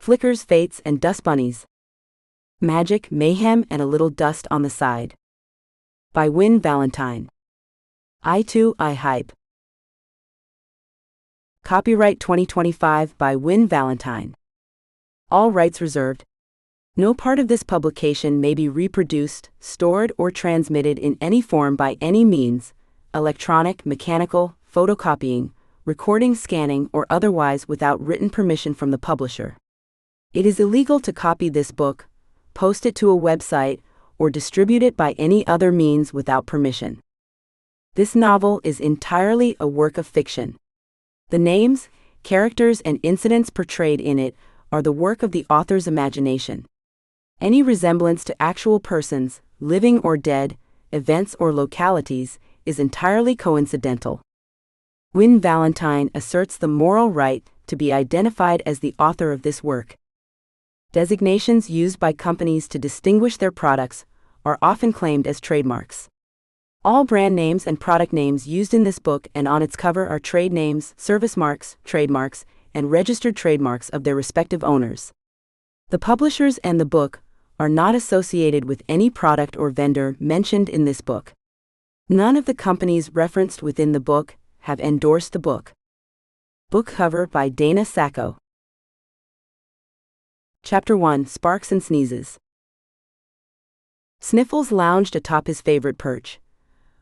Flickers, Fates, and Dust Bunnies. Magic, Mayhem, and a Little Dust on the Side. By Win Valentine. I Hype. Copyright 2025 by Win Valentine. All rights reserved. No part of this publication may be reproduced, stored, or transmitted in any form by any means, electronic, mechanical, photocopying, recording, scanning, or otherwise without written permission from the publisher. It is illegal to copy this book, post it to a website, or distribute it by any other means without permission. This novel is entirely a work of fiction. The names, characters, and incidents portrayed in it are the work of the author's imagination. Any resemblance to actual persons, living or dead, events or localities, is entirely coincidental. Win Valentine asserts the moral right to be identified as the author of this work. Designations used by companies to distinguish their products are often claimed as trademarks. All brand names and product names used in this book and on its cover are trade names, service marks, trademarks, and registered trademarks of their respective owners. The publishers and the book are not associated with any product or vendor mentioned in this book. None of the companies referenced within the book have endorsed the book. Book cover by Dana Sacco. Chapter 1: Sparks and Sneezes. Sniffles lounged atop his favorite perch,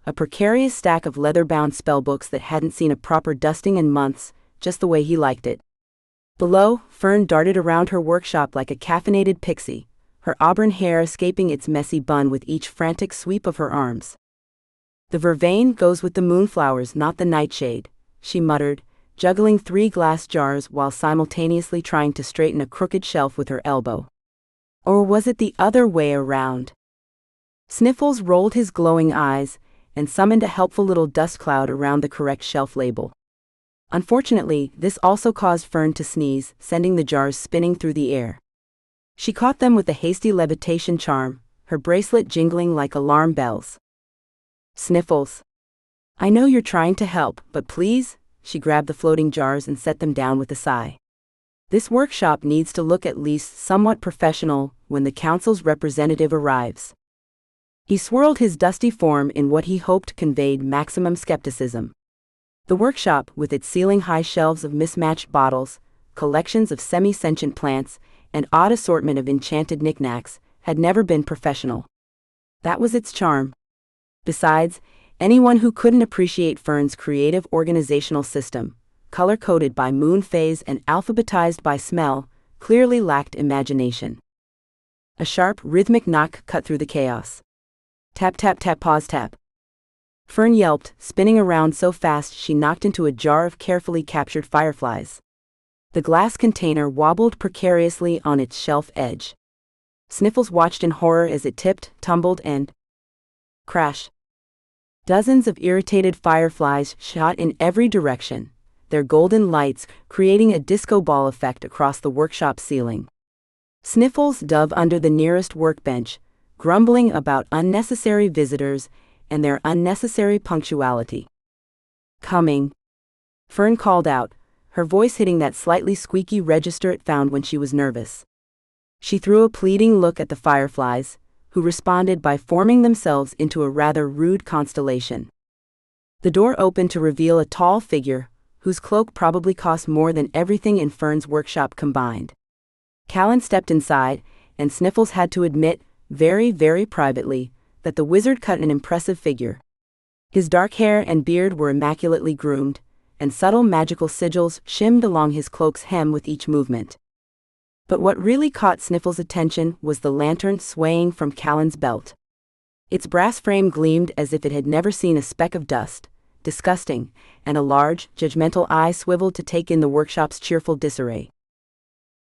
a precarious stack of leather-bound spellbooks that hadn't seen a proper dusting in months, just the way he liked it. Below, Fern darted around her workshop like a caffeinated pixie, her auburn hair escaping its messy bun with each frantic sweep of her arms. "The vervain goes with the moonflowers, not the nightshade," she muttered, juggling 3 glass jars while simultaneously trying to straighten a crooked shelf with her elbow. Or was it the other way around? Sniffles rolled his glowing eyes and summoned a helpful little dust cloud around the correct shelf label. Unfortunately, this also caused Fern to sneeze, sending the jars spinning through the air. She caught them with a hasty levitation charm, her bracelet jingling like alarm bells. "Sniffles. I know you're trying to help, but please," she grabbed the floating jars and set them down with a sigh. "This workshop needs to look at least somewhat professional when the council's representative arrives." He swirled his dusty form in what he hoped conveyed maximum skepticism. The workshop, with its ceiling-high shelves of mismatched bottles, collections of semi-sentient plants, and odd assortment of enchanted knickknacks, had never been professional. That was its charm. Besides, anyone who couldn't appreciate Fern's creative organizational system, color-coded by moon phase and alphabetized by smell, clearly lacked imagination. A sharp, rhythmic knock cut through the chaos. Tap tap tap, pause tap. Fern yelped, spinning around so fast she knocked into a jar of carefully captured fireflies. The glass container wobbled precariously on its shelf edge. Sniffles watched in horror as it tipped, tumbled, and crash. Dozens of irritated fireflies shot in every direction, their golden lights creating a disco ball effect across the workshop ceiling. Sniffles dove under the nearest workbench, grumbling about unnecessary visitors and their unnecessary punctuality. "Coming," Fern called out, her voice hitting that slightly squeaky register it found when she was nervous. She threw a pleading look at the fireflies, who responded by forming themselves into a rather rude constellation. The door opened to reveal a tall figure, whose cloak probably cost more than everything in Fern's workshop combined. Callan stepped inside, and Sniffles had to admit, very, very privately, that the wizard cut an impressive figure. His dark hair and beard were immaculately groomed, and subtle magical sigils shimmed along his cloak's hem with each movement. But what really caught Sniffles' attention was the lantern swaying from Callan's belt. Its brass frame gleamed as if it had never seen a speck of dust, disgusting, and a large, judgmental eye swiveled to take in the workshop's cheerful disarray.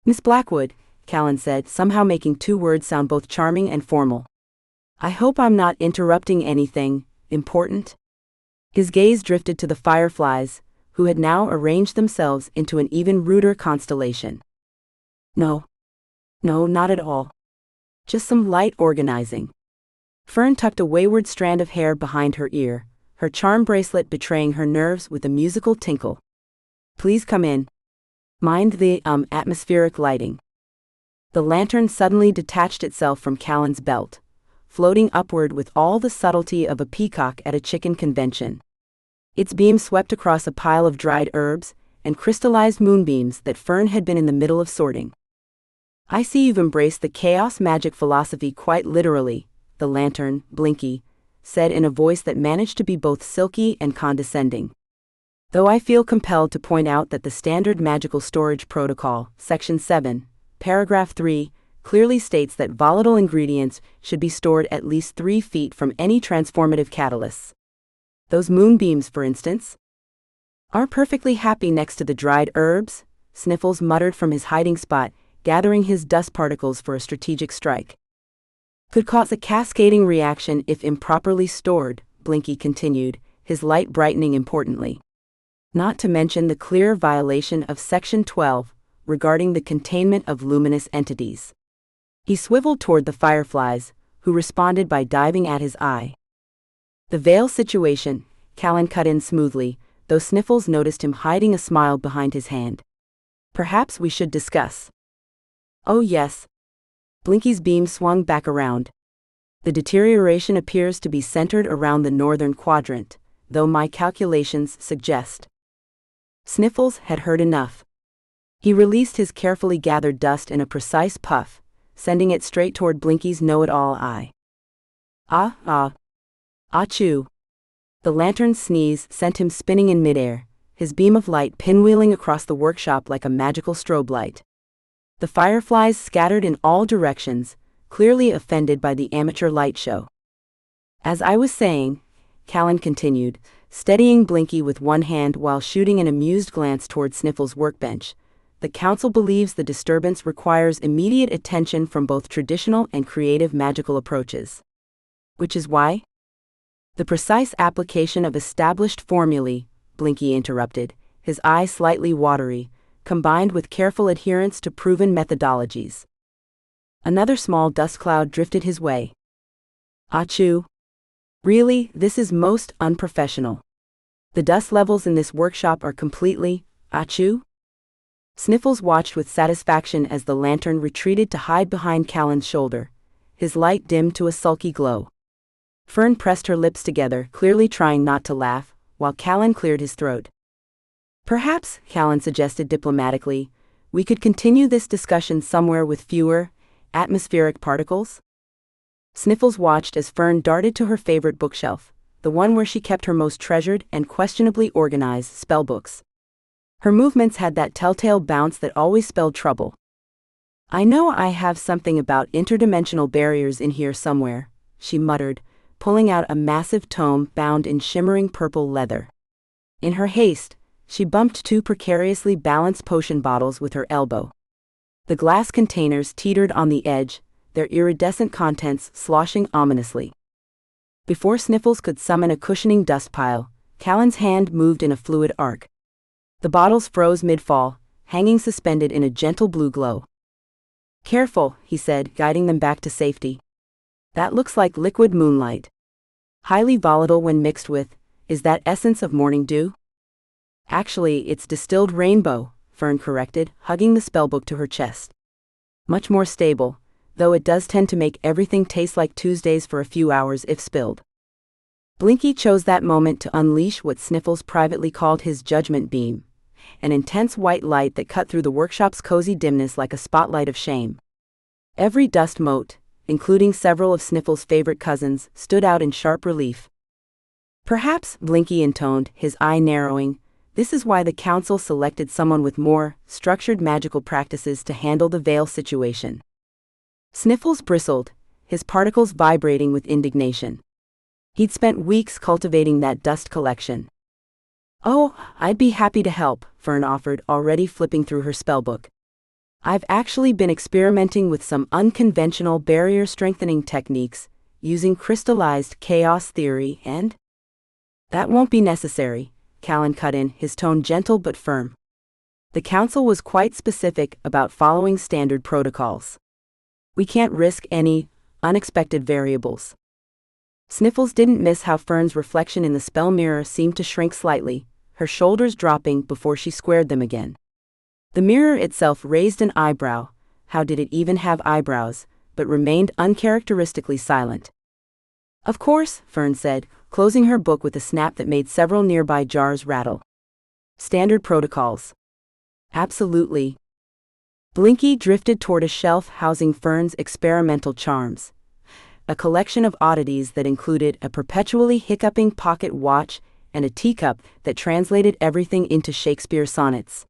"Miss Blackwood," Callan said, somehow making 2 words sound both charming and formal. "I hope I'm not interrupting anything important?" His gaze drifted to the fireflies, who had now arranged themselves into an even ruder constellation. No, not at all. Just some light organizing." Fern tucked a wayward strand of hair behind her ear, her charm bracelet betraying her nerves with a musical tinkle. "Please come in. Mind the atmospheric lighting." The lantern suddenly detached itself from Callan's belt, floating upward with all the subtlety of a peacock at a chicken convention. Its beam swept across a pile of dried herbs and crystallized moonbeams that Fern had been in the middle of sorting. "I see you've embraced the chaos magic philosophy quite literally," the lantern, Blinky, said in a voice that managed to be both silky and condescending. "Though I feel compelled to point out that the Standard Magical Storage Protocol, Section 7, Paragraph 3, clearly states that volatile ingredients should be stored at least 3 feet from any transformative catalysts. Those moonbeams, for instance, are perfectly happy next to the dried herbs," Sniffles muttered from his hiding spot, gathering his dust particles for a strategic strike. "Could cause a cascading reaction if improperly stored," Blinky continued, his light brightening importantly. "Not to mention the clear violation of Section 12, regarding the containment of luminous entities." He swiveled toward the fireflies, who responded by diving at his eye. "The veil situation," Callan cut in smoothly, though Sniffles noticed him hiding a smile behind his hand. "Perhaps we should discuss." "Oh yes." Blinky's beam swung back around. "The deterioration appears to be centered around the northern quadrant, though my calculations suggest." Sniffles had heard enough. He released his carefully gathered dust in a precise puff, sending it straight toward Blinky's know-it-all eye. Achoo. The lantern's sneeze sent him spinning in midair, his beam of light pinwheeling across the workshop like a magical strobe light. The fireflies scattered in all directions, clearly offended by the amateur light show. "As I was saying," Callan continued, steadying Blinky with one hand while shooting an amused glance toward Sniffles' workbench, "the Council believes the disturbance requires immediate attention from both traditional and creative magical approaches. Which is why the precise application of established formulae," Blinky interrupted, his eye slightly watery, "combined with careful adherence to proven methodologies." Another small dust cloud drifted his way. "Achoo. Really, this is most unprofessional. The dust levels in this workshop are completely, achoo?" Sniffles watched with satisfaction as the lantern retreated to hide behind Callan's shoulder, his light dimmed to a sulky glow. Fern pressed her lips together, clearly trying not to laugh, while Callan cleared his throat. "Perhaps," Callan suggested diplomatically, "we could continue this discussion somewhere with fewer atmospheric particles?" Sniffles watched as Fern darted to her favorite bookshelf, the one where she kept her most treasured and questionably organized spellbooks. Her movements had that telltale bounce that always spelled trouble. "I know I have something about interdimensional barriers in here somewhere," she muttered, pulling out a massive tome bound in shimmering purple leather. In her haste, she bumped 2 precariously balanced potion bottles with her elbow. The glass containers teetered on the edge, their iridescent contents sloshing ominously. Before Sniffles could summon a cushioning dust pile, Callan's hand moved in a fluid arc. The bottles froze mid-fall, hanging suspended in a gentle blue glow. "Careful," he said, guiding them back to safety. "That looks like liquid moonlight. Highly volatile when mixed with, is that essence of morning dew?" "Actually, it's distilled rainbow," Fern corrected, hugging the spellbook to her chest. "Much more stable, though it does tend to make everything taste like Tuesdays for a few hours if spilled." Blinky chose that moment to unleash what Sniffles privately called his judgment beam, an intense white light that cut through the workshop's cozy dimness like a spotlight of shame. Every dust mote, including several of Sniffles' favorite cousins, stood out in sharp relief. "Perhaps," Blinky intoned, his eye narrowing, "this is why the Council selected someone with more structured magical practices to handle the veil situation." Sniffles bristled, his particles vibrating with indignation. He'd spent weeks cultivating that dust collection. "Oh, I'd be happy to help," Fern offered, already flipping through her spellbook. "I've actually been experimenting with some unconventional barrier strengthening techniques, using crystallized chaos theory and—" "That won't be necessary," Callan cut in, his tone gentle but firm. "The Council was quite specific about following standard protocols. We can't risk any unexpected variables." Sniffles didn't miss how Fern's reflection in the spell mirror seemed to shrink slightly, her shoulders dropping before she squared them again. The mirror itself raised an eyebrow, how did it even have eyebrows, but remained uncharacteristically silent. Of course, Fern said, closing her book with a snap that made several nearby jars rattle. Standard protocols. Absolutely. Blinky drifted toward a shelf housing Fern's experimental charms. A collection of oddities that included a perpetually hiccuping pocket watch and a teacup that translated everything into Shakespeare sonnets.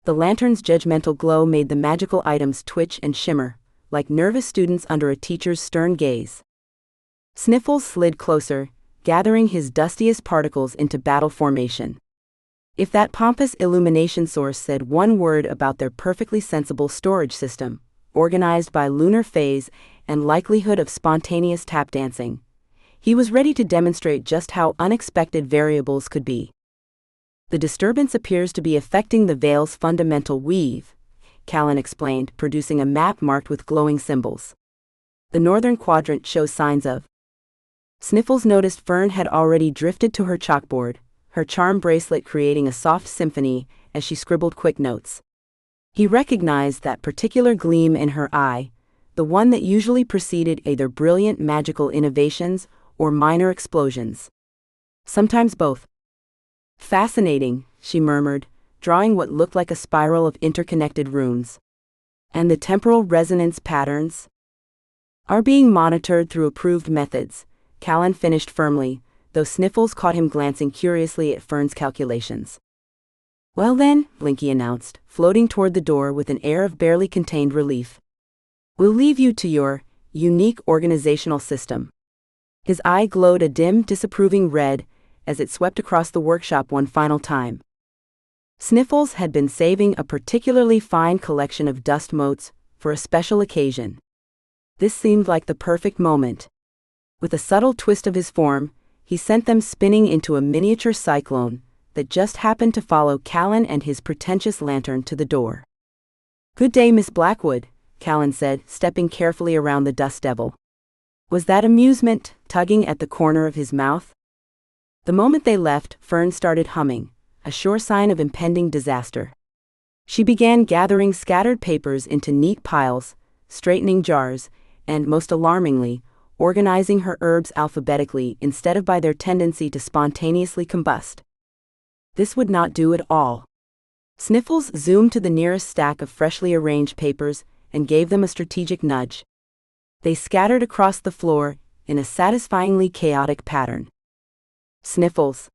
The lantern's judgmental glow made the magical items twitch and shimmer, like nervous students under a teacher's stern gaze. Sniffles slid closer, gathering his dustiest particles into battle formation. If that pompous illumination source said one word about their perfectly sensible storage system, organized by lunar phase and likelihood of spontaneous tap dancing, he was ready to demonstrate just how unexpected variables could be. The disturbance appears to be affecting the veil's fundamental weave, Callan explained, producing a map marked with glowing symbols. The northern quadrant shows signs of. Sniffles noticed Fern had already drifted to her chalkboard, her charm bracelet creating a soft symphony as she scribbled quick notes. He recognized that particular gleam in her eye, the one that usually preceded either brilliant magical innovations or minor explosions. Sometimes both. Fascinating, she murmured, drawing what looked like a spiral of interconnected runes. And the temporal resonance patterns are being monitored through approved methods, Callan finished firmly, though Sniffles caught him glancing curiously at Fern's calculations. Well then, Blinky announced, floating toward the door with an air of barely contained relief. We'll leave you to your unique organizational system. His eye glowed a dim, disapproving red as it swept across the workshop one final time. Sniffles had been saving a particularly fine collection of dust motes for a special occasion. This seemed like the perfect moment. With a subtle twist of his form, he sent them spinning into a miniature cyclone that just happened to follow Callan and his pretentious lantern to the door. Good day, Miss Blackwood, Callan said, stepping carefully around the dust devil. Was that amusement tugging at the corner of his mouth? The moment they left, Fern started humming, a sure sign of impending disaster. She began gathering scattered papers into neat piles, straightening jars, and, most alarmingly, organizing her herbs alphabetically instead of by their tendency to spontaneously combust. This would not do at all. Sniffles zoomed to the nearest stack of freshly arranged papers and gave them a strategic nudge. They scattered across the floor in a satisfyingly chaotic pattern. Sniffles.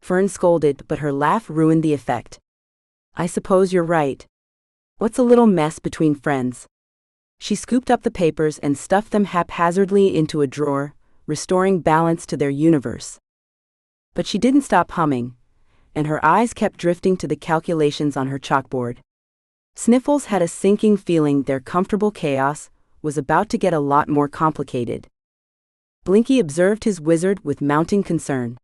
Fern scolded, but her laugh ruined the effect. I suppose you're right. What's a little mess between friends? She scooped up the papers and stuffed them haphazardly into a drawer, restoring balance to their universe. But she didn't stop humming, and her eyes kept drifting to the calculations on her chalkboard. Sniffles had a sinking feeling their comfortable chaos was about to get a lot more complicated. Blinky observed his wizard with mounting concern.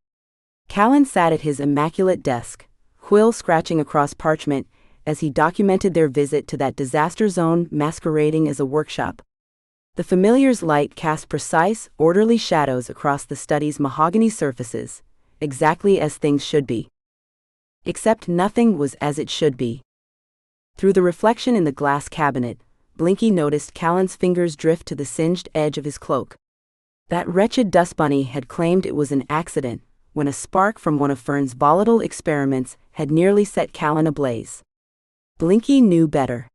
Callan sat at his immaculate desk, quill scratching across parchment, as he documented their visit to that disaster zone masquerading as a workshop. The familiar's light cast precise, orderly shadows across the study's mahogany surfaces, exactly as things should be. Except nothing was as it should be. Through the reflection in the glass cabinet, Blinky noticed Callan's fingers drift to the singed edge of his cloak. That wretched dust bunny had claimed it was an accident, when a spark from one of Fern's volatile experiments had nearly set Callan ablaze. Blinky knew better.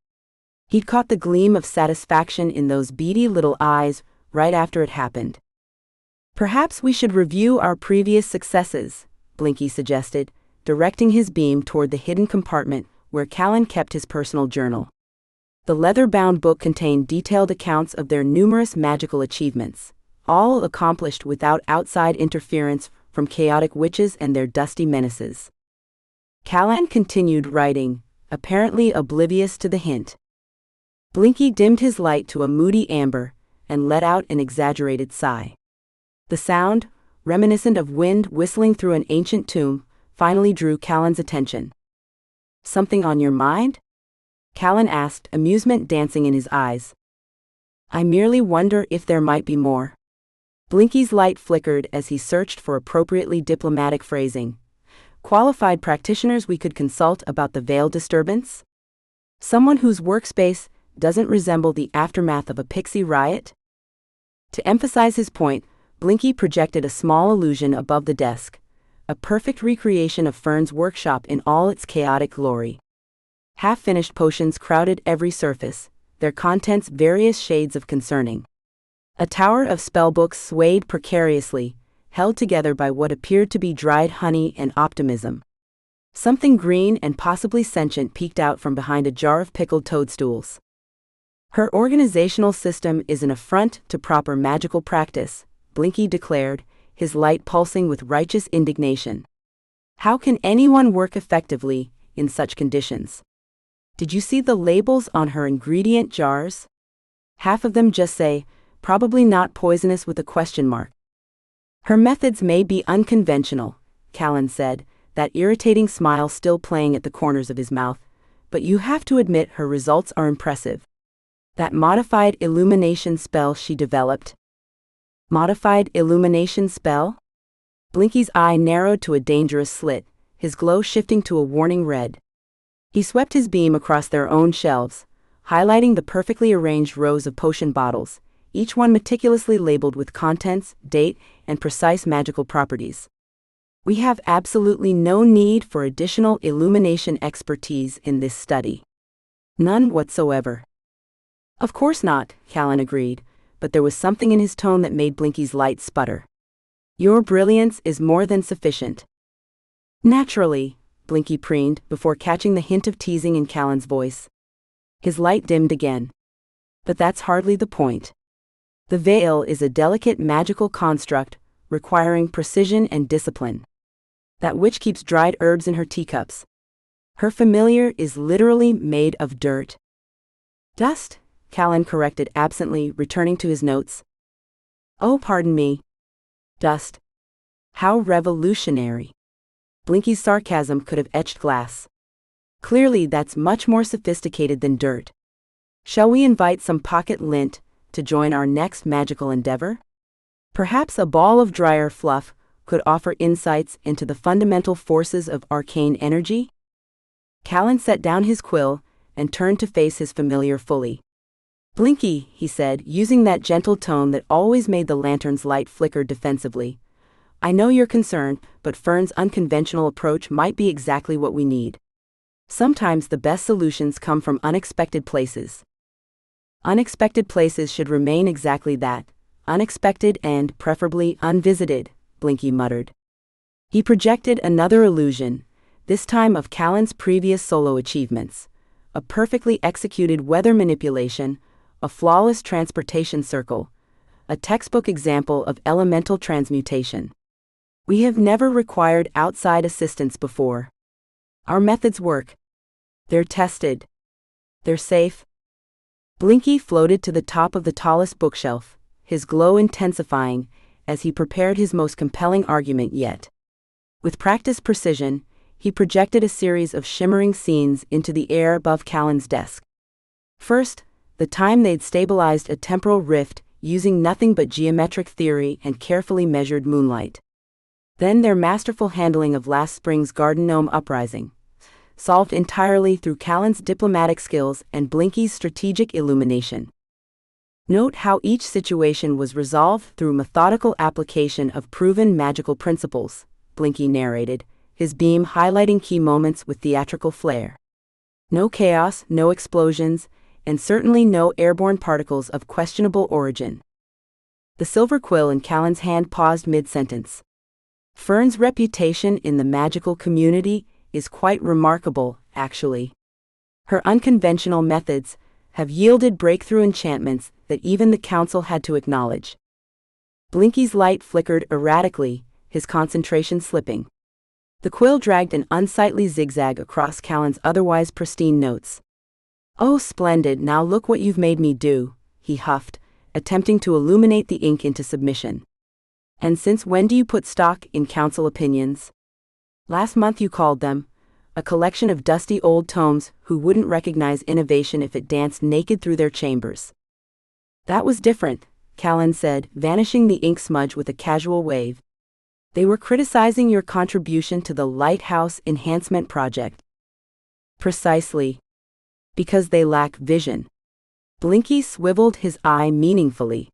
He'd caught the gleam of satisfaction in those beady little eyes right after it happened. Perhaps we should review our previous successes, Blinky suggested, directing his beam toward the hidden compartment where Callan kept his personal journal. The leather-bound book contained detailed accounts of their numerous magical achievements, all accomplished without outside interference from chaotic witches and their dusty menaces. Callan continued writing, apparently oblivious to the hint. Blinky dimmed his light to a moody amber and let out an exaggerated sigh. The sound, reminiscent of wind whistling through an ancient tomb, finally drew Callan's attention. Something on your mind? Callan asked, amusement dancing in his eyes. I merely wonder if there might be more. Blinky's light flickered as he searched for appropriately diplomatic phrasing. Qualified practitioners we could consult about the veil disturbance? Someone whose workspace doesn't resemble the aftermath of a pixie riot? To emphasize his point, Blinky projected a small illusion above the desk, a perfect recreation of Fern's workshop in all its chaotic glory. Half-finished potions crowded every surface, their contents various shades of concerning. A tower of spellbooks swayed precariously, held together by what appeared to be dried honey and optimism. Something green and possibly sentient peeked out from behind a jar of pickled toadstools. Her organizational system is an affront to proper magical practice, Blinky declared, his light pulsing with righteous indignation. How can anyone work effectively in such conditions? Did you see the labels on her ingredient jars? Half of them just say, probably not poisonous with a question mark. Her methods may be unconventional, Callan said, that irritating smile still playing at the corners of his mouth, but you have to admit her results are impressive. That modified illumination spell she developed. Modified illumination spell? Blinky's eye narrowed to a dangerous slit, his glow shifting to a warning red. He swept his beam across their own shelves, highlighting the perfectly arranged rows of potion bottles, each one meticulously labeled with contents, date, and precise magical properties. We have absolutely no need for additional illumination expertise in this study. None whatsoever. Of course not, Callan agreed, but there was something in his tone that made Blinky's light sputter. Your brilliance is more than sufficient. Naturally, Blinky preened, before catching the hint of teasing in Callan's voice. His light dimmed again. But that's hardly the point. The veil is a delicate magical construct, requiring precision and discipline. That witch keeps dried herbs in her teacups. Her familiar is literally made of dirt. Dust, Callan corrected absently, returning to his notes. Oh, pardon me. Dust. How revolutionary. Blinky's sarcasm could have etched glass. Clearly that's much more sophisticated than dirt. Shall we invite some pocket lint to join our next magical endeavor? Perhaps a ball of drier fluff could offer insights into the fundamental forces of arcane energy? Callan set down his quill and turned to face his familiar fully. Blinky, he said, using that gentle tone that always made the lantern's light flicker defensively. I know you're concerned, but Fern's unconventional approach might be exactly what we need. Sometimes the best solutions come from unexpected places. Unexpected places should remain exactly that, unexpected and, preferably, unvisited, Blinky muttered. He projected another illusion, this time of Callan's previous solo achievements, a perfectly executed weather manipulation, a flawless transportation circle, a textbook example of elemental transmutation. We have never required outside assistance before. Our methods work. They're tested. They're safe. Blinky floated to the top of the tallest bookshelf, his glow intensifying as he prepared his most compelling argument yet. With practiced precision, he projected a series of shimmering scenes into the air above Callan's desk. First, the time they'd stabilized a temporal rift using nothing but geometric theory and carefully measured moonlight. Then their masterful handling of last spring's garden gnome uprising, solved entirely through Callan's diplomatic skills and Blinky's strategic illumination. Note how each situation was resolved through methodical application of proven magical principles, Blinky narrated, his beam highlighting key moments with theatrical flair. No chaos, no explosions, and certainly no airborne particles of questionable origin. The silver quill in Callan's hand paused mid-sentence. Fern's reputation in the magical community is quite remarkable, actually. Her unconventional methods have yielded breakthrough enchantments that even the council had to acknowledge. Blinky's light flickered erratically, his concentration slipping. The quill dragged an unsightly zigzag across Callan's otherwise pristine notes. Oh, splendid, now look what you've made me do, he huffed, attempting to illuminate the ink into submission. And since when do you put stock in council opinions? Last month you called them a collection of dusty old tomes who wouldn't recognize innovation if it danced naked through their chambers. That was different, Callan said, vanishing the ink smudge with a casual wave. They were criticizing your contribution to the Lighthouse Enhancement Project. Precisely. Because they lack vision. Blinky swiveled his eye meaningfully.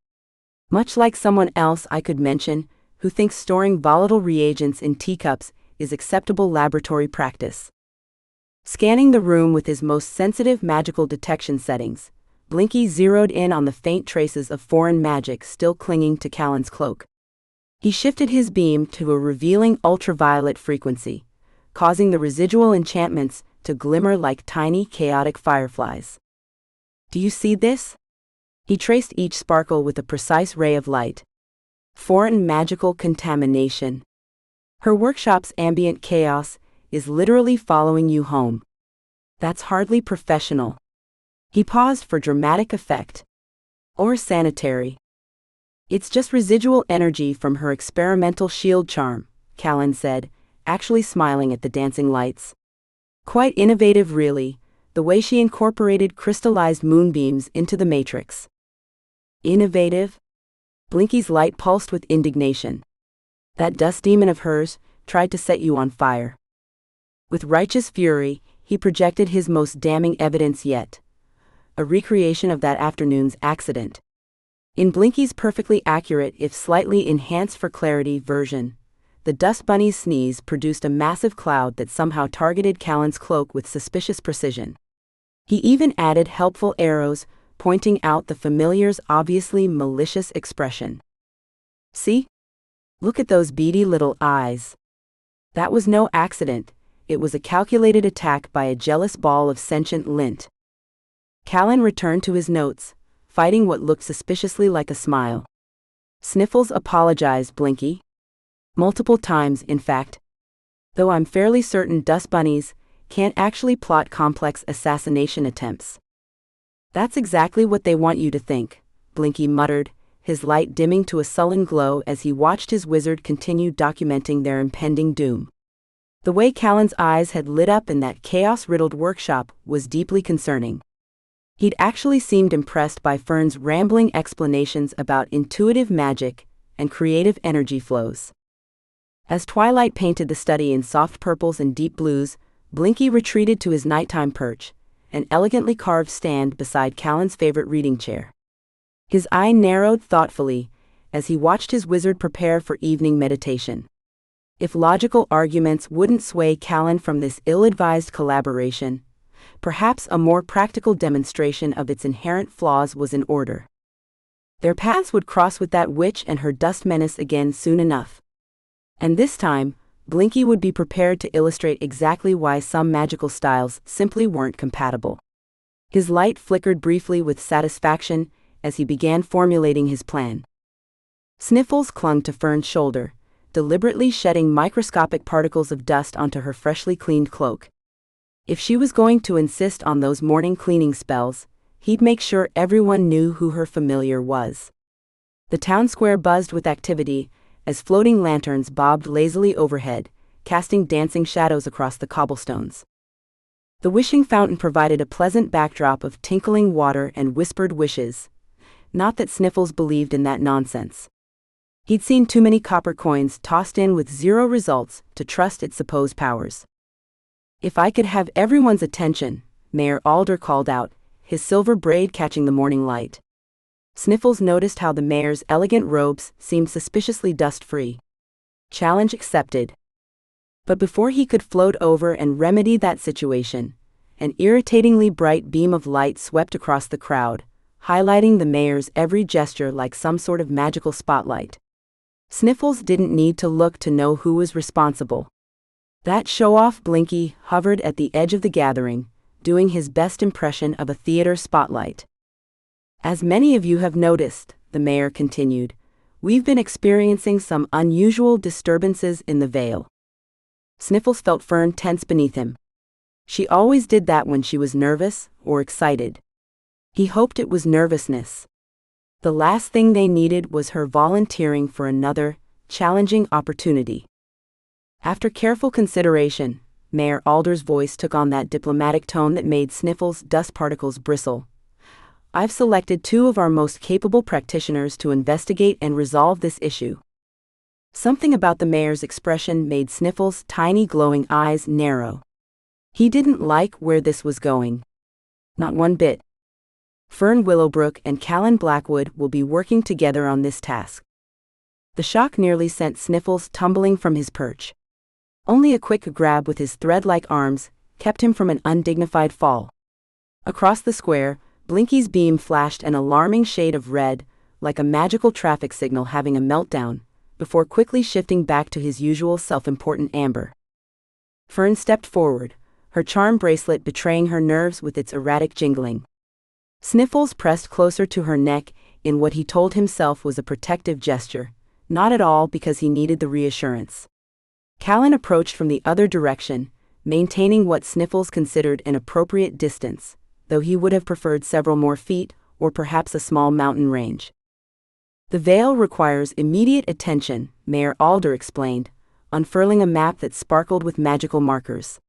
Much like someone else I could mention, who thinks storing volatile reagents in teacups is acceptable laboratory practice. Scanning the room with his most sensitive magical detection settings, Blinky zeroed in on the faint traces of foreign magic still clinging to Callan's cloak. He shifted his beam to a revealing ultraviolet frequency, causing the residual enchantments to glimmer like tiny, chaotic fireflies. Do you see this? He traced each sparkle with a precise ray of light. Foreign magical contamination. Her workshop's ambient chaos is literally following you home. That's hardly professional. He paused for dramatic effect. Or sanitary. It's just residual energy from her experimental shield charm, Callan said, actually smiling at the dancing lights. Quite innovative, really, the way she incorporated crystallized moonbeams into the matrix. Innovative? Blinky's light pulsed with indignation. That dust demon of hers tried to set you on fire. With righteous fury, he projected his most damning evidence yet. A recreation of that afternoon's accident. In Blinky's perfectly accurate, if slightly enhanced for clarity, version, the dust bunny's sneeze produced a massive cloud that somehow targeted Callan's cloak with suspicious precision. He even added helpful arrows, pointing out the familiar's obviously malicious expression. See? Look at those beady little eyes. That was no accident, it was a calculated attack by a jealous ball of sentient lint. Callan returned to his notes, fighting what looked suspiciously like a smile. Sniffles apologized, Blinky. Multiple times, in fact. Though I'm fairly certain dust bunnies can't actually plot complex assassination attempts. That's exactly what they want you to think, Blinky muttered, his light dimming to a sullen glow as he watched his wizard continue documenting their impending doom. The way Callan's eyes had lit up in that chaos-riddled workshop was deeply concerning. He'd actually seemed impressed by Fern's rambling explanations about intuitive magic and creative energy flows. As twilight painted the study in soft purples and deep blues, Blinky retreated to his nighttime perch, an elegantly carved stand beside Callan's favorite reading chair. His eye narrowed thoughtfully as he watched his wizard prepare for evening meditation. If logical arguments wouldn't sway Callan from this ill-advised collaboration, perhaps a more practical demonstration of its inherent flaws was in order. Their paths would cross with that witch and her dust menace again soon enough. And this time, Blinky would be prepared to illustrate exactly why some magical styles simply weren't compatible. His light flickered briefly with satisfaction as he began formulating his plan. Sniffles clung to Fern's shoulder, deliberately shedding microscopic particles of dust onto her freshly cleaned cloak. If she was going to insist on those morning cleaning spells, he'd make sure everyone knew who her familiar was. The town square buzzed with activity as floating lanterns bobbed lazily overhead, casting dancing shadows across the cobblestones. The wishing fountain provided a pleasant backdrop of tinkling water and whispered wishes. Not that Sniffles believed in that nonsense. He'd seen too many copper coins tossed in with zero results to trust its supposed powers. If I could have everyone's attention, Mayor Alder called out, his silver braid catching the morning light. Sniffles noticed how the mayor's elegant robes seemed suspiciously dust-free. Challenge accepted. But before he could float over and remedy that situation, an irritatingly bright beam of light swept across the crowd, highlighting the mayor's every gesture like some sort of magical spotlight. Sniffles didn't need to look to know who was responsible. That show-off Blinky hovered at the edge of the gathering, doing his best impression of a theater spotlight. As many of you have noticed, the mayor continued, we've been experiencing some unusual disturbances in the Veil. Sniffles felt Fern tense beneath him. She always did that when she was nervous or excited. He hoped it was nervousness. The last thing they needed was her volunteering for another, challenging opportunity. After careful consideration, Mayor Alder's voice took on that diplomatic tone that made Sniffles' dust particles bristle. I've selected 2 of our most capable practitioners to investigate and resolve this issue. Something about the mayor's expression made Sniffles' tiny glowing eyes narrow. He didn't like where this was going. Not one bit. Fern Willowbrook and Callan Blackwood will be working together on this task. The shock nearly sent Sniffles tumbling from his perch. Only a quick grab with his thread-like arms kept him from an undignified fall. Across the square, Blinky's beam flashed an alarming shade of red, like a magical traffic signal having a meltdown, before quickly shifting back to his usual self-important amber. Fern stepped forward, her charm bracelet betraying her nerves with its erratic jingling. Sniffles pressed closer to her neck in what he told himself was a protective gesture, not at all because he needed the reassurance. Callan approached from the other direction, maintaining what Sniffles considered an appropriate distance, though he would have preferred several more feet, or perhaps a small mountain range. The veil requires immediate attention, Mayor Alder explained, unfurling a map that sparkled with magical markers.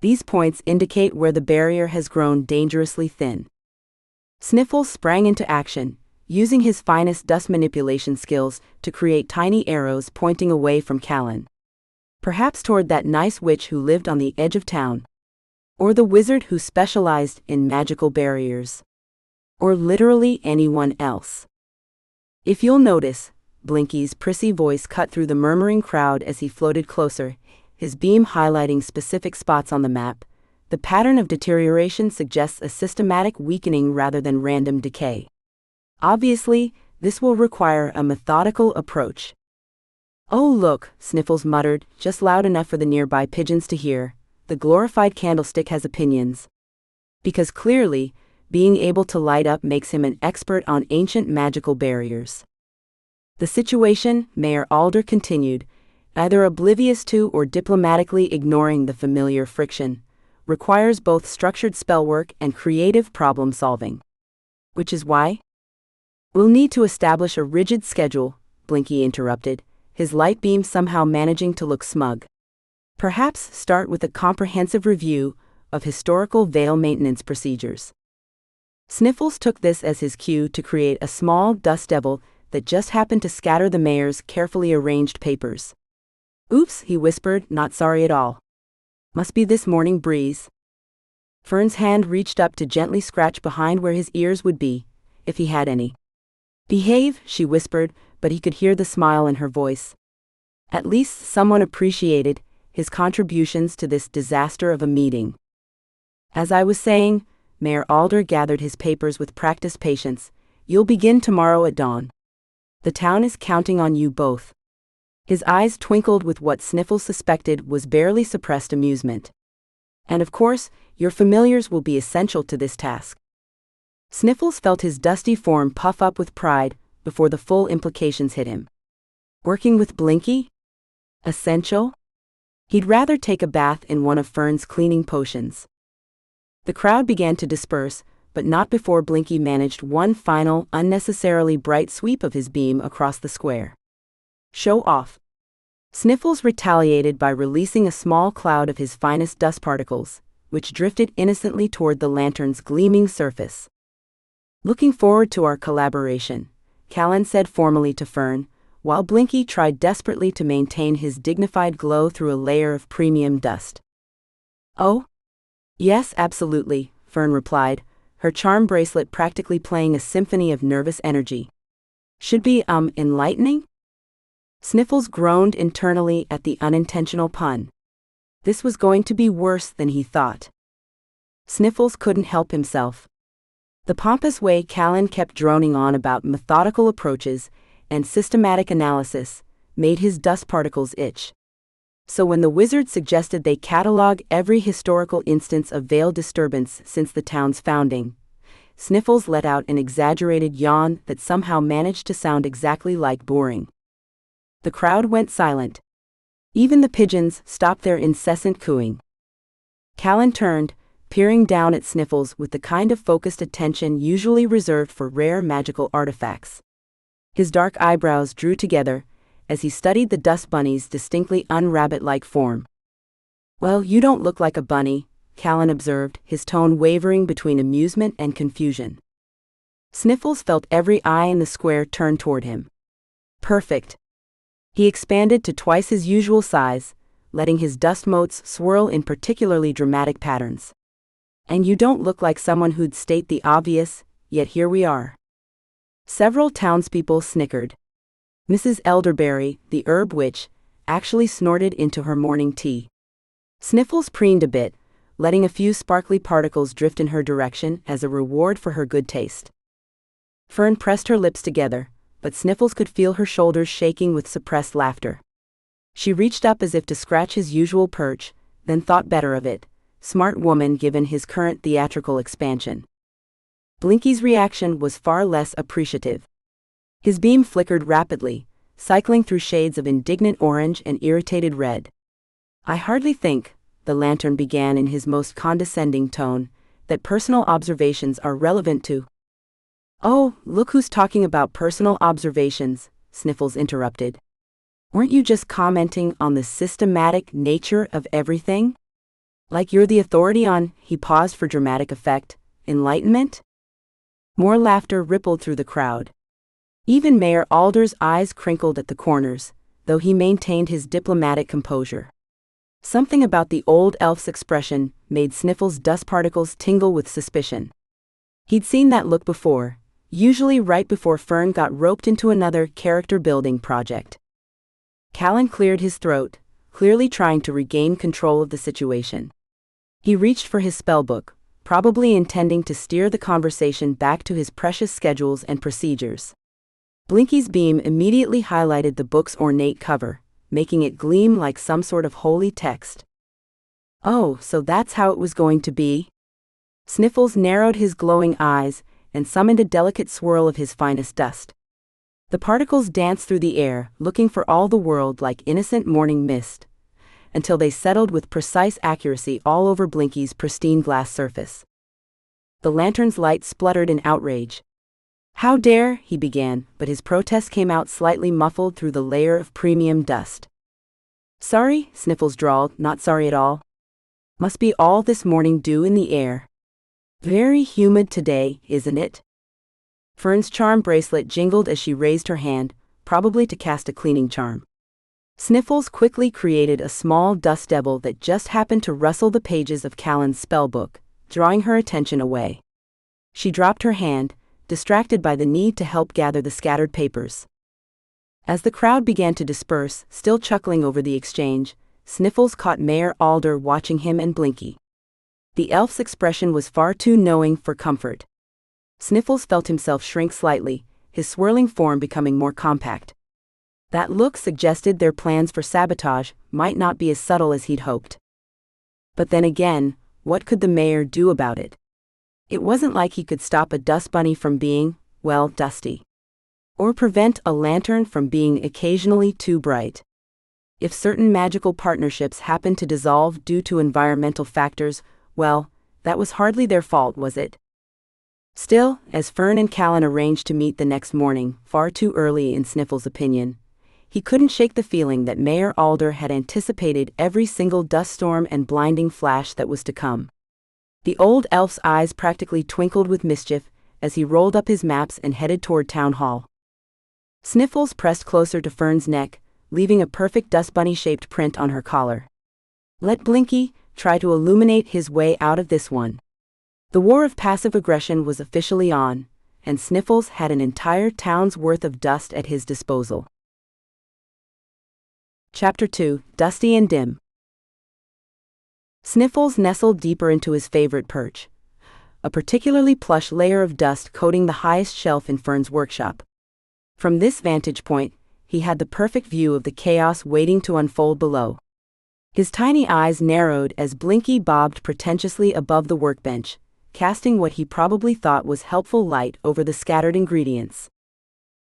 These points indicate where the barrier has grown dangerously thin. Sniffles sprang into action, using his finest dust manipulation skills to create tiny arrows pointing away from Callan. Perhaps toward that nice witch who lived on the edge of town. Or the wizard who specialized in magical barriers. Or literally anyone else. If you'll notice, Blinky's prissy voice cut through the murmuring crowd as he floated closer, his beam highlighting specific spots on the map. The pattern of deterioration suggests a systematic weakening rather than random decay. Obviously, this will require a methodical approach. "Oh look," Sniffles muttered, just loud enough for the nearby pigeons to hear, "the glorified candlestick has opinions." Because clearly, being able to light up makes him an expert on ancient magical barriers. The situation, Mayor Alder continued, either oblivious to or diplomatically ignoring the familiar friction, requires both structured spellwork and creative problem-solving. Which is why? "We'll need to establish a rigid schedule," Blinky interrupted, his light beam somehow managing to look smug. "Perhaps start with a comprehensive review of historical veil maintenance procedures." Sniffles took this as his cue to create a small dust devil that just happened to scatter the mayor's carefully arranged papers. "Oops," he whispered, not sorry at all. "Must be this morning breeze." Fern's hand reached up to gently scratch behind where his ears would be, if he had any. "Behave," she whispered, but he could hear the smile in her voice. At least someone appreciated his contributions to this disaster of a meeting. "As I was saying," Mayor Alder gathered his papers with practiced patience, "you'll begin tomorrow at dawn. The town is counting on you both." His eyes twinkled with what Sniffles suspected was barely suppressed amusement. "And of course, your familiars will be essential to this task." Sniffles felt his dusty form puff up with pride before the full implications hit him. Working with Blinky? Essential? He'd rather take a bath in one of Fern's cleaning potions. The crowd began to disperse, but not before Blinky managed one final, unnecessarily bright sweep of his beam across the square. "Show off." Sniffles retaliated by releasing a small cloud of his finest dust particles, which drifted innocently toward the lantern's gleaming surface. "Looking forward to our collaboration," Callan said formally to Fern, while Blinky tried desperately to maintain his dignified glow through a layer of premium dust. "Oh? Yes, absolutely," Fern replied, her charm bracelet practically playing a symphony of nervous energy. "Should be, enlightening?" Sniffles groaned internally at the unintentional pun. This was going to be worse than he thought. Sniffles couldn't help himself. The pompous way Callan kept droning on about methodical approaches and systematic analysis made his dust particles itch. So when the wizard suggested they catalog every historical instance of veil disturbance since the town's founding, Sniffles let out an exaggerated yawn that somehow managed to sound exactly like boring. The crowd went silent. Even the pigeons stopped their incessant cooing. Callan turned, peering down at Sniffles with the kind of focused attention usually reserved for rare magical artifacts. His dark eyebrows drew together as he studied the dust bunny's distinctly un-rabbit-like form. "Well, you don't look like a bunny," Callan observed, his tone wavering between amusement and confusion. Sniffles felt every eye in the square turn toward him. "Perfect." He expanded to twice his usual size, letting his dust motes swirl in particularly dramatic patterns. "And you don't look like someone who'd state the obvious, yet here we are. Several townspeople snickered. Mrs. Elderberry, the herb witch, actually snorted into her morning tea. Sniffles preened a bit, letting a few sparkly particles drift in her direction as a reward for her good taste. Fern pressed her lips together, but Sniffles could feel her shoulders shaking with suppressed laughter. She reached up as if to scratch his usual perch, then thought better of it. Smart woman given his current theatrical expansion. Blinky's reaction was far less appreciative. His beam flickered rapidly, cycling through shades of indignant orange and irritated red. I hardly think, the lantern began in his most condescending tone, that personal observations are relevant to. Oh, look who's talking about personal observations, Sniffles interrupted. Weren't you just commenting on the systematic nature of everything? Like you're the authority on, he paused for dramatic effect, enlightenment? More laughter rippled through the crowd. Even Mayor Alder's eyes crinkled at the corners, though he maintained his diplomatic composure. Something about the old elf's expression made Sniffles' dust particles tingle with suspicion. He'd seen that look before, usually right before Fern got roped into another character-building project. Callan cleared his throat, clearly trying to regain control of the situation. He reached for his spellbook, probably intending to steer the conversation back to his precious schedules and procedures. Blinky's beam immediately highlighted the book's ornate cover, making it gleam like some sort of holy text. Oh, so that's how it was going to be? Sniffles narrowed his glowing eyes and summoned a delicate swirl of his finest dust. The particles danced through the air, looking for all the world like innocent morning mist, until they settled with precise accuracy all over Blinky's pristine glass surface. The lantern's light spluttered in outrage. How dare, he began, but his protest came out slightly muffled through the layer of premium dust. Sorry, Sniffles drawled, not sorry at all. Must be all this morning dew in the air. Very humid today, isn't it? Fern's charm bracelet jingled as she raised her hand, probably to cast a cleaning charm. Sniffles quickly created a small dust devil that just happened to rustle the pages of Callan's spellbook, drawing her attention away. She dropped her hand, distracted by the need to help gather the scattered papers. As the crowd began to disperse, still chuckling over the exchange, Sniffles caught Mayor Alder watching him and Blinky. The elf's expression was far too knowing for comfort. Sniffles felt himself shrink slightly, his swirling form becoming more compact. That look suggested their plans for sabotage might not be as subtle as he'd hoped. But then again, what could the mayor do about it? It wasn't like he could stop a dust bunny from being, well, dusty. Or prevent a lantern from being occasionally too bright. If certain magical partnerships happened to dissolve due to environmental factors, well, that was hardly their fault, was it? Still, as Fern and Callan arranged to meet the next morning, far too early in Sniffles' opinion, he couldn't shake the feeling that Mayor Alder had anticipated every single dust storm and blinding flash that was to come. The old elf's eyes practically twinkled with mischief as he rolled up his maps and headed toward Town Hall. Sniffles pressed closer to Fern's neck, leaving a perfect dust bunny-shaped print on her collar. Let Blinky try to illuminate his way out of this one. The war of passive aggression was officially on, and Sniffles had an entire town's worth of dust at his disposal. Chapter 2, Dusty and Dim. Sniffles nestled deeper into his favorite perch, a particularly plush layer of dust coating the highest shelf in Fern's workshop. From this vantage point, he had the perfect view of the chaos waiting to unfold below. His tiny eyes narrowed as Blinky bobbed pretentiously above the workbench, casting what he probably thought was helpful light over the scattered ingredients.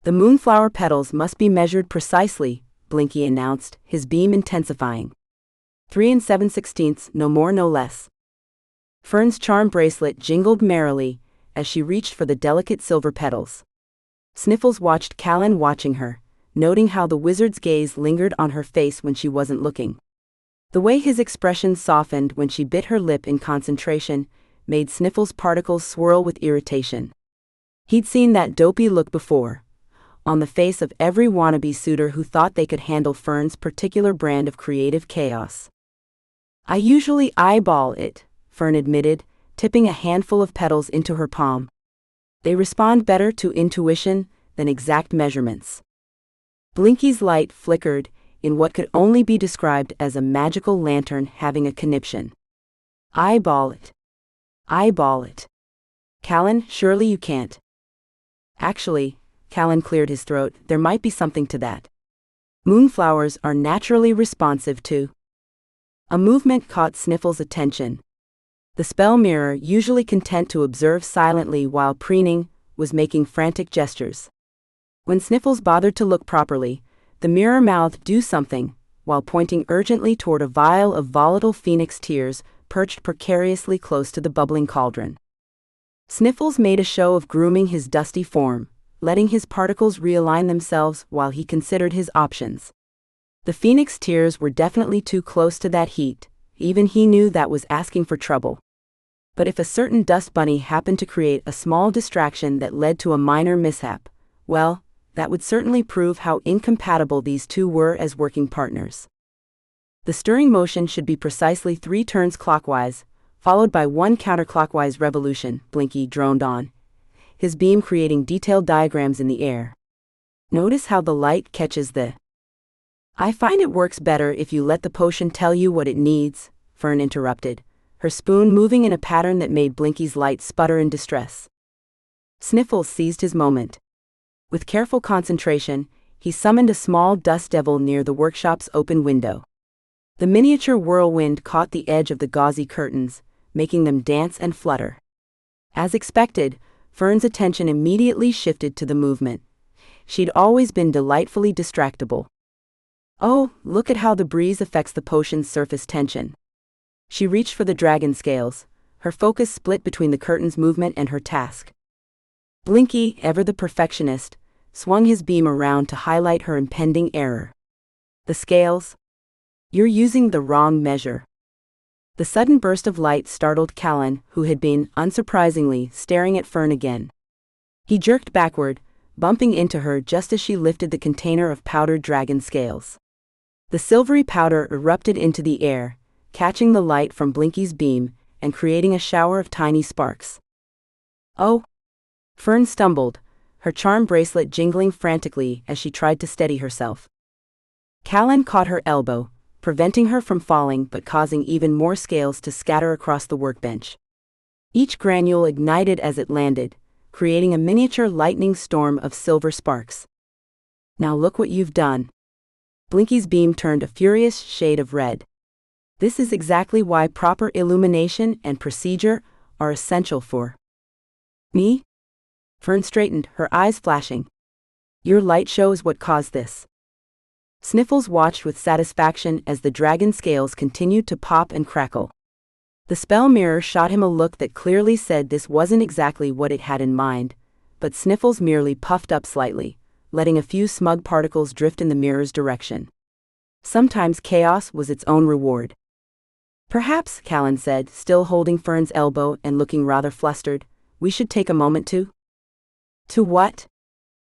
The moonflower petals must be measured precisely, Blinky announced, his beam intensifying. 3 7/16, no more no less. Fern's charm bracelet jingled merrily as she reached for the delicate silver petals. Sniffles watched Callan watching her, noting how the wizard's gaze lingered on her face when she wasn't looking. The way his expression softened when she bit her lip in concentration made Sniffles' particles swirl with irritation. He'd seen that dopey look before, on the face of every wannabe suitor who thought they could handle Fern's particular brand of creative chaos. I usually eyeball it, Fern admitted, tipping a handful of petals into her palm. They respond better to intuition than exact measurements. Blinky's light flickered in what could only be described as a magical lantern having a conniption. Eyeball it. Eyeball it. Callan, surely you can't. Actually, Callan cleared his throat, there might be something to that. Moonflowers are naturally responsive to. A movement caught Sniffles' attention. The spell mirror, usually content to observe silently while preening, was making frantic gestures. When Sniffles bothered to look properly, the mirror mouthed "do something," while pointing urgently toward a vial of volatile phoenix tears perched precariously close to the bubbling cauldron. Sniffles made a show of grooming his dusty form, letting his particles realign themselves while he considered his options. The phoenix tears were definitely too close to that heat, even he knew that was asking for trouble. But if a certain dust bunny happened to create a small distraction that led to a minor mishap, well, that would certainly prove how incompatible these two were as working partners. The stirring motion should be precisely 3 turns clockwise, followed by 1 counterclockwise revolution, Blinky droned on, his beam creating detailed diagrams in the air. Notice how the light catches the. I find it works better if you let the potion tell you what it needs, Fern interrupted, her spoon moving in a pattern that made Blinky's light sputter in distress. Sniffles seized his moment. With careful concentration, he summoned a small dust devil near the workshop's open window. The miniature whirlwind caught the edge of the gauzy curtains, making them dance and flutter. As expected, Fern's attention immediately shifted to the movement. She'd always been delightfully distractible. Oh, look at how the breeze affects the potion's surface tension. She reached for the dragon scales, her focus split between the curtain's movement and her task. Blinky, ever the perfectionist, swung his beam around to highlight her impending error. The scales? You're using the wrong measure. The sudden burst of light startled Callan, who had been, unsurprisingly, staring at Fern again. He jerked backward, bumping into her just as she lifted the container of powdered dragon scales. The silvery powder erupted into the air, catching the light from Blinky's beam and creating a shower of tiny sparks. Oh! Fern stumbled, her charm bracelet jingling frantically as she tried to steady herself. Callan caught her elbow, preventing her from falling but causing even more scales to scatter across the workbench. Each granule ignited as it landed, creating a miniature lightning storm of silver sparks. Now look what you've done. Blinky's beam turned a furious shade of red. This is exactly why proper illumination and procedure are essential for me. Fern straightened, her eyes flashing. Your light shows what caused this. Sniffles watched with satisfaction as the dragon scales continued to pop and crackle. The spell mirror shot him a look that clearly said this wasn't exactly what it had in mind, but Sniffles merely puffed up slightly, letting a few smug particles drift in the mirror's direction. Sometimes chaos was its own reward. Perhaps, Callan said, still holding Fern's elbow and looking rather flustered, we should take a moment to. To what?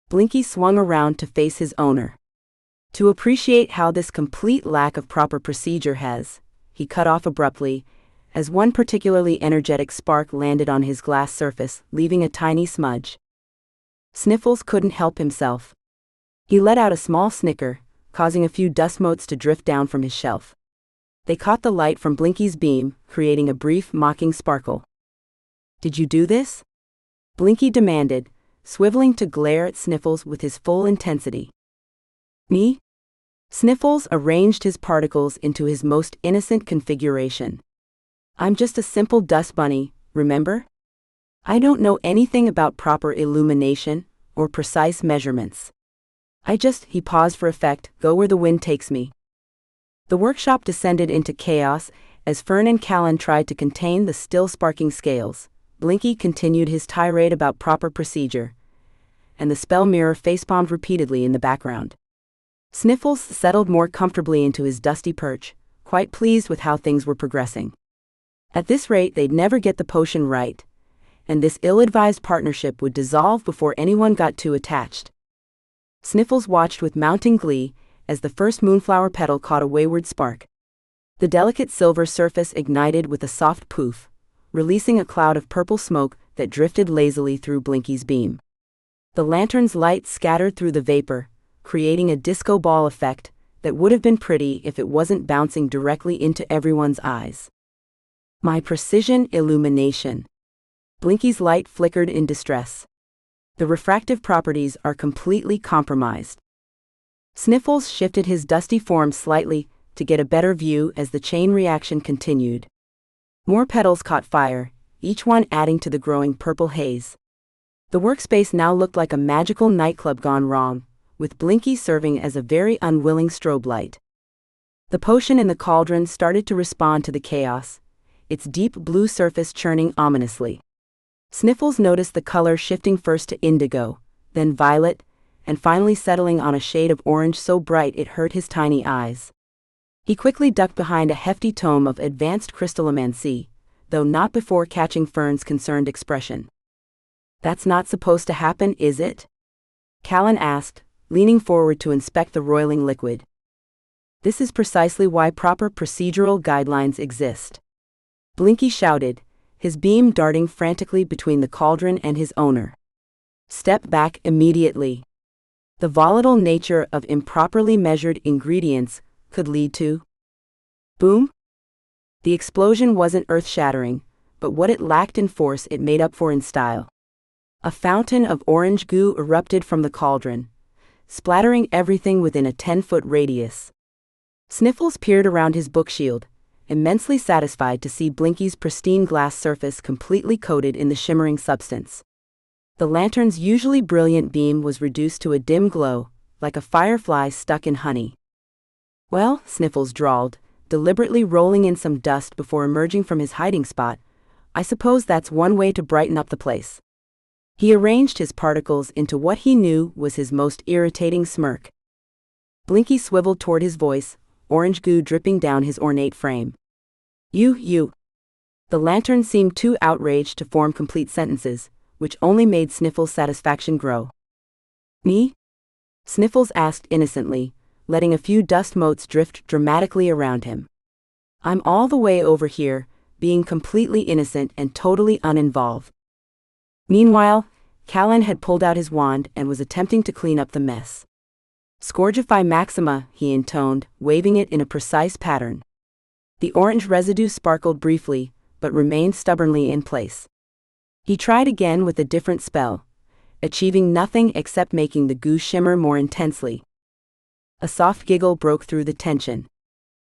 Blinky swung around to face his owner. To appreciate how this complete lack of proper procedure has, he cut off abruptly, as one particularly energetic spark landed on his glass surface, leaving a tiny smudge. Sniffles couldn't help himself. He let out a small snicker, causing a few dust motes to drift down from his shelf. They caught the light from Blinky's beam, creating a brief, mocking sparkle. Did you do this? Blinky demanded, swiveling to glare at Sniffles with his full intensity. Me? Sniffles arranged his particles into his most innocent configuration. I'm just a simple dust bunny, remember? I don't know anything about proper illumination or precise measurements. He paused for effect, go where the wind takes me. The workshop descended into chaos as Fern and Callan tried to contain the still sparking scales. Blinky continued his tirade about proper procedure, and the spell mirror facepalmed repeatedly in the background. Sniffles settled more comfortably into his dusty perch, quite pleased with how things were progressing. At this rate they'd never get the potion right, and this ill-advised partnership would dissolve before anyone got too attached. Sniffles watched with mounting glee as the first moonflower petal caught a wayward spark. The delicate silver surface ignited with a soft poof, releasing a cloud of purple smoke that drifted lazily through Blinky's beam. The lantern's light scattered through the vapor, creating a disco ball effect that would have been pretty if it wasn't bouncing directly into everyone's eyes. My precision illumination. Blinky's light flickered in distress. The refractive properties are completely compromised. Sniffles shifted his dusty form slightly to get a better view as the chain reaction continued. More petals caught fire, each one adding to the growing purple haze. The workspace now looked like a magical nightclub gone wrong, with Blinky serving as a very unwilling strobe light. The potion in the cauldron started to respond to the chaos, its deep blue surface churning ominously. Sniffles noticed the color shifting first to indigo, then violet, and finally settling on a shade of orange so bright it hurt his tiny eyes. He quickly ducked behind a hefty tome of advanced crystallomancy, though not before catching Fern's concerned expression. "That's not supposed to happen, is it?" Callan asked, leaning forward to inspect the roiling liquid. "This is precisely why proper procedural guidelines exist," Blinky shouted, his beam darting frantically between the cauldron and his owner. "Step back immediately. The volatile nature of improperly measured ingredients could lead to..." Boom! The explosion wasn't earth-shattering, but what it lacked in force it made up for in style. A fountain of orange goo erupted from the cauldron, splattering everything within a 10-foot radius. Sniffles peered around his bookshield, immensely satisfied to see Blinky's pristine glass surface completely coated in the shimmering substance. The lantern's usually brilliant beam was reduced to a dim glow, like a firefly stuck in honey. "Well," Sniffles drawled, deliberately rolling in some dust before emerging from his hiding spot, "I suppose that's one way to brighten up the place." He arranged his particles into what he knew was his most irritating smirk. Blinky swiveled toward his voice, orange goo dripping down his ornate frame. You. The lantern seemed too outraged to form complete sentences, which only made Sniffles' satisfaction grow. "Me?" Sniffles asked innocently, letting a few dust motes drift dramatically around him. "I'm all the way over here, being completely innocent and totally uninvolved." Meanwhile, Callan had pulled out his wand and was attempting to clean up the mess. "Scourgify Maxima," he intoned, waving it in a precise pattern. The orange residue sparkled briefly, but remained stubbornly in place. He tried again with a different spell, achieving nothing except making the goo shimmer more intensely. A soft giggle broke through the tension.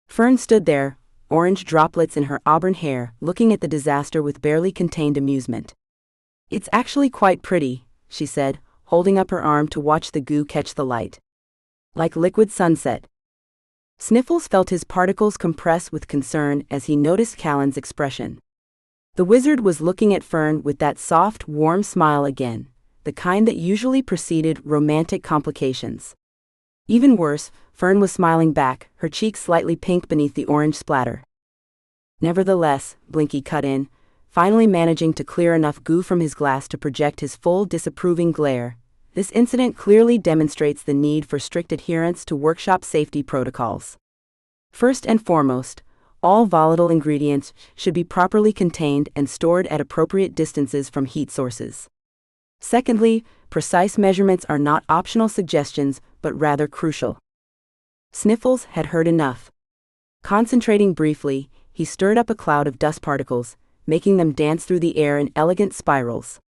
Fern stood there, orange droplets in her auburn hair, looking at the disaster with barely contained amusement. "It's actually quite pretty," she said, holding up her arm to watch the goo catch the light. "Like liquid sunset." Sniffles felt his particles compress with concern as he noticed Callan's expression. The wizard was looking at Fern with that soft, warm smile again, the kind that usually preceded romantic complications. Even worse, Fern was smiling back, her cheeks slightly pink beneath the orange splatter. "Nevertheless," Blinky cut in, finally managing to clear enough goo from his glass to project his full disapproving glare, "this incident clearly demonstrates the need for strict adherence to workshop safety protocols. First and foremost, all volatile ingredients should be properly contained and stored at appropriate distances from heat sources. Secondly, precise measurements are not optional suggestions, but rather crucial." Sniffles had heard enough. Concentrating briefly, he stirred up a cloud of dust particles, making them dance through the air in elegant spirals.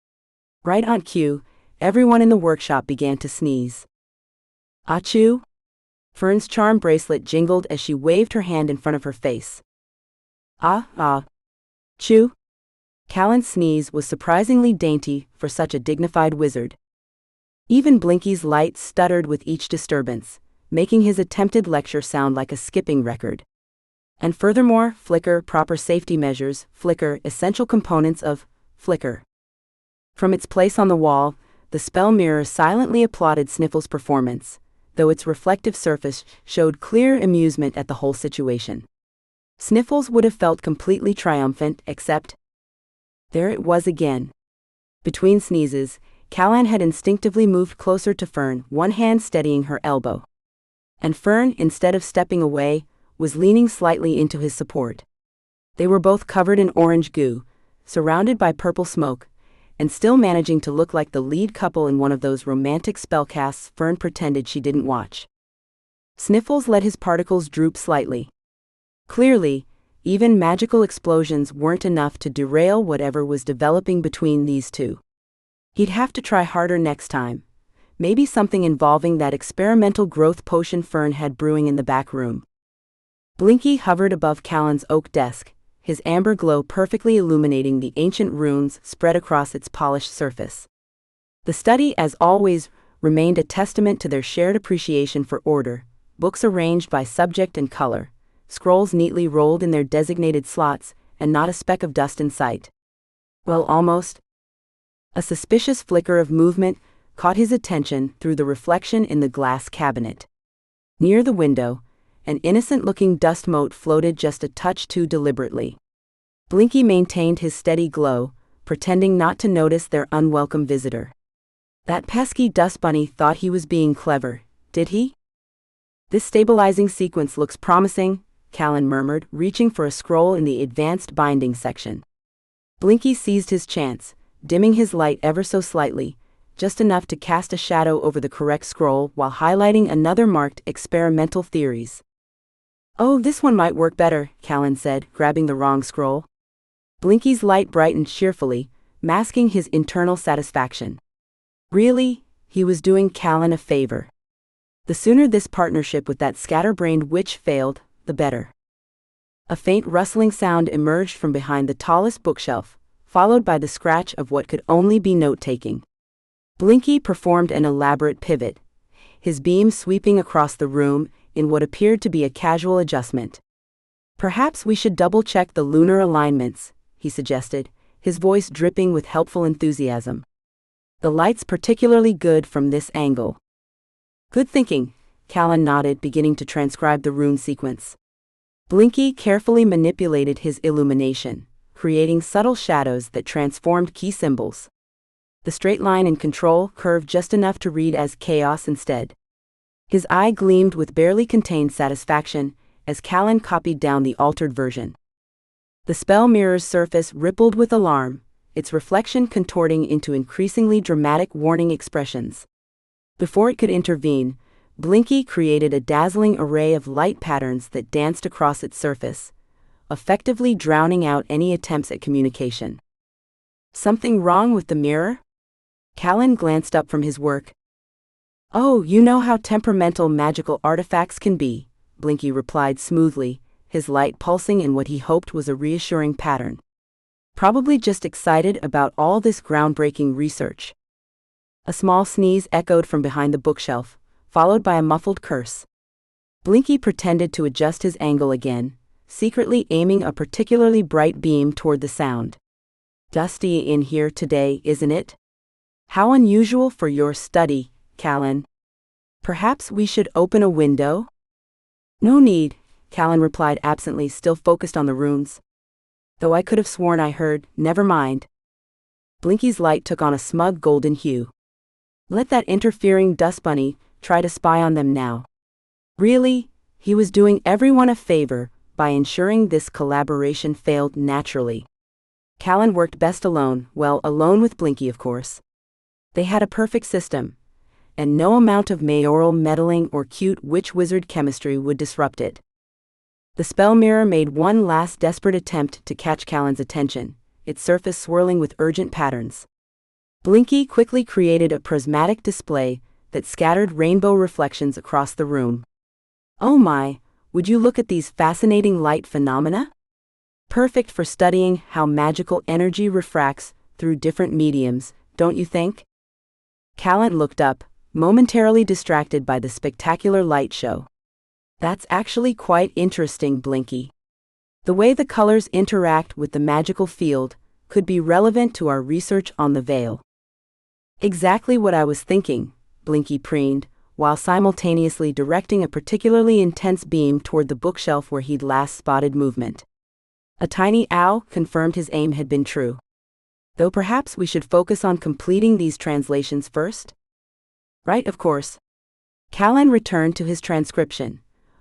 Right on cue, everyone in the workshop began to sneeze. "Achoo!" Fern's charm bracelet jingled as she waved her hand in front of her face. Ah. Chew. Callan's sneeze was surprisingly dainty for such a dignified wizard. Even Blinky's light stuttered with each disturbance, making his attempted lecture sound like a skipping record. And furthermore, flicker, proper safety measures, flicker, essential components of flicker. From its place on the wall, the spell mirror silently applauded Sniffles' performance, though its reflective surface showed clear amusement at the whole situation. Sniffles would have felt completely triumphant, except there it was again. Between sneezes, Callan had instinctively moved closer to Fern, one hand steadying her elbow. And Fern, instead of stepping away, was leaning slightly into his support. They were both covered in orange goo, surrounded by purple smoke, and still managing to look like the lead couple in one of those romantic spellcasts Fern pretended she didn't watch. Sniffles let his particles droop slightly. Clearly, even magical explosions weren't enough to derail whatever was developing between these two. He'd have to try harder next time. Maybe something involving that experimental growth potion Fern had brewing in the back room. Blinky hovered above Callan's oak desk, his amber glow perfectly illuminating the ancient runes spread across its polished surface. The study, as always, remained a testament to their shared appreciation for order, books arranged by subject and color, scrolls neatly rolled in their designated slots, and not a speck of dust in sight. Well, almost. A suspicious flicker of movement caught his attention through the reflection in the glass cabinet. Near the window, an innocent-looking dust mote floated just a touch too deliberately. Blinky maintained his steady glow, pretending not to notice their unwelcome visitor. That pesky dust bunny thought he was being clever, did he? This stabilizing sequence looks promising, Callan murmured, reaching for a scroll in the advanced binding section. Blinky seized his chance, dimming his light ever so slightly, just enough to cast a shadow over the correct scroll while highlighting another marked experimental theories. Oh, this one might work better, Callan said, grabbing the wrong scroll. Blinky's light brightened cheerfully, masking his internal satisfaction. Really, he was doing Callan a favor. The sooner this partnership with that scatterbrained witch failed, the better. A faint rustling sound emerged from behind the tallest bookshelf, followed by the scratch of what could only be note-taking. Blinky performed an elaborate pivot, his beam sweeping across the room in what appeared to be a casual adjustment. Perhaps we should double-check the lunar alignments, he suggested, his voice dripping with helpful enthusiasm. The light's particularly good from this angle. Good thinking, Callan nodded, beginning to transcribe the rune sequence. Blinky carefully manipulated his illumination, creating subtle shadows that transformed key symbols. The straight line in control curved just enough to read as chaos instead. His eye gleamed with barely contained satisfaction as Callan copied down the altered version. The spell mirror's surface rippled with alarm, its reflection contorting into increasingly dramatic warning expressions. Before it could intervene, Blinky created a dazzling array of light patterns that danced across its surface, effectively drowning out any attempts at communication. Something wrong with the mirror? Callan glanced up from his work. Oh, you know how temperamental magical artifacts can be, Blinky replied smoothly, his light pulsing in what he hoped was a reassuring pattern. Probably just excited about all this groundbreaking research. A small sneeze echoed from behind the bookshelf, followed by a muffled curse. Blinky pretended to adjust his angle again, secretly aiming a particularly bright beam toward the sound. Dusty in here today, isn't it? How unusual for your study, Callan. Perhaps we should open a window? No need, Callan replied absently, still focused on the runes. Though I could have sworn I heard, never mind. Blinky's light took on a smug golden hue. Let that interfering dust bunny try to spy on them now. Really, he was doing everyone a favor by ensuring this collaboration failed naturally. Callan worked best alone, well, alone with Blinky, of course. They had a perfect system, and no amount of mayoral meddling or cute witch-wizard chemistry would disrupt it. The spell mirror made one last desperate attempt to catch Callan's attention, its surface swirling with urgent patterns. Blinky quickly created a prismatic display that scattered rainbow reflections across the room. Oh my, would you look at these fascinating light phenomena? Perfect for studying how magical energy refracts through different mediums, don't you think? Callan looked up, momentarily distracted by the spectacular light show. That's actually quite interesting, Blinky. The way the colors interact with the magical field could be relevant to our research on the veil. Exactly what I was thinking, Blinky preened, while simultaneously directing a particularly intense beam toward the bookshelf where he'd last spotted movement. A tiny ow confirmed his aim had been true. Though perhaps we should focus on completing these translations first? Right, of course. Callan returned to his transcription,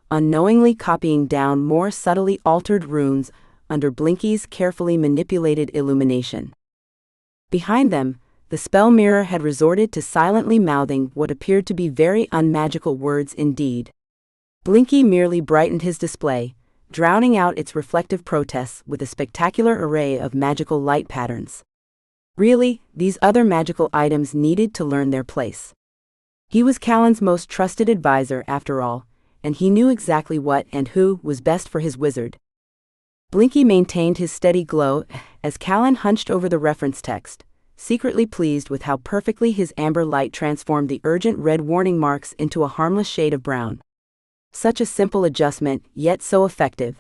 unknowingly copying down more subtly altered runes under Blinky's carefully manipulated illumination. Behind them, the spell mirror had resorted to silently mouthing what appeared to be very unmagical words indeed. Blinky merely brightened his display, drowning out its reflective protests with a spectacular array of magical light patterns. Really, these other magical items needed to learn their place. He was Callan's most trusted advisor after all, and he knew exactly what and who was best for his wizard. Blinky maintained his steady glow as Callan hunched over the reference text, secretly pleased with how perfectly his amber light transformed the urgent red warning marks into a harmless shade of brown. Such a simple adjustment, yet so effective.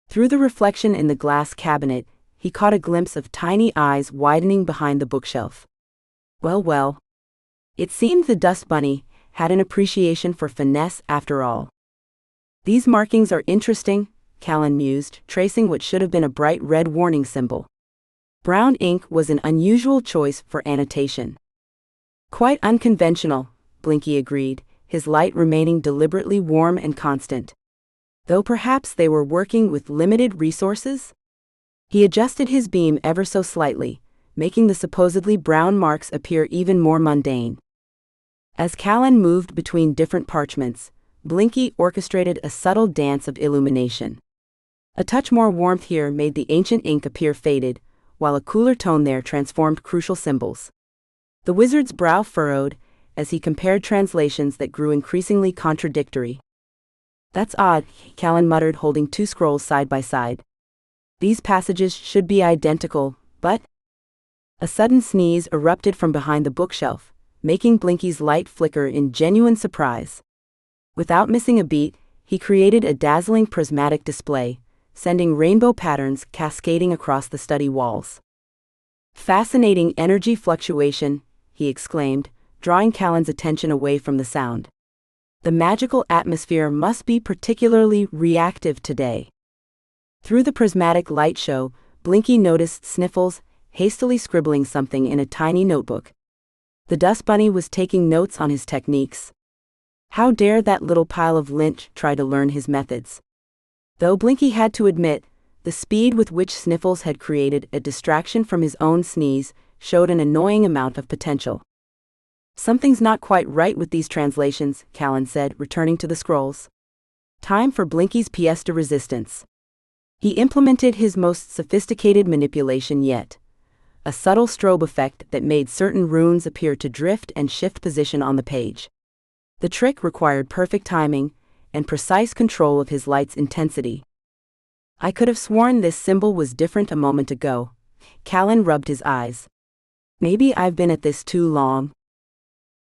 Through the reflection in the glass cabinet, he caught a glimpse of tiny eyes widening behind the bookshelf. Well. It seemed the Dust Bunny had an appreciation for finesse after all. These markings are interesting, Callan mused, tracing what should have been a bright red warning symbol. Brown ink was an unusual choice for annotation. Quite unconventional, Blinky agreed, his light remaining deliberately warm and constant. Though perhaps they were working with limited resources? He adjusted his beam ever so slightly, making the supposedly brown marks appear even more mundane. As Callan moved between different parchments, Blinky orchestrated a subtle dance of illumination. A touch more warmth here made the ancient ink appear faded, while a cooler tone there transformed crucial symbols. The wizard's brow furrowed as he compared translations that grew increasingly contradictory. That's odd, Callan muttered, holding two scrolls side by side. These passages should be identical, but... A sudden sneeze erupted from behind the bookshelf, making Blinky's light flicker in genuine surprise. Without missing a beat, he created a dazzling prismatic display, sending rainbow patterns cascading across the study walls. Fascinating energy fluctuation, he exclaimed, drawing Callan's attention away from the sound. The magical atmosphere must be particularly reactive today. Through the prismatic light show, Blinky noticed Sniffles hastily scribbling something in a tiny notebook. The Dust Bunny was taking notes on his techniques. How dare that little pile of lint try to learn his methods? Though Blinky had to admit, the speed with which Sniffles had created a distraction from his own sneeze showed an annoying amount of potential. Something's not quite right with these translations, Callan said, returning to the scrolls. Time for Blinky's pièce de résistance. He implemented his most sophisticated manipulation yet. A subtle strobe effect that made certain runes appear to drift and shift position on the page. The trick required perfect timing and precise control of his light's intensity. I could have sworn this symbol was different a moment ago. Callan rubbed his eyes. Maybe I've been at this too long.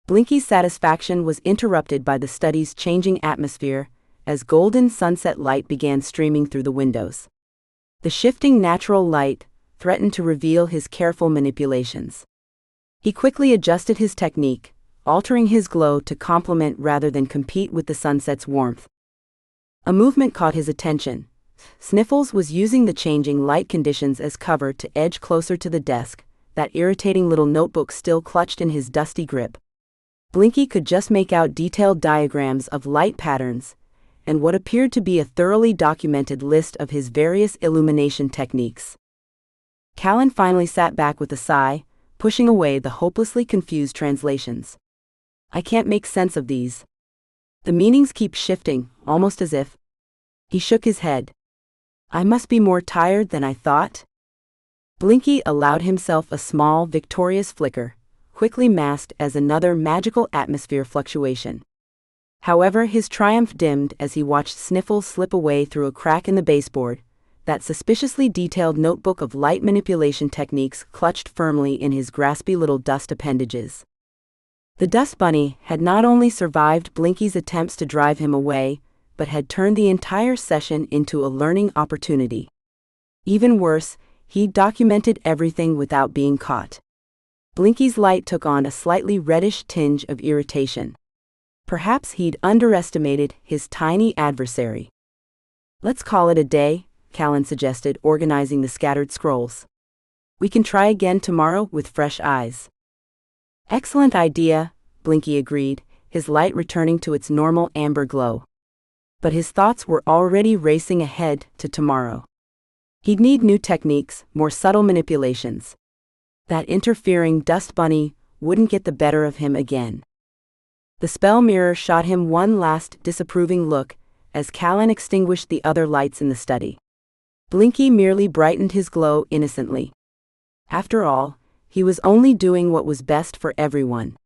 Blinky's satisfaction was interrupted by the study's changing atmosphere as golden sunset light began streaming through the windows. The shifting natural light threatened to reveal his careful manipulations. He quickly adjusted his technique, altering his glow to complement rather than compete with the sunset's warmth. A movement caught his attention. Sniffles was using the changing light conditions as cover to edge closer to the desk, that irritating little notebook still clutched in his dusty grip. Blinky could just make out detailed diagrams of light patterns, and what appeared to be a thoroughly documented list of his various illumination techniques. Callan finally sat back with a sigh, pushing away the hopelessly confused translations. I can't make sense of these. The meanings keep shifting, almost as if... He shook his head. I must be more tired than I thought. Blinky allowed himself a small, victorious flicker, quickly masked as another magical atmosphere fluctuation. However, his triumph dimmed as he watched Sniffles slip away through a crack in the baseboard, that suspiciously detailed notebook of light manipulation techniques clutched firmly in his graspy little dust appendages. The Dust Bunny had not only survived Blinky's attempts to drive him away, but had turned the entire session into a learning opportunity. Even worse, he documented everything without being caught. Blinky's light took on a slightly reddish tinge of irritation. Perhaps he'd underestimated his tiny adversary. Let's call it a day, Callan suggested, organizing the scattered scrolls. We can try again tomorrow with fresh eyes. Excellent idea, Blinky agreed, his light returning to its normal amber glow. But his thoughts were already racing ahead to tomorrow. He'd need new techniques, more subtle manipulations. That interfering dust bunny wouldn't get the better of him again. The spell mirror shot him one last disapproving look as Callan extinguished the other lights in the study. Blinky merely brightened his glow innocently. After all, he was only doing what was best for everyone.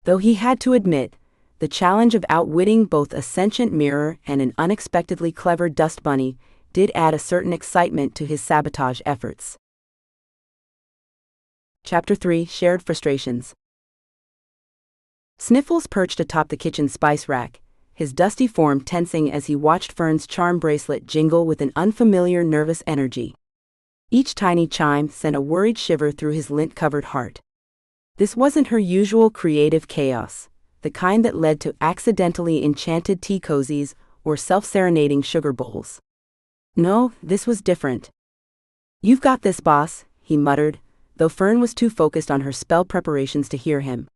Though he had to admit, the challenge of outwitting both a sentient mirror and an unexpectedly clever dust bunny did add a certain excitement to his sabotage efforts. Chapter 3: Shared Frustrations. Sniffles perched atop the kitchen spice rack, his dusty form tensing as he watched Fern's charm bracelet jingle with an unfamiliar nervous energy. Each tiny chime sent a worried shiver through his lint-covered heart. This wasn't her usual creative chaos, the kind that led to accidentally enchanted tea cozies or self-serenading sugar bowls. No, this was different. "You've got this, boss," he muttered, though Fern was too focused on her spell preparations to hear him.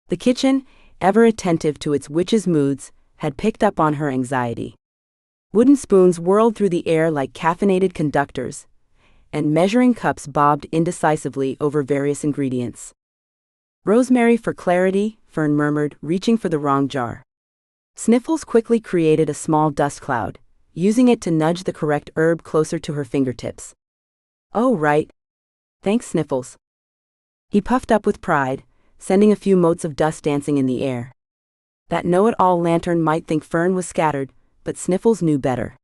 The kitchen, ever attentive to its witch's moods, had picked up on her anxiety. Wooden spoons whirled through the air like caffeinated conductors, and measuring cups bobbed indecisively over various ingredients. "Rosemary for clarity," Fern murmured, reaching for the wrong jar. Sniffles quickly created a small dust cloud, using it to nudge the correct herb closer to her fingertips. "Oh, right. Thanks, Sniffles." He puffed up with pride, sending a few motes of dust dancing in the air. That know-it-all lantern might think Fern was scattered, but Sniffles knew better.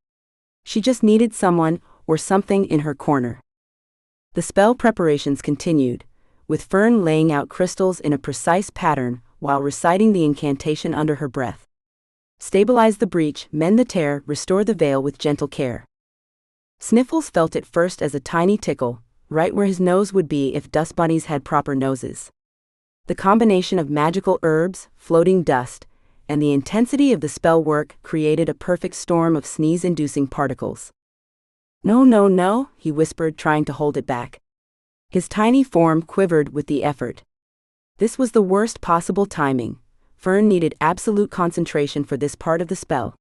She just needed someone or something in her corner. The spell preparations continued, with Fern laying out crystals in a precise pattern while reciting the incantation under her breath. Stabilize the breach, mend the tear, restore the veil with gentle care. Sniffles felt it first as a tiny tickle, right where his nose would be if dust bunnies had proper noses. The combination of magical herbs, floating dust, and the intensity of the spell work created a perfect storm of sneeze-inducing particles. "No, no, no," he whispered, trying to hold it back. His tiny form quivered with the effort. This was the worst possible timing. Fern needed absolute concentration for this part of the spell.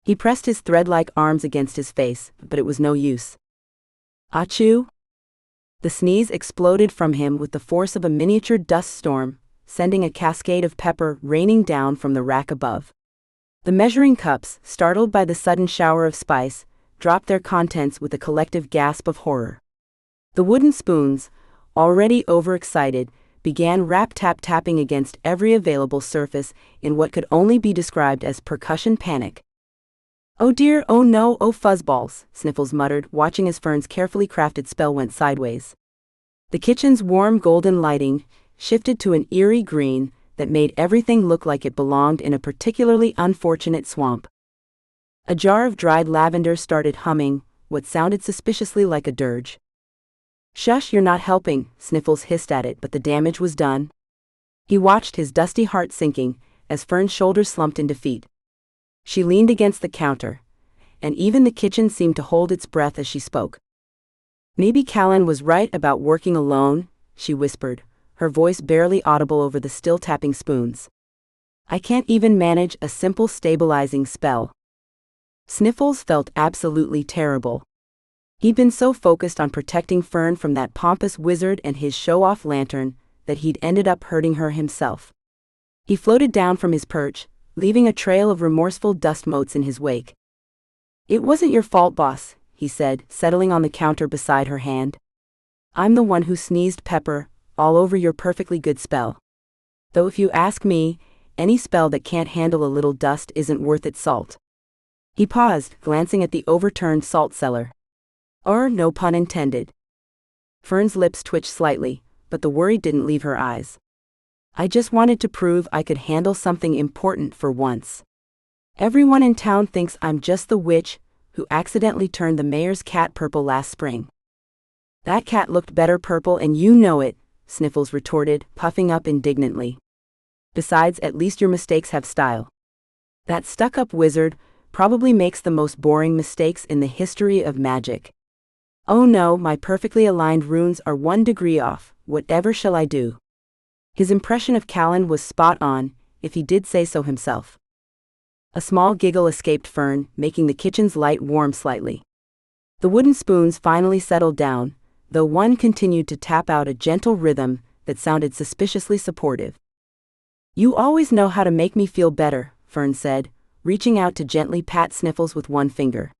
He pressed his thread-like arms against his face, but it was no use. "Achoo!" The sneeze exploded from him with the force of a miniature dust storm, sending a cascade of pepper raining down from the rack above. The measuring cups, startled by the sudden shower of spice, dropped their contents with a collective gasp of horror. The wooden spoons, already overexcited, began rap-tap-tapping against every available surface in what could only be described as percussion panic. "Oh dear, oh no, oh fuzzballs," Sniffles muttered, watching as Fern's carefully crafted spell went sideways. The kitchen's warm golden lighting shifted to an eerie green that made everything look like it belonged in a particularly unfortunate swamp. A jar of dried lavender started humming, what sounded suspiciously like a dirge. "Shush, you're not helping," Sniffles hissed at it, but the damage was done. He watched his dusty heart sinking as Fern's shoulders slumped in defeat. She leaned against the counter, and even the kitchen seemed to hold its breath as she spoke. "Maybe Callan was right about working alone," she whispered, her voice barely audible over the still tapping spoons. "I can't even manage a simple stabilizing spell." Sniffles felt absolutely terrible. He'd been so focused on protecting Fern from that pompous wizard and his show-off lantern that he'd ended up hurting her himself. He floated down from his perch, leaving a trail of remorseful dust motes in his wake. "It wasn't your fault, boss," he said, settling on the counter beside her hand. "I'm the one who sneezed pepper all over your perfectly good spell. Though if you ask me, any spell that can't handle a little dust isn't worth its salt." He paused, glancing at the overturned salt cellar. No pun intended. Fern's lips twitched slightly, but the worry didn't leave her eyes. "I just wanted to prove I could handle something important for once. Everyone in town thinks I'm just the witch who accidentally turned the mayor's cat purple last spring." "That cat looked better purple and you know it," Sniffles retorted, puffing up indignantly. "Besides, at least your mistakes have style. That stuck-up wizard probably makes the most boring mistakes in the history of magic. Oh no, my perfectly aligned runes are 1 degree off, whatever shall I do?" His impression of Callan was spot on, if he did say so himself. A small giggle escaped Fern, making the kitchen's light warm slightly. The wooden spoons finally settled down, though one continued to tap out a gentle rhythm that sounded suspiciously supportive. "You always know how to make me feel better," Fern said, reaching out to gently pat Sniffles with one finger.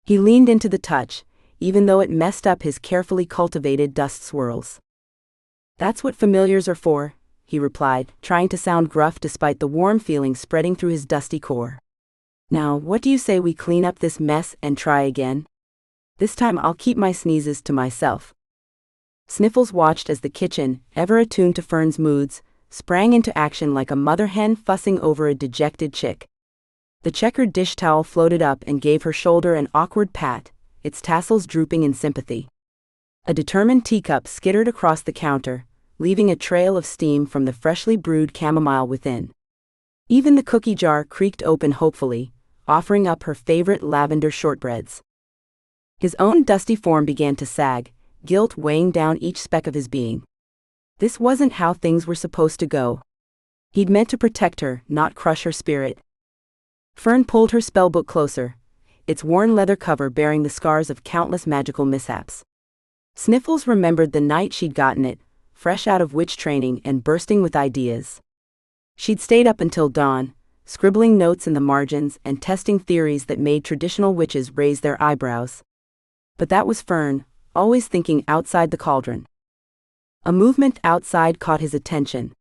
He leaned into the touch, even though it messed up his carefully cultivated dust swirls. "That's what familiars are for," he replied, trying to sound gruff despite the warm feeling spreading through his dusty core. "Now, what do you say we clean up this mess and try again? This time I'll keep my sneezes to myself." Sniffles watched as the kitchen, ever attuned to Fern's moods, sprang into action like a mother hen fussing over a dejected chick. The checkered dish towel floated up and gave her shoulder an awkward pat, its tassels drooping in sympathy. A determined teacup skittered across the counter, leaving a trail of steam from the freshly brewed chamomile within. Even the cookie jar creaked open hopefully, offering up her favorite lavender shortbreads. His own dusty form began to sag, guilt weighing down each speck of his being. This wasn't how things were supposed to go. He'd meant to protect her, not crush her spirit. Fern pulled her spellbook closer, its worn leather cover bearing the scars of countless magical mishaps. Sniffles remembered the night she'd gotten it, fresh out of witch training and bursting with ideas. She'd stayed up until dawn, scribbling notes in the margins and testing theories that made traditional witches raise their eyebrows. But that was Fern, always thinking outside the cauldron. A movement outside caught his attention.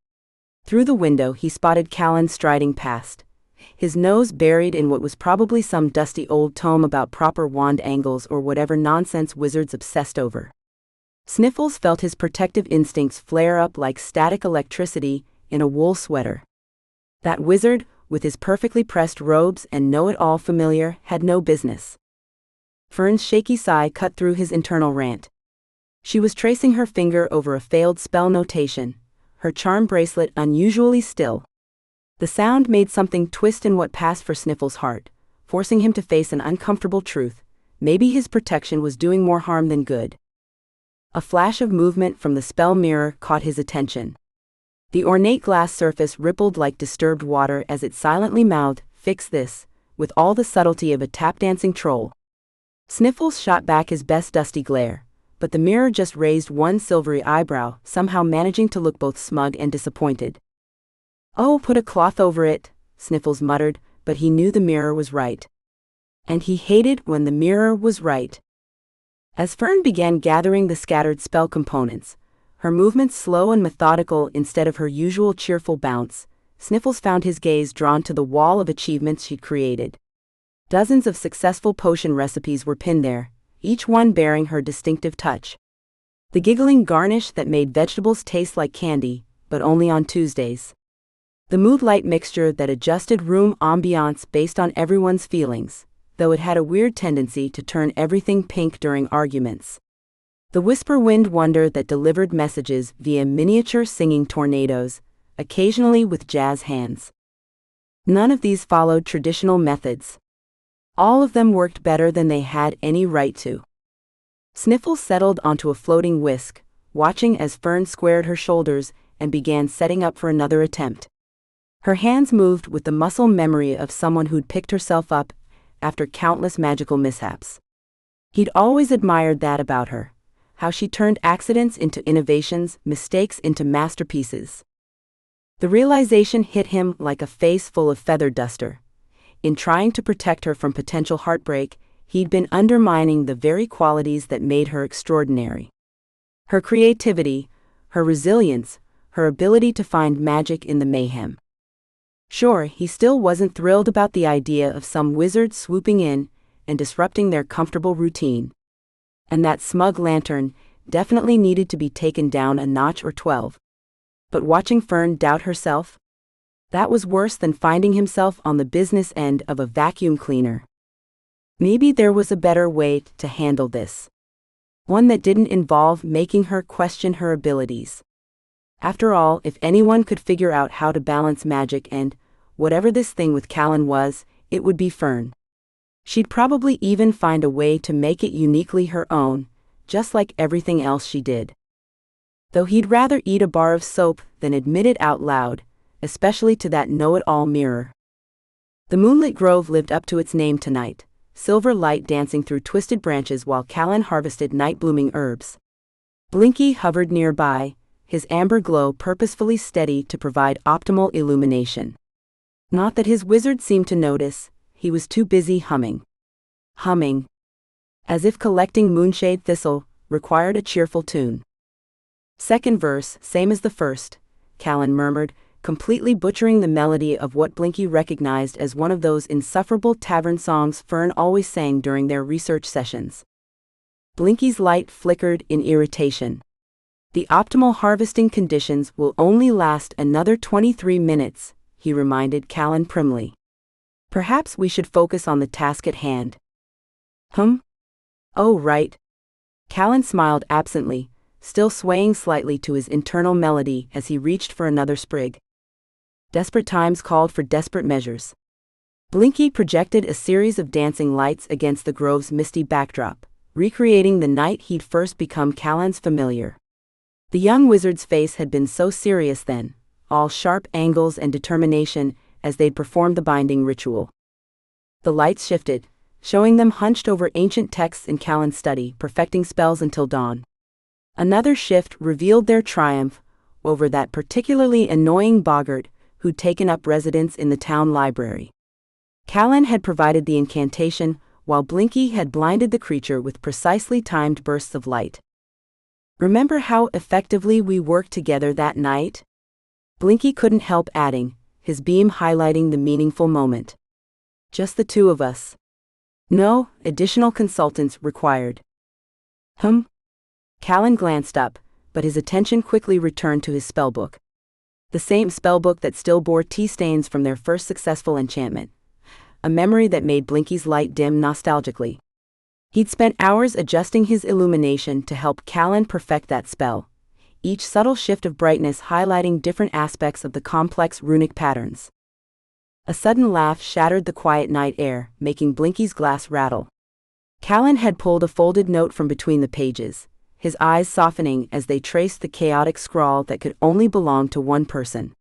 Through the window he spotted Callan striding past, his nose buried in what was probably some dusty old tome about proper wand angles or whatever nonsense wizards obsessed over. Sniffles felt his protective instincts flare up like static electricity in a wool sweater. That wizard, with his perfectly pressed robes and know-it-all familiar, had no business. Fern's shaky sigh cut through his internal rant. She was tracing her finger over a failed spell notation, her charm bracelet unusually still. The sound made something twist in what passed for Sniffles' heart, forcing him to face an uncomfortable truth. Maybe his protection was doing more harm than good. A flash of movement from the spell mirror caught his attention. The ornate glass surface rippled like disturbed water as it silently mouthed, "Fix this," with all the subtlety of a tap-dancing troll. Sniffles shot back his best dusty glare, but the mirror just raised one silvery eyebrow, somehow managing to look both smug and disappointed. "Oh, put a cloth over it," Sniffles muttered, but he knew the mirror was right. And he hated when the mirror was right. As Fern began gathering the scattered spell components, her movements slow and methodical instead of her usual cheerful bounce, Sniffles found his gaze drawn to the wall of achievements she'd created. Dozens of successful potion recipes were pinned there, each one bearing her distinctive touch. The giggling garnish that made vegetables taste like candy, but only on Tuesdays. The mood-light mixture that adjusted room ambiance based on everyone's feelings, though it had a weird tendency to turn everything pink during arguments. The whisper wind wonder that delivered messages via miniature singing tornadoes, occasionally with jazz hands. None of these followed traditional methods. All of them worked better than they had any right to. Sniffles settled onto a floating whisk, watching as Fern squared her shoulders and began setting up for another attempt. Her hands moved with the muscle memory of someone who'd picked herself up after countless magical mishaps. He'd always admired that about her, how she turned accidents into innovations, mistakes into masterpieces. The realization hit him like a face full of feather duster. In trying to protect her from potential heartbreak, he'd been undermining the very qualities that made her extraordinary. Her creativity, her resilience, her ability to find magic in the mayhem. Sure, he still wasn't thrilled about the idea of some wizard swooping in and disrupting their comfortable routine. And that smug lantern definitely needed to be taken down a notch or 12. But watching Fern doubt herself? That was worse than finding himself on the business end of a vacuum cleaner. Maybe there was a better way to handle this. One that didn't involve making her question her abilities. After all, if anyone could figure out how to balance magic and whatever this thing with Callan was, it would be Fern. She'd probably even find a way to make it uniquely her own, just like everything else she did. Though he'd rather eat a bar of soap than admit it out loud, especially to that know-it-all mirror. The moonlit grove lived up to its name tonight, silver light dancing through twisted branches while Callan harvested night-blooming herbs. Blinky hovered nearby, his amber glow purposefully steady to provide optimal illumination. Not that his wizard seemed to notice, he was too busy humming. Humming. As if collecting moonshade thistle required a cheerful tune. Second verse, same as the first, Callan murmured, completely butchering the melody of what Blinky recognized as one of those insufferable tavern songs Fern always sang during their research sessions. Blinky's light flickered in irritation. The optimal harvesting conditions will only last another 23 minutes, he reminded Callan primly. Perhaps we should focus on the task at hand. Oh, right. Callan smiled absently, still swaying slightly to his internal melody as he reached for another sprig. Desperate times called for desperate measures. Blinky projected a series of dancing lights against the grove's misty backdrop, recreating the night he'd first become Callan's familiar. The young wizard's face had been so serious then, all sharp angles and determination as they'd performed the binding ritual. The lights shifted, showing them hunched over ancient texts in Callan's study, perfecting spells until dawn. Another shift revealed their triumph over that particularly annoying boggart who'd taken up residence in the town library. Callan had provided the incantation, while Blinky had blinded the creature with precisely timed bursts of light. Remember how effectively we worked together that night? Blinky couldn't help adding, his beam highlighting the meaningful moment. Just the two of us. No additional consultants required. Callan glanced up, but his attention quickly returned to his spellbook. The same spellbook that still bore tea stains from their first successful enchantment. A memory that made Blinky's light dim nostalgically. He'd spent hours adjusting his illumination to help Callan perfect that spell, each subtle shift of brightness highlighting different aspects of the complex runic patterns. A sudden laugh shattered the quiet night air, making Blinky's glass rattle. Callan had pulled a folded note from between the pages, his eyes softening as they traced the chaotic scrawl that could only belong to one person.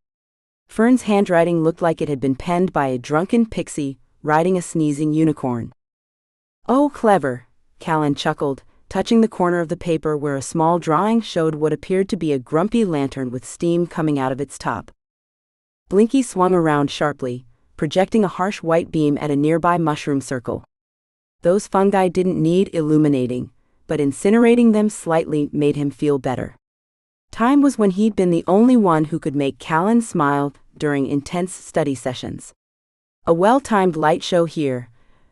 Fern's handwriting looked like it had been penned by a drunken pixie riding a sneezing unicorn. Oh, clever, Callan chuckled, touching the corner of the paper where a small drawing showed what appeared to be a grumpy lantern with steam coming out of its top. Blinky swung around sharply, projecting a harsh white beam at a nearby mushroom circle. Those fungi didn't need illuminating, but incinerating them slightly made him feel better. Time was when he'd been the only one who could make Callan smile during intense study sessions. A well-timed light show here,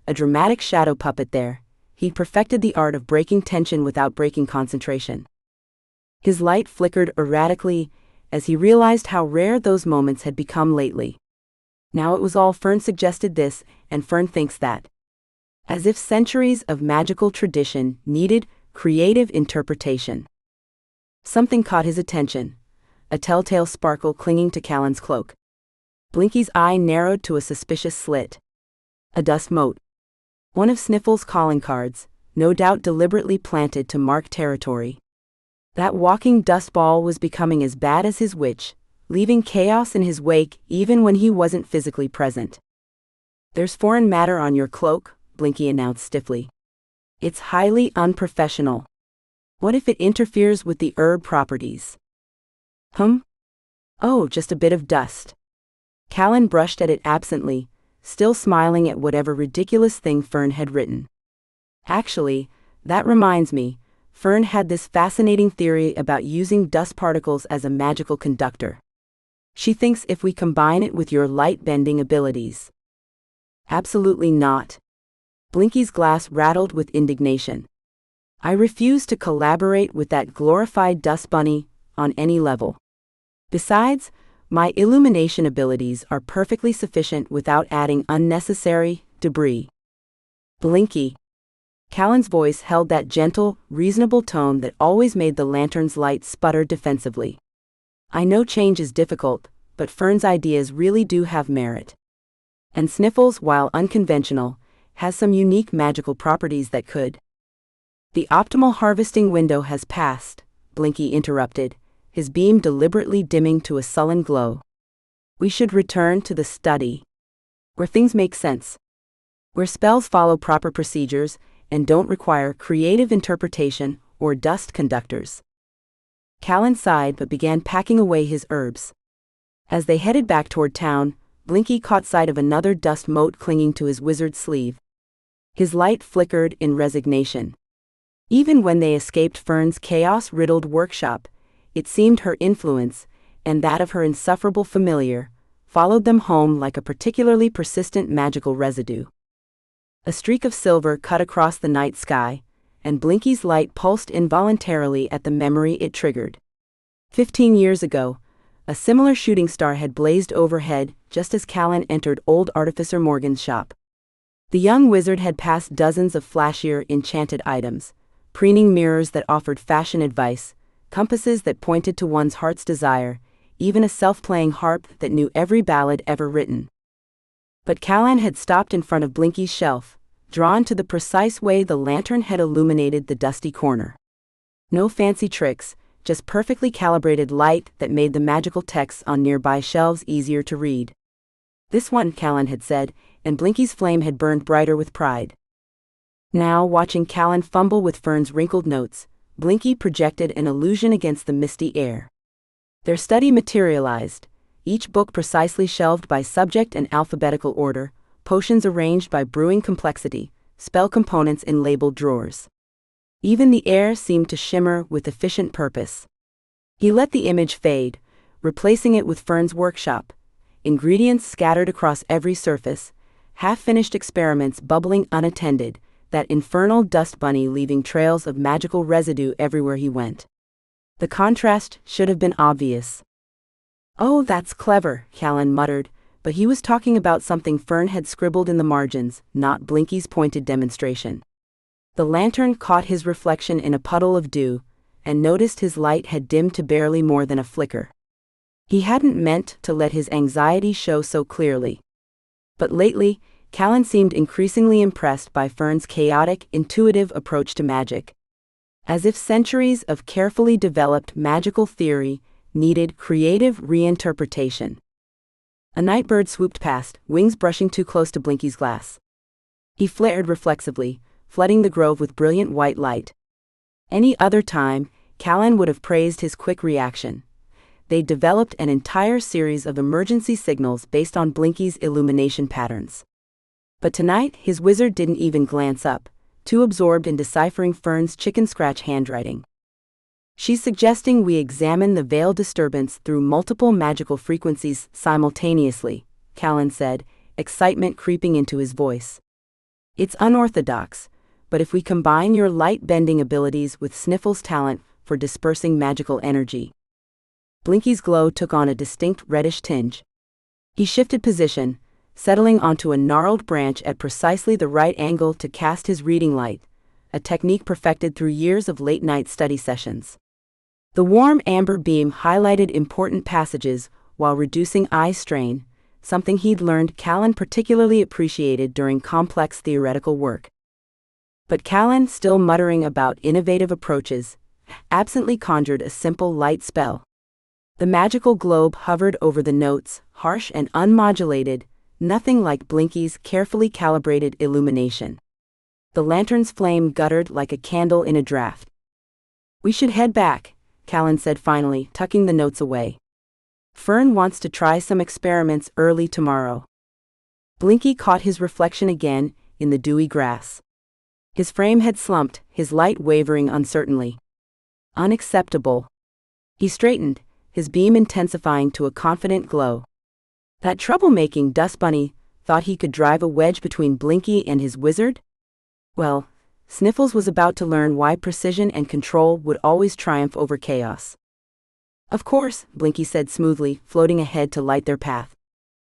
a dramatic shadow puppet there. He'd perfected the art of breaking tension without breaking concentration. His light flickered erratically as he realized how rare those moments had become lately. Now it was all Fern suggested this, and Fern thinks that. As if centuries of magical tradition needed creative interpretation. Something caught his attention, a telltale sparkle clinging to Callan's cloak. Blinky's eye narrowed to a suspicious slit. A dust mote. One of Sniffles' calling cards, no doubt deliberately planted to mark territory. That walking dust ball was becoming as bad as his witch, leaving chaos in his wake even when he wasn't physically present. There's foreign matter on your cloak, Blinky announced stiffly. It's highly unprofessional. What if it interferes with the herb properties? Oh, just a bit of dust. Callan brushed at it absently, still smiling at whatever ridiculous thing Fern had written. Actually, that reminds me, Fern had this fascinating theory about using dust particles as a magical conductor. She thinks if we combine it with your light-bending abilities. Absolutely not. Blinky's glass rattled with indignation. I refuse to collaborate with that glorified dust bunny on any level. Besides, my illumination abilities are perfectly sufficient without adding unnecessary debris. Blinky. Callan's voice held that gentle, reasonable tone that always made the lantern's light sputter defensively. I know change is difficult, but Fern's ideas really do have merit. And Sniffles, while unconventional, has some unique magical properties that could. The optimal harvesting window has passed, Blinky interrupted, his beam deliberately dimming to a sullen glow. We should return to the study. Where things make sense. Where spells follow proper procedures and don't require creative interpretation or dust conductors. Callan sighed but began packing away his herbs. As they headed back toward town, Blinky caught sight of another dust mote clinging to his wizard's sleeve. His light flickered in resignation. Even when they escaped Fern's chaos-riddled workshop, it seemed her influence, and that of her insufferable familiar, followed them home like a particularly persistent magical residue. A streak of silver cut across the night sky, and Blinky's light pulsed involuntarily at the memory it triggered. 15 years ago, a similar shooting star had blazed overhead just as Callan entered old Artificer Morgan's shop. The young wizard had passed dozens of flashier enchanted items, preening mirrors that offered fashion advice, compasses that pointed to one's heart's desire, even a self-playing harp that knew every ballad ever written. But Callan had stopped in front of Blinky's shelf, drawn to the precise way the lantern had illuminated the dusty corner. No fancy tricks, just perfectly calibrated light that made the magical texts on nearby shelves easier to read. This one, Callan had said, and Blinky's flame had burned brighter with pride. Now, watching Callan fumble with Fern's wrinkled notes, Blinky projected an illusion against the misty air. Their study materialized, each book precisely shelved by subject and alphabetical order, potions arranged by brewing complexity, spell components in labeled drawers. Even the air seemed to shimmer with efficient purpose. He let the image fade, replacing it with Fern's workshop, ingredients scattered across every surface, half-finished experiments bubbling unattended, that infernal dust bunny leaving trails of magical residue everywhere he went. The contrast should have been obvious. "Oh, that's clever," Callan muttered, but he was talking about something Fern had scribbled in the margins, not Blinky's pointed demonstration. The lantern caught his reflection in a puddle of dew, and noticed his light had dimmed to barely more than a flicker. He hadn't meant to let his anxiety show so clearly. But lately, Callan seemed increasingly impressed by Fern's chaotic, intuitive approach to magic. As if centuries of carefully developed magical theory needed creative reinterpretation. A nightbird swooped past, wings brushing too close to Blinky's glass. He flared reflexively, flooding the grove with brilliant white light. Any other time, Callan would have praised his quick reaction. They'd developed an entire series of emergency signals based on Blinky's illumination patterns. But tonight, his wizard didn't even glance up, too absorbed in deciphering Fern's chicken-scratch handwriting. "She's suggesting we examine the veil disturbance through multiple magical frequencies simultaneously," Callan said, excitement creeping into his voice. "It's unorthodox, but if we combine your light-bending abilities with Sniffles' talent for dispersing magical energy." Blinky's glow took on a distinct reddish tinge. He shifted position, settling onto a gnarled branch at precisely the right angle to cast his reading light, a technique perfected through years of late-night study sessions. The warm amber beam highlighted important passages while reducing eye strain, something he'd learned Callan particularly appreciated during complex theoretical work. But Callan, still muttering about innovative approaches, absently conjured a simple light spell. The magical globe hovered over the notes, harsh and unmodulated, nothing like Blinky's carefully calibrated illumination. The lantern's flame guttered like a candle in a draft. "We should head back," Callan said finally, tucking the notes away. "Fern wants to try some experiments early tomorrow." Blinky caught his reflection again in the dewy grass. His frame had slumped, his light wavering uncertainly. Unacceptable. He straightened, his beam intensifying to a confident glow. That troublemaking dust bunny thought he could drive a wedge between Blinky and his wizard? Well, Sniffles was about to learn why precision and control would always triumph over chaos. "Of course," Blinky said smoothly, floating ahead to light their path.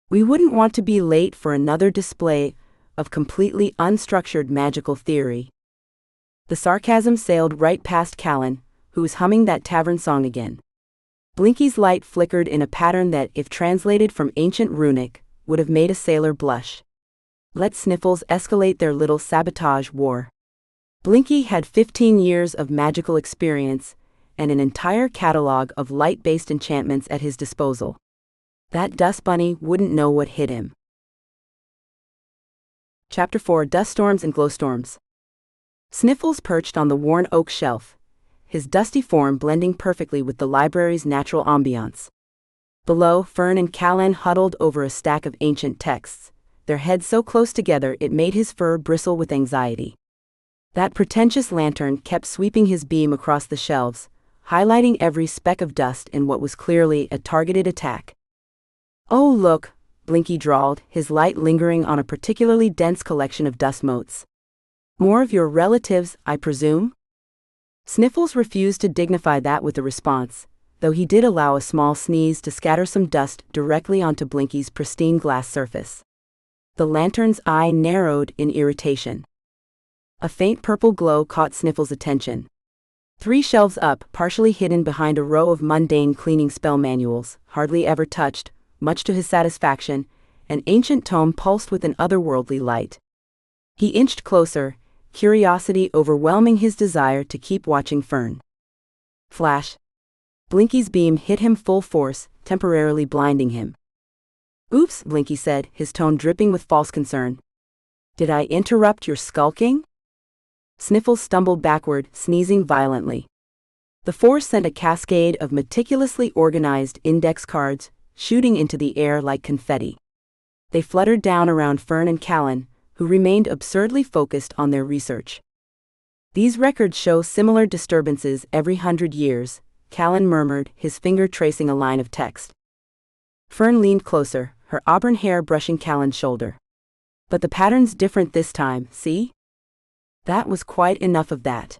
"We wouldn't want to be late for another display of completely unstructured magical theory." The sarcasm sailed right past Callan, who was humming that tavern song again. Blinky's light flickered in a pattern that, if translated from ancient runic, would have made a sailor blush. Let Sniffles escalate their little sabotage war. Blinky had 15 years of magical experience, and an entire catalog of light-based enchantments at his disposal. That dust bunny wouldn't know what hit him. Chapter 4: Dust Storms and Glowstorms. Sniffles perched on the worn oak shelf, his dusty form blending perfectly with the library's natural ambiance. Below, Fern and Callan huddled over a stack of ancient texts, their heads so close together it made his fur bristle with anxiety. That pretentious lantern kept sweeping his beam across the shelves, highlighting every speck of dust in what was clearly a targeted attack. "Oh look," Blinky drawled, his light lingering on a particularly dense collection of dust motes. "More of your relatives, I presume?" Sniffles refused to dignify that with a response, though he did allow a small sneeze to scatter some dust directly onto Blinky's pristine glass surface. The lantern's eye narrowed in irritation. A faint purple glow caught Sniffles' attention. 3 shelves up, partially hidden behind a row of mundane cleaning spell manuals, hardly ever touched, much to his satisfaction, an ancient tome pulsed with an otherworldly light. He inched closer, curiosity overwhelming his desire to keep watching Fern. Flash. Blinky's beam hit him full force, temporarily blinding him. "Oops," Blinky said, his tone dripping with false concern. "Did I interrupt your skulking?" Sniffles stumbled backward, sneezing violently. The force sent a cascade of meticulously organized index cards, shooting into the air like confetti. They fluttered down around Fern and Callan, who remained absurdly focused on their research. "These records show similar disturbances every 100 years, Callan murmured, his finger tracing a line of text. Fern leaned closer, her auburn hair brushing Callan's shoulder. "But the pattern's different this time, see?" That was quite enough of that.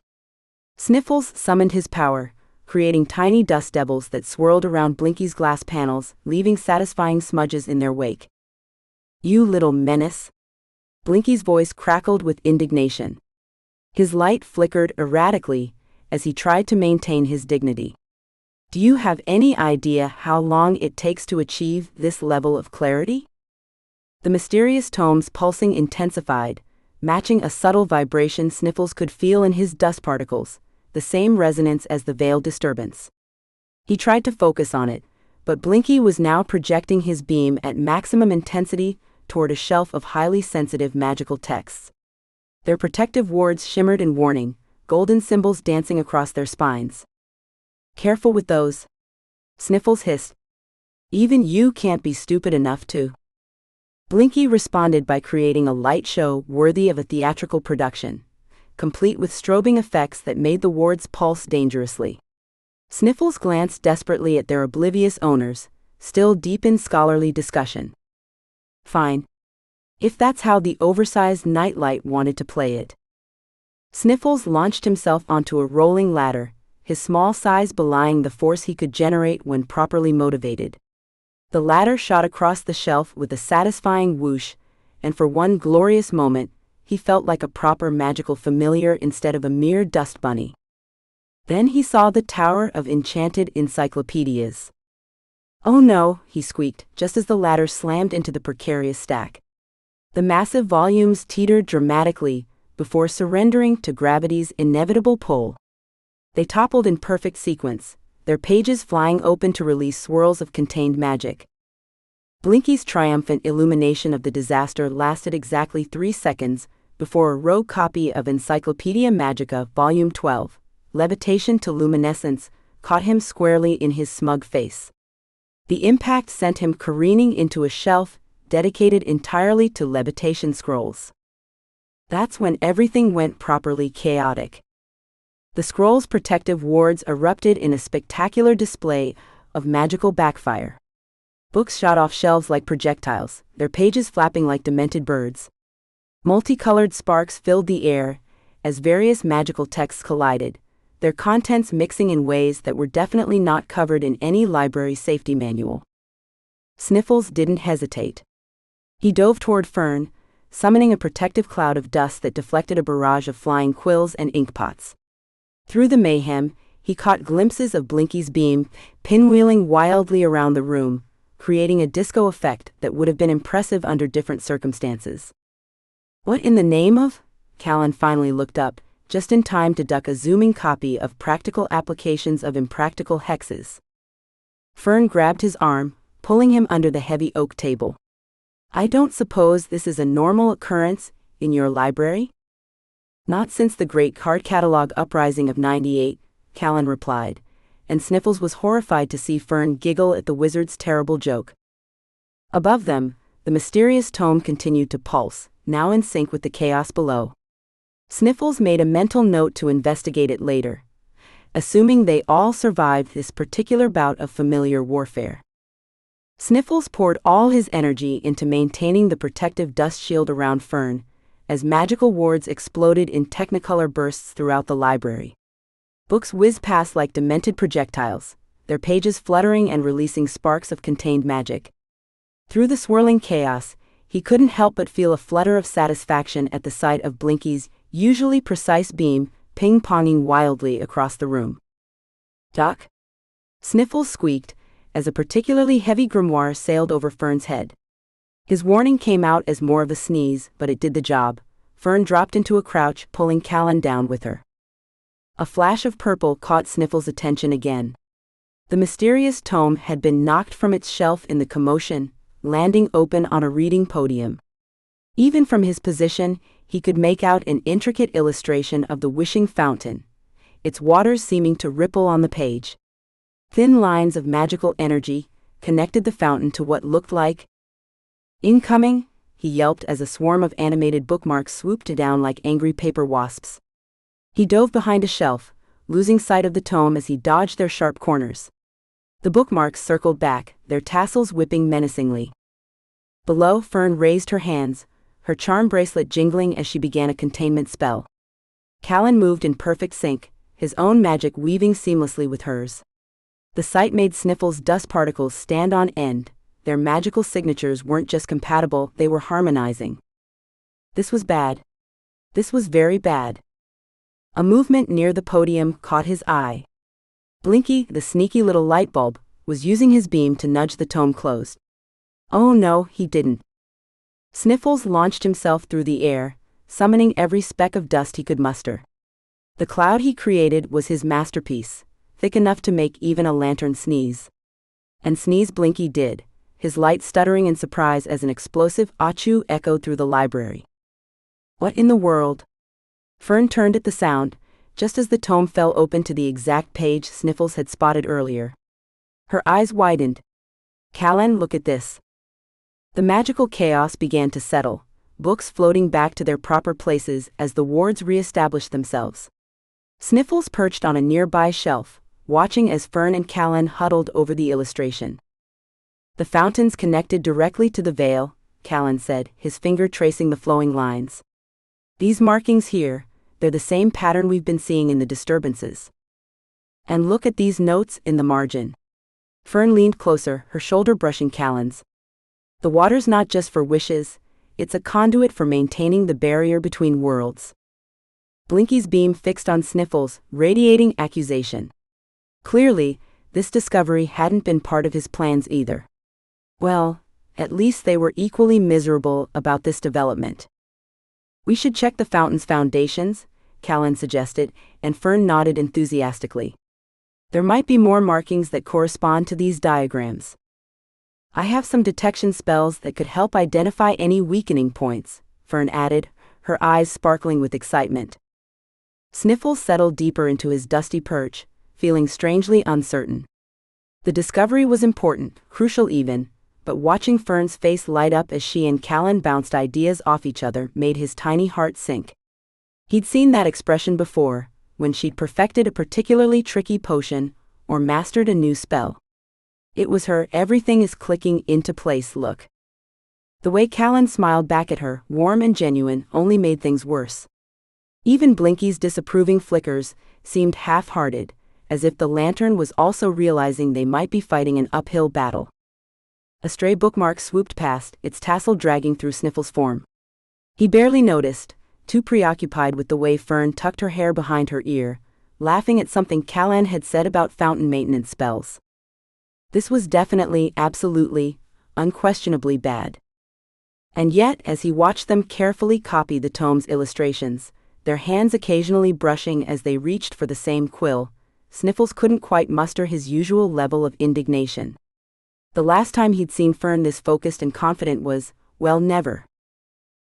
Sniffles summoned his power, creating tiny dust devils that swirled around Blinky's glass panels, leaving satisfying smudges in their wake. "You little menace!" Blinky's voice crackled with indignation. His light flickered erratically as he tried to maintain his dignity. "Do you have any idea how long it takes to achieve this level of clarity?" The mysterious tome's pulsing intensified, matching a subtle vibration Sniffles could feel in his dust particles, the same resonance as the veil disturbance. He tried to focus on it, but Blinky was now projecting his beam at maximum intensity toward a shelf of highly sensitive magical texts. Their protective wards shimmered in warning, golden symbols dancing across their spines. "Careful with those," Sniffles hissed. "Even you can't be stupid enough to." Blinky responded by creating a light show worthy of a theatrical production, complete with strobing effects that made the wards pulse dangerously. Sniffles glanced desperately at their oblivious owners, still deep in scholarly discussion. "Fine. If that's how the oversized nightlight wanted to play it." Sniffles launched himself onto a rolling ladder, his small size belying the force he could generate when properly motivated. The ladder shot across the shelf with a satisfying whoosh, and for one glorious moment, he felt like a proper magical familiar instead of a mere dust bunny. Then he saw the tower of enchanted encyclopedias. "Oh no," he squeaked, just as the ladder slammed into the precarious stack. The massive volumes teetered dramatically before surrendering to gravity's inevitable pull. They toppled in perfect sequence, their pages flying open to release swirls of contained magic. Blinky's triumphant illumination of the disaster lasted exactly 3 seconds before a rogue copy of Encyclopedia Magica Volume 12, Levitation to Luminescence, caught him squarely in his smug face. The impact sent him careening into a shelf dedicated entirely to levitation scrolls. That's when everything went properly chaotic. The scroll's protective wards erupted in a spectacular display of magical backfire. Books shot off shelves like projectiles, their pages flapping like demented birds. Multicolored sparks filled the air as various magical texts collided, their contents mixing in ways that were definitely not covered in any library safety manual. Sniffles didn't hesitate. He dove toward Fern, summoning a protective cloud of dust that deflected a barrage of flying quills and inkpots. Through the mayhem, he caught glimpses of Blinky's beam, pinwheeling wildly around the room, creating a disco effect that would have been impressive under different circumstances. "What in the name of?" Callan finally looked up, just in time to duck a zooming copy of Practical Applications of Impractical Hexes. Fern grabbed his arm, pulling him under the heavy oak table. "I don't suppose this is a normal occurrence in your library?" "Not since the Great Card Catalog Uprising of '98, Callan replied, and Sniffles was horrified to see Fern giggle at the wizard's terrible joke. Above them, the mysterious tome continued to pulse, now in sync with the chaos below. Sniffles made a mental note to investigate it later, assuming they all survived this particular bout of familiar warfare. Sniffles poured all his energy into maintaining the protective dust shield around Fern, as magical wards exploded in technicolor bursts throughout the library. Books whizzed past like demented projectiles, their pages fluttering and releasing sparks of contained magic. Through the swirling chaos, he couldn't help but feel a flutter of satisfaction at the sight of Blinky's usually precise beam ping-ponging wildly across the room. "Doc?" Sniffles squeaked, as a particularly heavy grimoire sailed over Fern's head. His warning came out as more of a sneeze, but it did the job. Fern dropped into a crouch, pulling Callan down with her. A flash of purple caught Sniffles' attention again. The mysterious tome had been knocked from its shelf in the commotion, landing open on a reading podium. Even from his position, he could make out an intricate illustration of the wishing fountain, its waters seeming to ripple on the page. Thin lines of magical energy connected the fountain to what looked like incoming, he yelped as a swarm of animated bookmarks swooped down like angry paper wasps. He dove behind a shelf, losing sight of the tome as he dodged their sharp corners. The bookmarks circled back, their tassels whipping menacingly. Below, Fern raised her hands, her charm bracelet jingling as she began a containment spell. Callan moved in perfect sync, his own magic weaving seamlessly with hers. The sight made Sniffles' dust particles stand on end. Their magical signatures weren't just compatible, they were harmonizing. This was bad. This was very bad. A movement near the podium caught his eye. Blinky, the sneaky little light bulb, was using his beam to nudge the tome closed. Oh no, he didn't. Sniffles launched himself through the air, summoning every speck of dust he could muster. The cloud he created was his masterpiece, thick enough to make even a lantern sneeze. And sneeze Blinky did, his light stuttering in surprise as an explosive achoo echoed through the library. What in the world? Fern turned at the sound, just as the tome fell open to the exact page Sniffles had spotted earlier. Her eyes widened. Callan, look at this. The magical chaos began to settle, books floating back to their proper places as the wards re-established themselves. Sniffles perched on a nearby shelf, watching as Fern and Callan huddled over the illustration. The fountain's connected directly to the veil, Callan said, his finger tracing the flowing lines. These markings here, they're the same pattern we've been seeing in the disturbances. And look at these notes in the margin. Fern leaned closer, her shoulder brushing Callan's. The water's not just for wishes, it's a conduit for maintaining the barrier between worlds. Blinky's beam fixed on Sniffles, radiating accusation. Clearly, this discovery hadn't been part of his plans either. Well, at least they were equally miserable about this development. We should check the fountain's foundations, Callan suggested, and Fern nodded enthusiastically. There might be more markings that correspond to these diagrams. I have some detection spells that could help identify any weakening points, Fern added, her eyes sparkling with excitement. Sniffles settled deeper into his dusty perch, feeling strangely uncertain. The discovery was important, crucial even, but watching Fern's face light up as she and Callan bounced ideas off each other made his tiny heart sink. He'd seen that expression before, when she'd perfected a particularly tricky potion or mastered a new spell. It was her everything is clicking into place look. The way Callan smiled back at her, warm and genuine, only made things worse. Even Blinky's disapproving flickers seemed half-hearted, as if the lantern was also realizing they might be fighting an uphill battle. A stray bookmark swooped past, its tassel dragging through Sniffles' form. He barely noticed, too preoccupied with the way Fern tucked her hair behind her ear, laughing at something Callan had said about fountain maintenance spells. This was definitely, absolutely, unquestionably bad. And yet, as he watched them carefully copy the tome's illustrations, their hands occasionally brushing as they reached for the same quill, Sniffles couldn't quite muster his usual level of indignation. The last time he'd seen Fern this focused and confident was, well, never.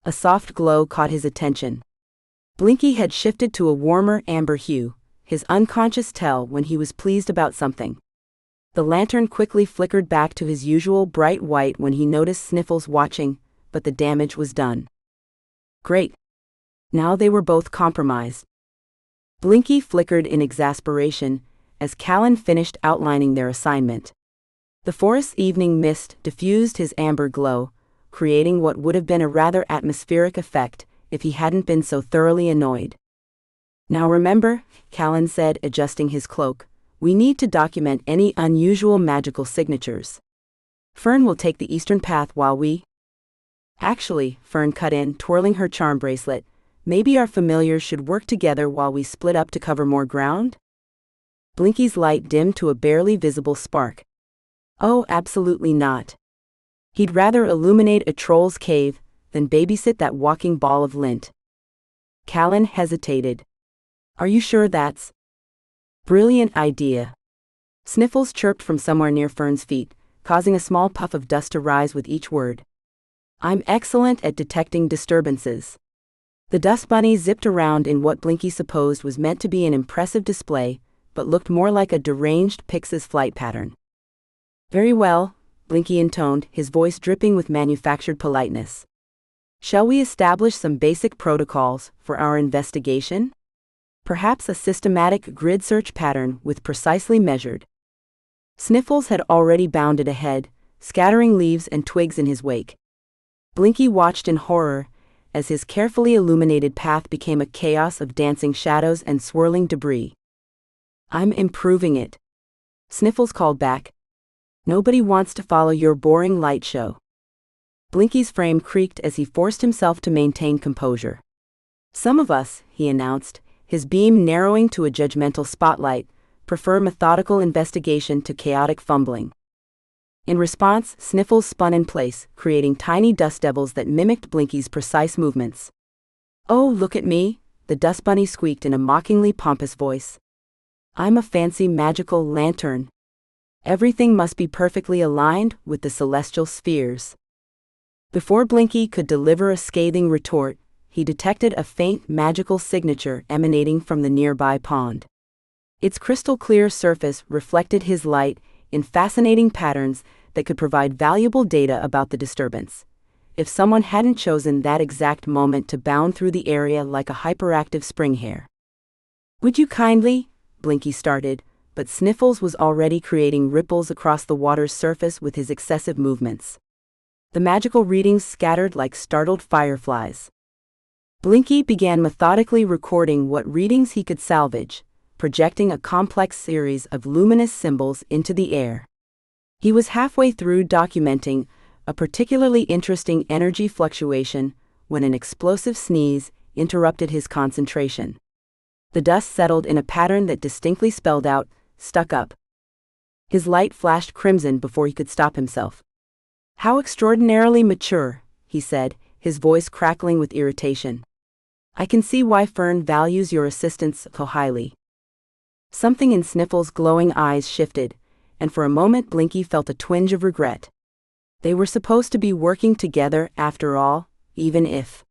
A soft glow caught his attention. Blinky had shifted to a warmer amber hue, his unconscious tell when he was pleased about something. The lantern quickly flickered back to his usual bright white when he noticed Sniffles watching, but the damage was done. Great. Now they were both compromised. Blinky flickered in exasperation as Callan finished outlining their assignment. The forest's evening mist diffused his amber glow, creating what would have been a rather atmospheric effect if he hadn't been so thoroughly annoyed. Now remember, Callan said, adjusting his cloak, we need to document any unusual magical signatures. Fern will take the eastern path while we... Actually, Fern cut in, twirling her charm bracelet, maybe our familiars should work together while we split up to cover more ground? Blinky's light dimmed to a barely visible spark. Oh, absolutely not. He'd rather illuminate a troll's cave than babysit that walking ball of lint. Callan hesitated. Are you sure that's... Brilliant idea. Sniffles chirped from somewhere near Fern's feet, causing a small puff of dust to rise with each word. I'm excellent at detecting disturbances. The dust bunny zipped around in what Blinky supposed was meant to be an impressive display, but looked more like a deranged pix's flight pattern. Very well, Blinky intoned, his voice dripping with manufactured politeness. Shall we establish some basic protocols for our investigation? Perhaps a systematic grid search pattern with precisely measured. Sniffles had already bounded ahead, scattering leaves and twigs in his wake. Blinky watched in horror as his carefully illuminated path became a chaos of dancing shadows and swirling debris. I'm improving it, Sniffles called back. Nobody wants to follow your boring light show. Blinky's frame creaked as he forced himself to maintain composure. Some of us, he announced, his beam narrowing to a judgmental spotlight, prefer methodical investigation to chaotic fumbling. In response, Sniffles spun in place, creating tiny dust devils that mimicked Blinky's precise movements. Oh, look at me, the dust bunny squeaked in a mockingly pompous voice. I'm a fancy magical lantern. Everything must be perfectly aligned with the celestial spheres. Before Blinky could deliver a scathing retort, he detected a faint magical signature emanating from the nearby pond. Its crystal-clear surface reflected his light in fascinating patterns that could provide valuable data about the disturbance, if someone hadn't chosen that exact moment to bound through the area like a hyperactive spring hare. Would you kindly? Blinky started, but Sniffles was already creating ripples across the water's surface with his excessive movements. The magical readings scattered like startled fireflies. Blinky began methodically recording what readings he could salvage, projecting a complex series of luminous symbols into the air. He was halfway through documenting a particularly interesting energy fluctuation when an explosive sneeze interrupted his concentration. The dust settled in a pattern that distinctly spelled out, "Stuck up." His light flashed crimson before he could stop himself. How extraordinarily mature, he said, his voice crackling with irritation. I can see why Fern values your assistance so highly. Something in Sniffles' glowing eyes shifted, and for a moment Blinky felt a twinge of regret. They were supposed to be working together after all, even if...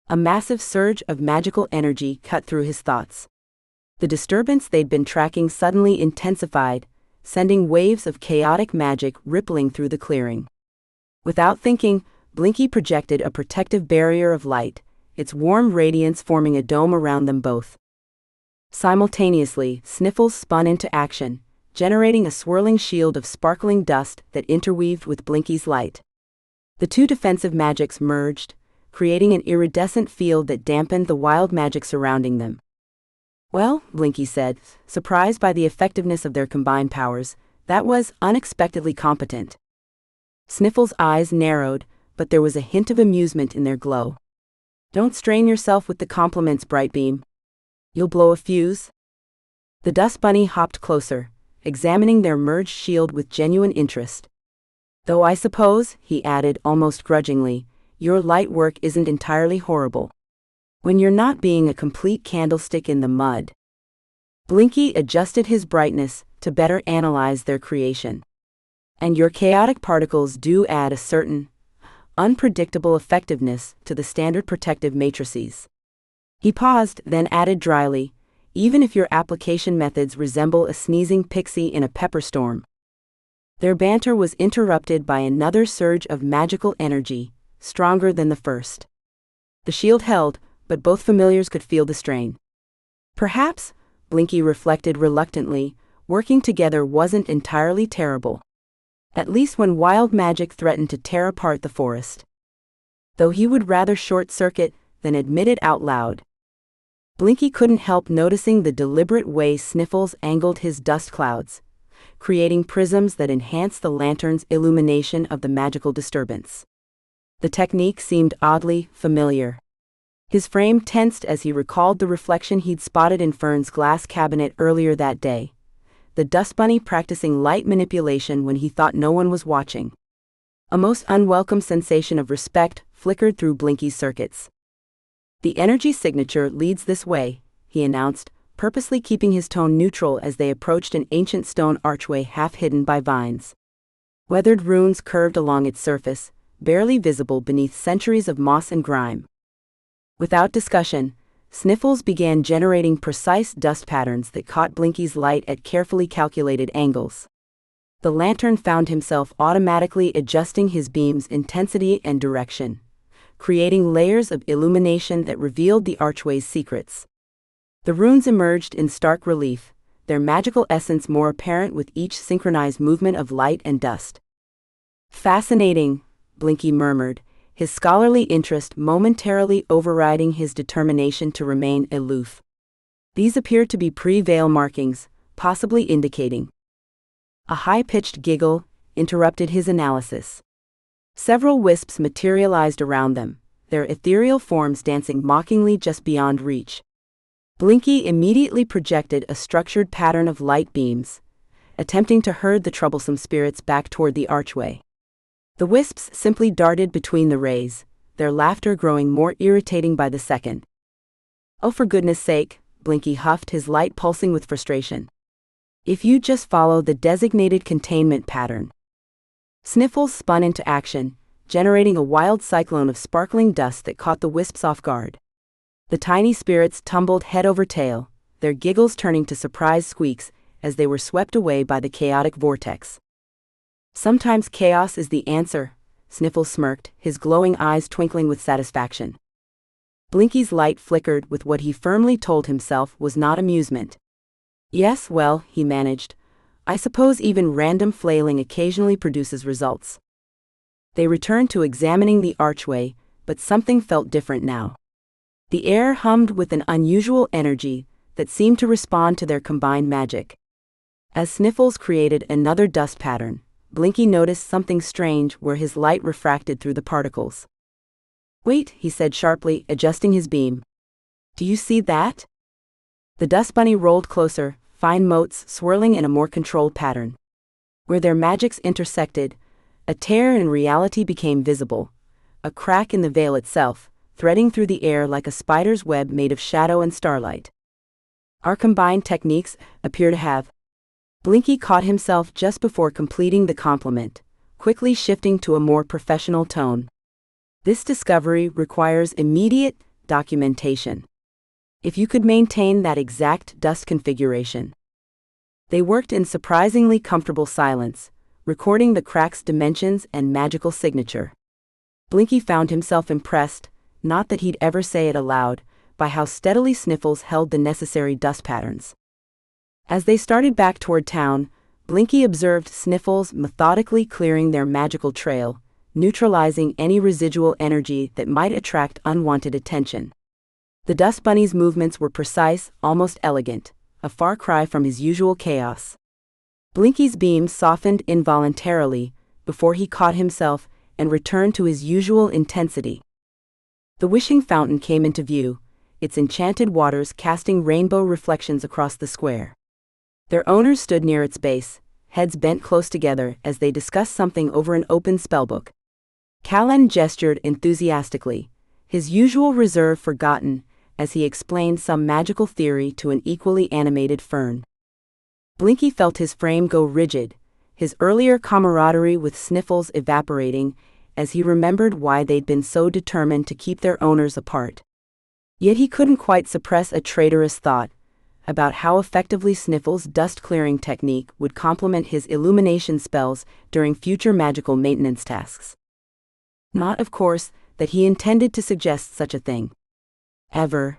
A massive surge of magical energy cut through his thoughts. The disturbance they'd been tracking suddenly intensified, sending waves of chaotic magic rippling through the clearing. Without thinking, Blinky projected a protective barrier of light, its warm radiance forming a dome around them both. Simultaneously, Sniffles spun into action, generating a swirling shield of sparkling dust that interweaved with Blinky's light. The two defensive magics merged, creating an iridescent field that dampened the wild magic surrounding them. Well, Blinky said, surprised by the effectiveness of their combined powers, that was unexpectedly competent. Sniffles' eyes narrowed, but there was a hint of amusement in their glow. Don't strain yourself with the compliments, Brightbeam. You'll blow a fuse. The dust bunny hopped closer, examining their merged shield with genuine interest. Though I suppose, he added almost grudgingly, your light work isn't entirely horrible. When you're not being a complete candlestick in the mud. Blinky adjusted his brightness to better analyze their creation. And your chaotic particles do add a certain, unpredictable effectiveness to the standard protective matrices. He paused, then added dryly, even if your application methods resemble a sneezing pixie in a pepper storm. Their banter was interrupted by another surge of magical energy, stronger than the first. The shield held, but both familiars could feel the strain. Perhaps, Blinky reflected reluctantly, working together wasn't entirely terrible. At least when wild magic threatened to tear apart the forest. Though he would rather short-circuit than admit it out loud. Blinky couldn't help noticing the deliberate way Sniffles angled his dust clouds, creating prisms that enhanced the lantern's illumination of the magical disturbance. The technique seemed oddly familiar. His frame tensed as he recalled the reflection he'd spotted in Fern's glass cabinet earlier that day, the dust bunny practicing light manipulation when he thought no one was watching. A most unwelcome sensation of respect flickered through Blinky's circuits. "The energy signature leads this way," he announced, purposely keeping his tone neutral as they approached an ancient stone archway half hidden by vines. Weathered runes curved along its surface, barely visible beneath centuries of moss and grime. Without discussion, Sniffles began generating precise dust patterns that caught Blinky's light at carefully calculated angles. The lantern found himself automatically adjusting his beam's intensity and direction, creating layers of illumination that revealed the archway's secrets. The runes emerged in stark relief, their magical essence more apparent with each synchronized movement of light and dust. "Fascinating," Blinky murmured, his scholarly interest momentarily overriding his determination to remain aloof. These appeared to be pre-veil markings, possibly indicating. A high-pitched giggle interrupted his analysis. Several wisps materialized around them, their ethereal forms dancing mockingly just beyond reach. Blinky immediately projected a structured pattern of light beams, attempting to herd the troublesome spirits back toward the archway. The wisps simply darted between the rays, their laughter growing more irritating by the second. "Oh, for goodness sake," Blinky huffed, his light pulsing with frustration. "If you just follow the designated containment pattern." Sniffles spun into action, generating a wild cyclone of sparkling dust that caught the wisps off guard. The tiny spirits tumbled head over tail, their giggles turning to surprised squeaks as they were swept away by the chaotic vortex. "Sometimes chaos is the answer," Sniffles smirked, his glowing eyes twinkling with satisfaction. Blinky's light flickered with what he firmly told himself was not amusement. "Yes, well," he managed, "I suppose even random flailing occasionally produces results." They returned to examining the archway, but something felt different now. The air hummed with an unusual energy that seemed to respond to their combined magic. As Sniffles created another dust pattern, Blinky noticed something strange where his light refracted through the particles. "Wait," he said sharply, adjusting his beam. "Do you see that?" The dust bunny rolled closer, fine motes swirling in a more controlled pattern. Where their magics intersected, a tear in reality became visible, a crack in the veil itself, threading through the air like a spider's web made of shadow and starlight. "Our combined techniques appear to have..." Blinky caught himself just before completing the compliment, quickly shifting to a more professional tone. "This discovery requires immediate documentation. If you could maintain that exact dust configuration." They worked in surprisingly comfortable silence, recording the crack's dimensions and magical signature. Blinky found himself impressed, not that he'd ever say it aloud, by how steadily Sniffles held the necessary dust patterns. As they started back toward town, Blinky observed Sniffles methodically clearing their magical trail, neutralizing any residual energy that might attract unwanted attention. The dust bunny's movements were precise, almost elegant, a far cry from his usual chaos. Blinky's beam softened involuntarily before he caught himself and returned to his usual intensity. The wishing fountain came into view, its enchanted waters casting rainbow reflections across the square. Their owners stood near its base, heads bent close together as they discussed something over an open spellbook. Callan gestured enthusiastically, his usual reserve forgotten, as he explained some magical theory to an equally animated Fern. Blinky felt his frame go rigid, his earlier camaraderie with Sniffles evaporating, as he remembered why they'd been so determined to keep their owners apart. Yet he couldn't quite suppress a traitorous thought, about how effectively Sniffles' dust-clearing technique would complement his illumination spells during future magical maintenance tasks. Not, of course, that he intended to suggest such a thing. Ever.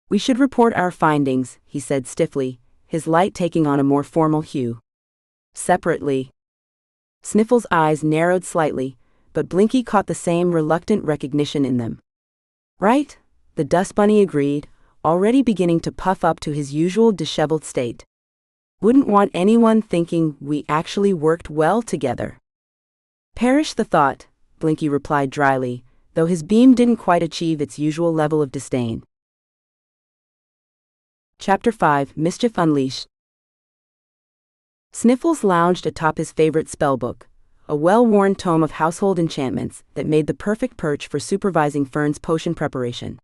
"We should report our findings," he said stiffly, his light taking on a more formal hue. "Separately." Sniffles' eyes narrowed slightly, but Blinky caught the same reluctant recognition in them. "Right," the dust bunny agreed, already beginning to puff up to his usual disheveled state. "Wouldn't want anyone thinking we actually worked well together." "Perish the thought," Blinky replied dryly, though his beam didn't quite achieve its usual level of disdain. Chapter 5: Mischief Unleashed. Sniffles lounged atop his favorite spellbook, a well-worn tome of household enchantments that made the perfect perch for supervising Fern's potion preparation.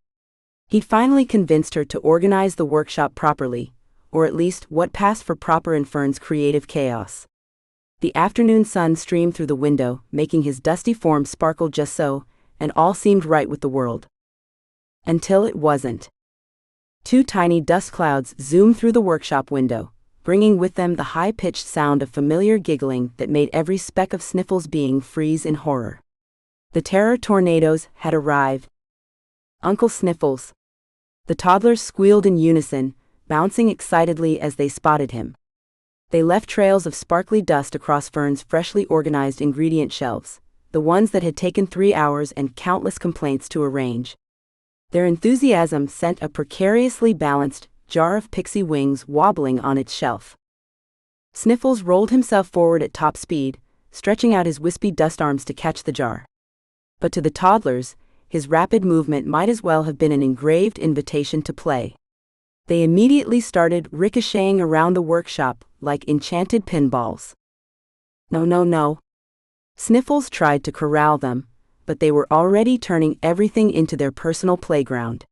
He'd finally convinced her to organize the workshop properly, or at least what passed for proper in Fern's creative chaos. The afternoon sun streamed through the window, making his dusty form sparkle just so, and all seemed right with the world. Until it wasn't. Two tiny dust clouds zoomed through the workshop window, bringing with them the high-pitched sound of familiar giggling that made every speck of Sniffles' being freeze in horror. The terror tornadoes had arrived. "Uncle Sniffles!" The toddlers squealed in unison, bouncing excitedly as they spotted him. They left trails of sparkly dust across Fern's freshly organized ingredient shelves, the ones that had taken 3 hours and countless complaints to arrange. Their enthusiasm sent a precariously balanced jar of pixie wings wobbling on its shelf. Sniffles rolled himself forward at top speed, stretching out his wispy dust arms to catch the jar. But to the toddlers, his rapid movement might as well have been an engraved invitation to play. They immediately started ricocheting around the workshop like enchanted pinballs. "No, no, no." Sniffles tried to corral them, but they were already turning everything into their personal playground.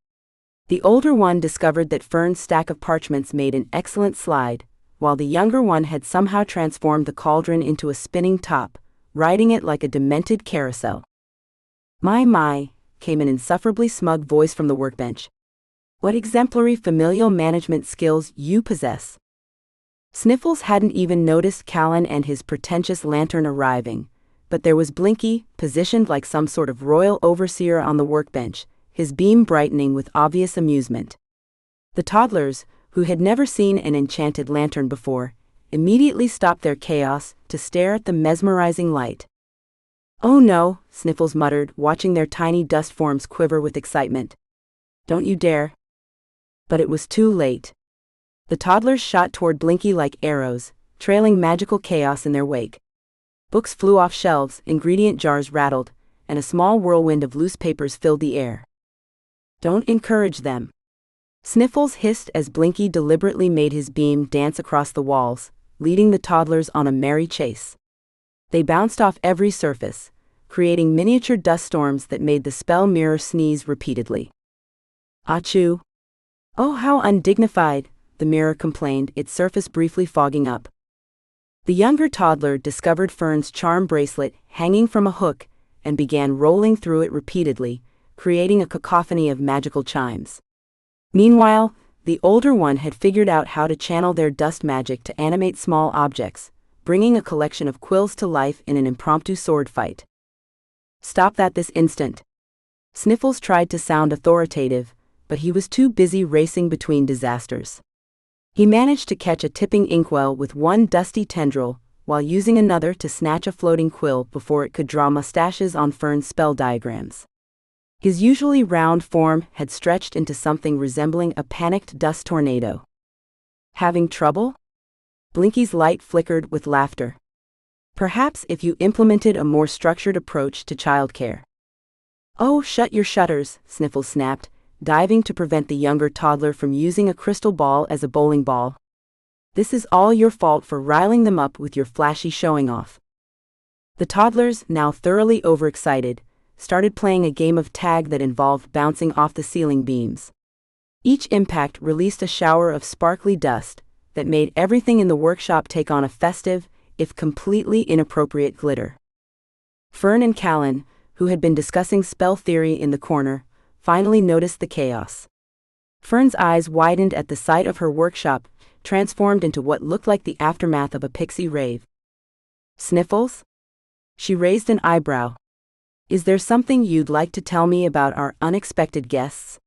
The older one discovered that Fern's stack of parchments made an excellent slide, while the younger one had somehow transformed the cauldron into a spinning top, riding it like a demented carousel. My, came an insufferably smug voice from the workbench. "What exemplary familial management skills you possess." Sniffles hadn't even noticed Callan and his pretentious lantern arriving, but there was Blinky, positioned like some sort of royal overseer on the workbench, his beam brightening with obvious amusement. The toddlers, who had never seen an enchanted lantern before, immediately stopped their chaos to stare at the mesmerizing light. "Oh no," Sniffles muttered, watching their tiny dust forms quiver with excitement. "Don't you dare." But it was too late. The toddlers shot toward Blinky like arrows, trailing magical chaos in their wake. Books flew off shelves, ingredient jars rattled, and a small whirlwind of loose papers filled the air. "Don't encourage them," Sniffles hissed as Blinky deliberately made his beam dance across the walls, leading the toddlers on a merry chase. They bounced off every surface, creating miniature dust storms that made the spell mirror sneeze repeatedly. "Achoo! Oh, how undignified," the mirror complained, its surface briefly fogging up. The younger toddler discovered Fern's charm bracelet hanging from a hook and began rolling through it repeatedly, creating a cacophony of magical chimes. Meanwhile, the older one had figured out how to channel their dust magic to animate small objects, bringing a collection of quills to life in an impromptu sword fight. "Stop that this instant." Sniffles tried to sound authoritative, but he was too busy racing between disasters. He managed to catch a tipping inkwell with one dusty tendril, while using another to snatch a floating quill before it could draw mustaches on Fern's spell diagrams. His usually round form had stretched into something resembling a panicked dust tornado. "Having trouble?" Blinky's light flickered with laughter. "Perhaps if you implemented a more structured approach to childcare." "Oh, shut your shutters," Sniffles snapped, diving to prevent the younger toddler from using a crystal ball as a bowling ball. "This is all your fault for riling them up with your flashy showing off." The toddlers, now thoroughly overexcited, started playing a game of tag that involved bouncing off the ceiling beams. Each impact released a shower of sparkly dust that made everything in the workshop take on a festive, if completely inappropriate glitter. Fern and Callan, who had been discussing spell theory in the corner, finally noticed the chaos. Fern's eyes widened at the sight of her workshop, transformed into what looked like the aftermath of a pixie rave. Sniffles? She raised an eyebrow. Is there something you'd like to tell me about our unexpected guests?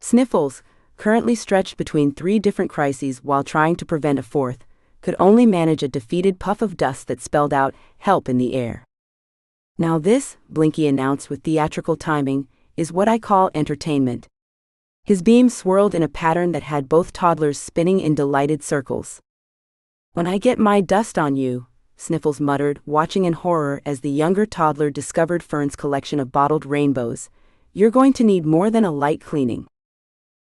Sniffles, currently stretched between 3 different crises while trying to prevent a fourth, could only manage a defeated puff of dust that spelled out, "Help," in the air. Now this, Blinky announced with theatrical timing, is what I call entertainment. His beam swirled in a pattern that had both toddlers spinning in delighted circles. When I get my dust on you, Sniffles muttered, watching in horror as the younger toddler discovered Fern's collection of bottled rainbows, you're going to need more than a light cleaning.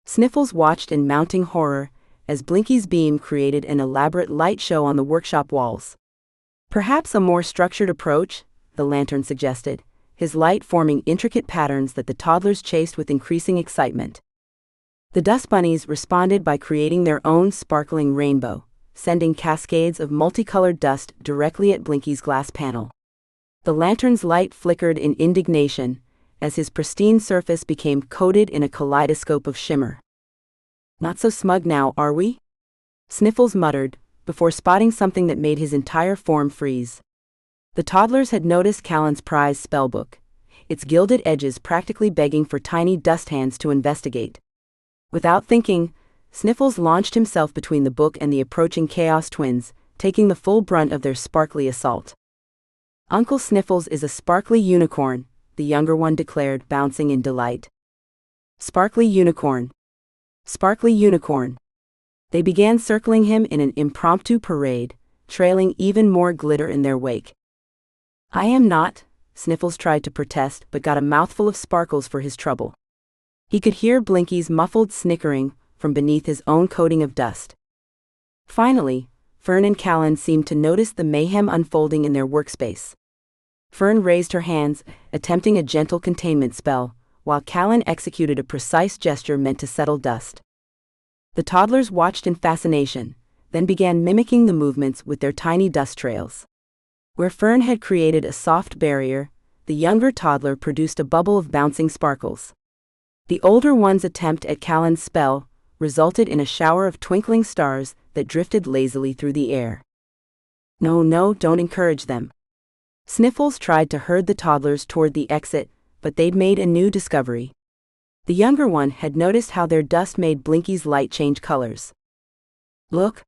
Sniffles watched in mounting horror as Blinky's beam created an elaborate light show on the workshop walls. Perhaps a more structured approach, the lantern suggested, his light forming intricate patterns that the toddlers chased with increasing excitement. The dust bunnies responded by creating their own sparkling rainbow, sending cascades of multicolored dust directly at Blinky's glass panel. The lantern's light flickered in indignation as his pristine surface became coated in a kaleidoscope of shimmer. Not so smug now, are we? Sniffles muttered, before spotting something that made his entire form freeze. The toddlers had noticed Callan's prized spellbook, its gilded edges practically begging for tiny dust hands to investigate. Without thinking, Sniffles launched himself between the book and the approaching Chaos twins, taking the full brunt of their sparkly assault. Uncle Sniffles is a sparkly unicorn, the younger one declared, bouncing in delight. Sparkly unicorn. Sparkly unicorn. They began circling him in an impromptu parade, trailing even more glitter in their wake. I am not, Sniffles tried to protest but got a mouthful of sparkles for his trouble. He could hear Blinky's muffled snickering from beneath his own coating of dust. Finally, Fern and Callan seemed to notice the mayhem unfolding in their workspace. Fern raised her hands, attempting a gentle containment spell, while Callan executed a precise gesture meant to settle dust. The toddlers watched in fascination, then began mimicking the movements with their tiny dust trails. Where Fern had created a soft barrier, the younger toddler produced a bubble of bouncing sparkles. The older one's attempt at Callan's spell resulted in a shower of twinkling stars that drifted lazily through the air. No, don't encourage them. Sniffles tried to herd the toddlers toward the exit, but they'd made a new discovery. The younger one had noticed how their dust made Blinky's light change colors. Look.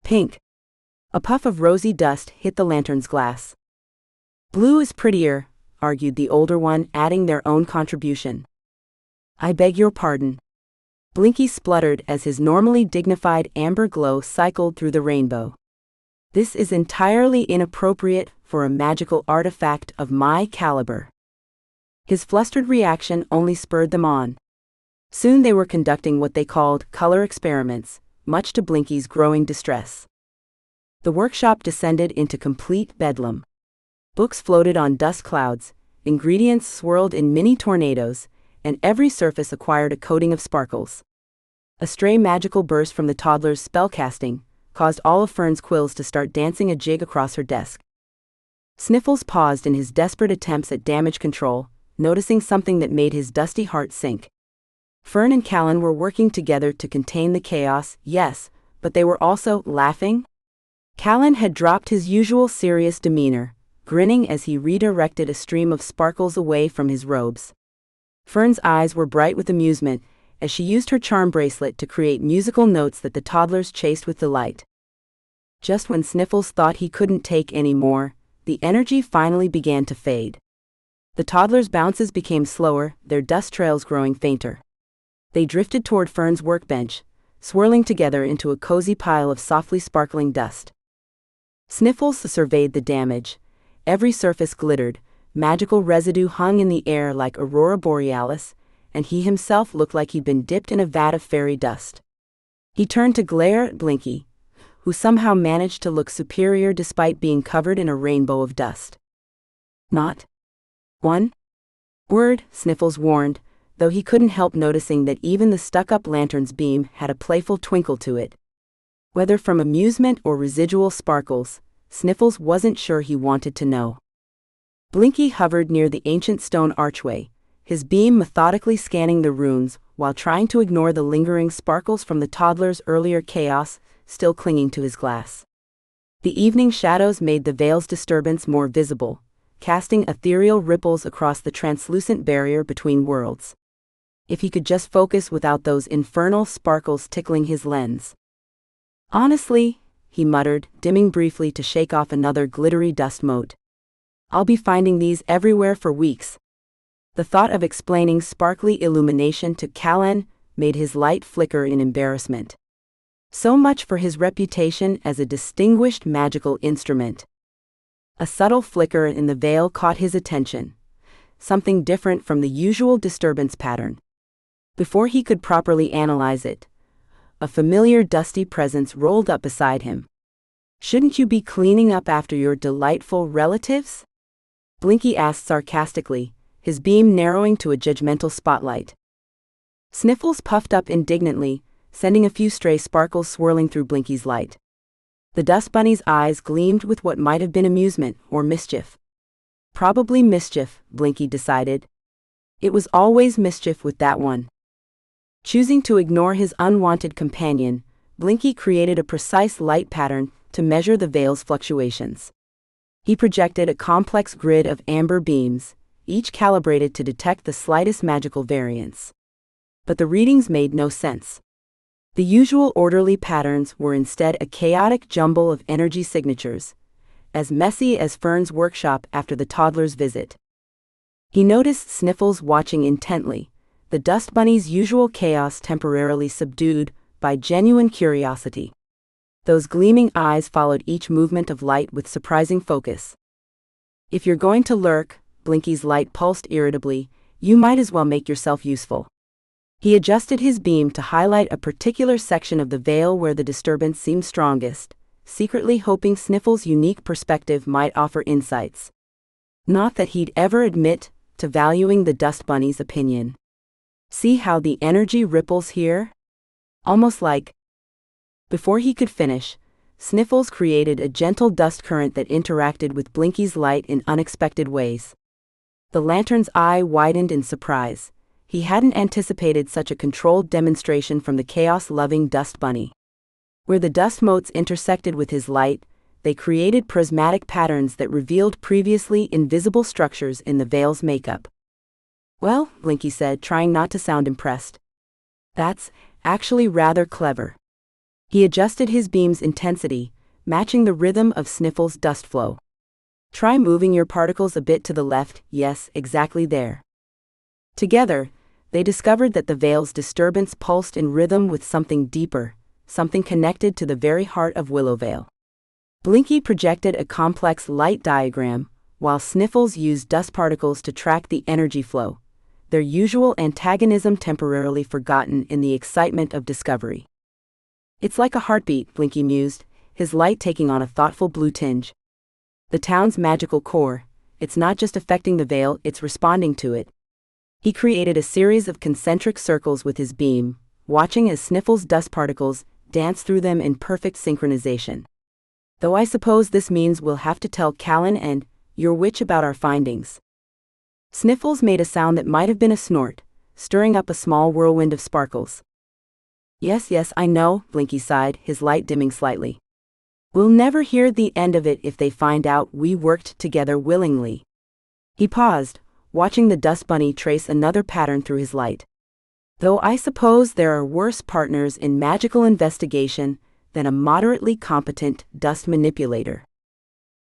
Pink. A puff of rosy dust hit the lantern's glass. Blue is prettier, argued the older one, adding their own contribution. I beg your pardon. Blinky spluttered as his normally dignified amber glow cycled through the rainbow. This is entirely inappropriate for a magical artifact of my caliber. His flustered reaction only spurred them on. Soon they were conducting what they called color experiments, much to Blinky's growing distress. The workshop descended into complete bedlam. Books floated on dust clouds, ingredients swirled in mini tornadoes, and every surface acquired a coating of sparkles. A stray magical burst from the toddler's spellcasting caused all of Fern's quills to start dancing a jig across her desk. Sniffles paused in his desperate attempts at damage control, noticing something that made his dusty heart sink. Fern and Callan were working together to contain the chaos, yes, but they were also laughing. Callan had dropped his usual serious demeanor, grinning as he redirected a stream of sparkles away from his robes. Fern's eyes were bright with amusement as she used her charm bracelet to create musical notes that the toddlers chased with delight. Just when Sniffles thought he couldn't take any more, the energy finally began to fade. The toddlers' bounces became slower, their dust trails growing fainter. They drifted toward Fern's workbench, swirling together into a cozy pile of softly sparkling dust. Sniffles surveyed the damage. Every surface glittered, magical residue hung in the air like aurora borealis, and he himself looked like he'd been dipped in a vat of fairy dust. He turned to glare at Blinky, who somehow managed to look superior despite being covered in a rainbow of dust. Not one word, Sniffles warned, though he couldn't help noticing that even the stuck-up lantern's beam had a playful twinkle to it. Whether from amusement or residual sparkles, Sniffles wasn't sure he wanted to know. Blinky hovered near the ancient stone archway, his beam methodically scanning the runes while trying to ignore the lingering sparkles from the toddler's earlier chaos still clinging to his glass. The evening shadows made the veil's disturbance more visible, casting ethereal ripples across the translucent barrier between worlds. If he could just focus without those infernal sparkles tickling his lens. Honestly, he muttered, dimming briefly to shake off another glittery dust mote. I'll be finding these everywhere for weeks. The thought of explaining sparkly illumination to Callan made his light flicker in embarrassment. So much for his reputation as a distinguished magical instrument. A subtle flicker in the veil caught his attention, something different from the usual disturbance pattern. Before he could properly analyze it, a familiar dusty presence rolled up beside him. Shouldn't you be cleaning up after your delightful relatives? Blinky asked sarcastically, his beam narrowing to a judgmental spotlight. Sniffles puffed up indignantly, sending a few stray sparkles swirling through Blinky's light. The dust bunny's eyes gleamed with what might have been amusement or mischief. Probably mischief, Blinky decided. It was always mischief with that one. Choosing to ignore his unwanted companion, Blinky created a precise light pattern to measure the veil's fluctuations. He projected a complex grid of amber beams, each calibrated to detect the slightest magical variance. But the readings made no sense. The usual orderly patterns were instead a chaotic jumble of energy signatures, as messy as Fern's workshop after the toddler's visit. He noticed Sniffles watching intently, the dust bunny's usual chaos temporarily subdued by genuine curiosity. Those gleaming eyes followed each movement of light with surprising focus. If you're going to lurk, Blinky's light pulsed irritably, you might as well make yourself useful. He adjusted his beam to highlight a particular section of the veil where the disturbance seemed strongest, secretly hoping Sniffles' unique perspective might offer insights. Not that he'd ever admit to valuing the dust bunny's opinion. See how the energy ripples here? Almost like. Before he could finish, Sniffles created a gentle dust current that interacted with Blinky's light in unexpected ways. The lantern's eye widened in surprise. He hadn't anticipated such a controlled demonstration from the chaos-loving dust bunny. Where the dust motes intersected with his light, they created prismatic patterns that revealed previously invisible structures in the veil's makeup. Well, Blinky said, trying not to sound impressed. That's actually rather clever. He adjusted his beam's intensity, matching the rhythm of Sniffles' dust flow. Try moving your particles a bit to the left, yes, exactly there. Together, they discovered that the veil's disturbance pulsed in rhythm with something deeper, something connected to the very heart of Willowveil. Blinky projected a complex light diagram, while Sniffles used dust particles to track the energy flow, their usual antagonism temporarily forgotten in the excitement of discovery. It's like a heartbeat, Blinky mused, his light taking on a thoughtful blue tinge. The town's magical core, it's not just affecting the veil, it's responding to it. He created a series of concentric circles with his beam, watching as Sniffles' dust particles danced through them in perfect synchronization. Though I suppose this means we'll have to tell Callan and your witch about our findings. Sniffles made a sound that might have been a snort, stirring up a small whirlwind of sparkles. Yes, I know, Blinky sighed, his light dimming slightly. We'll never hear the end of it if they find out we worked together willingly. He paused, watching the dust bunny trace another pattern through his light. Though I suppose there are worse partners in magical investigation than a moderately competent dust manipulator.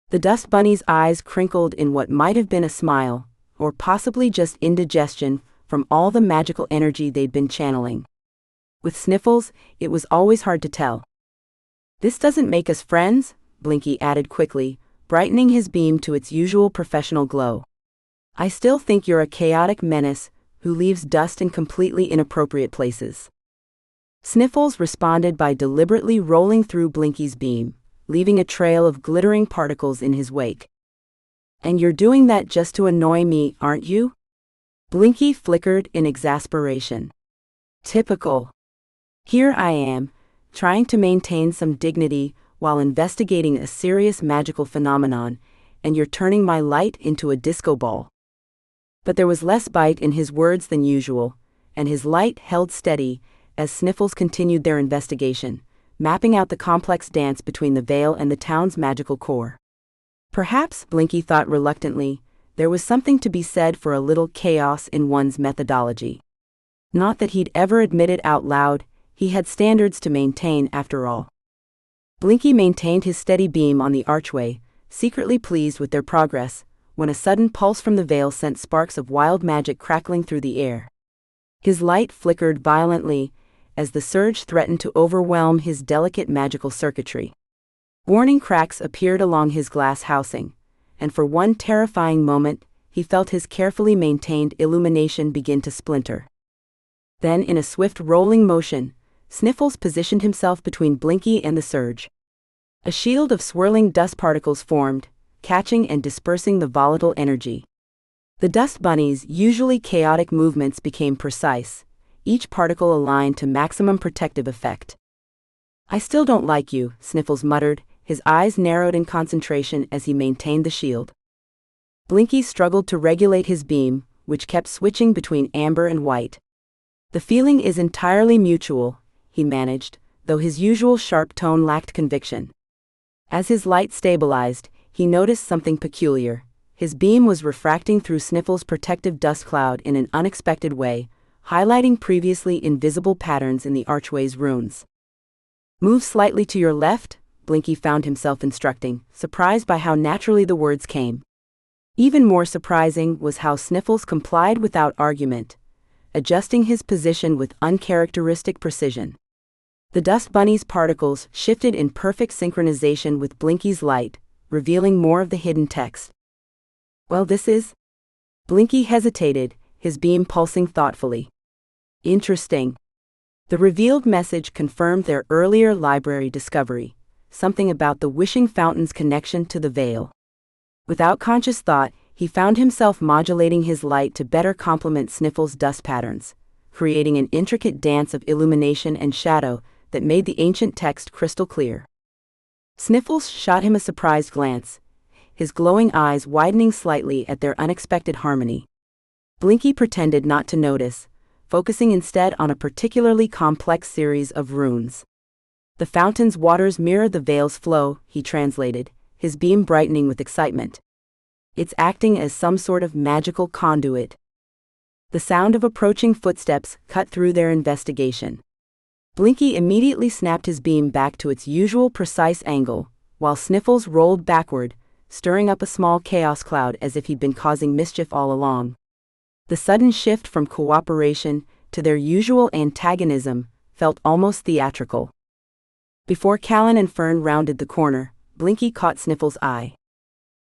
The dust bunny's eyes crinkled in what might have been a smile, or possibly just indigestion from all the magical energy they'd been channeling. With Sniffles, it was always hard to tell. This doesn't make us friends, Blinky added quickly, brightening his beam to its usual professional glow. I still think you're a chaotic menace who leaves dust in completely inappropriate places. Sniffles responded by deliberately rolling through Blinky's beam, leaving a trail of glittering particles in his wake. And you're doing that just to annoy me, aren't you? Blinky flickered in exasperation. Typical. Here I am, trying to maintain some dignity while investigating a serious magical phenomenon, and you're turning my light into a disco ball. But there was less bite in his words than usual, and his light held steady as Sniffles continued their investigation, mapping out the complex dance between the veil and the town's magical core. Perhaps, Blinky thought reluctantly, there was something to be said for a little chaos in one's methodology. Not that he'd ever admit it out loud, he had standards to maintain after all. Blinky maintained his steady beam on the archway, secretly pleased with their progress, when a sudden pulse from the veil sent sparks of wild magic crackling through the air. His light flickered violently as the surge threatened to overwhelm his delicate magical circuitry. Warning cracks appeared along his glass housing, and for one terrifying moment, he felt his carefully maintained illumination begin to splinter. Then, in a swift rolling motion, Sniffles positioned himself between Blinky and the surge. A shield of swirling dust particles formed, catching and dispersing the volatile energy. The dust bunnies' usually chaotic movements became precise, each particle aligned to maximum protective effect. "I still don't like you," Sniffles muttered, his eyes narrowed in concentration as he maintained the shield. Blinky struggled to regulate his beam, which kept switching between amber and white. "The feeling is entirely mutual," he managed, though his usual sharp tone lacked conviction. As his light stabilized, he noticed something peculiar. His beam was refracting through Sniffles' protective dust cloud in an unexpected way, highlighting previously invisible patterns in the archway's runes. "Move slightly to your left," Blinky found himself instructing, surprised by how naturally the words came. Even more surprising was how Sniffles complied without argument, adjusting his position with uncharacteristic precision. The dust bunny's particles shifted in perfect synchronization with Blinky's light, revealing more of the hidden text. "Well, this is..." Blinky hesitated, his beam pulsing thoughtfully. "Interesting." The revealed message confirmed their earlier library discovery, something about the wishing fountain's connection to the veil. Without conscious thought, he found himself modulating his light to better complement Sniffles' dust patterns, creating an intricate dance of illumination and shadow that made the ancient text crystal clear. Sniffles shot him a surprised glance, his glowing eyes widening slightly at their unexpected harmony. Blinky pretended not to notice, focusing instead on a particularly complex series of runes. "The fountain's waters mirror the veil's flow," he translated, his beam brightening with excitement. "It's acting as some sort of magical conduit." The sound of approaching footsteps cut through their investigation. Blinky immediately snapped his beam back to its usual precise angle, while Sniffles rolled backward, stirring up a small chaos cloud as if he'd been causing mischief all along. The sudden shift from cooperation to their usual antagonism felt almost theatrical. Before Callan and Fern rounded the corner, Blinky caught Sniffles' eye.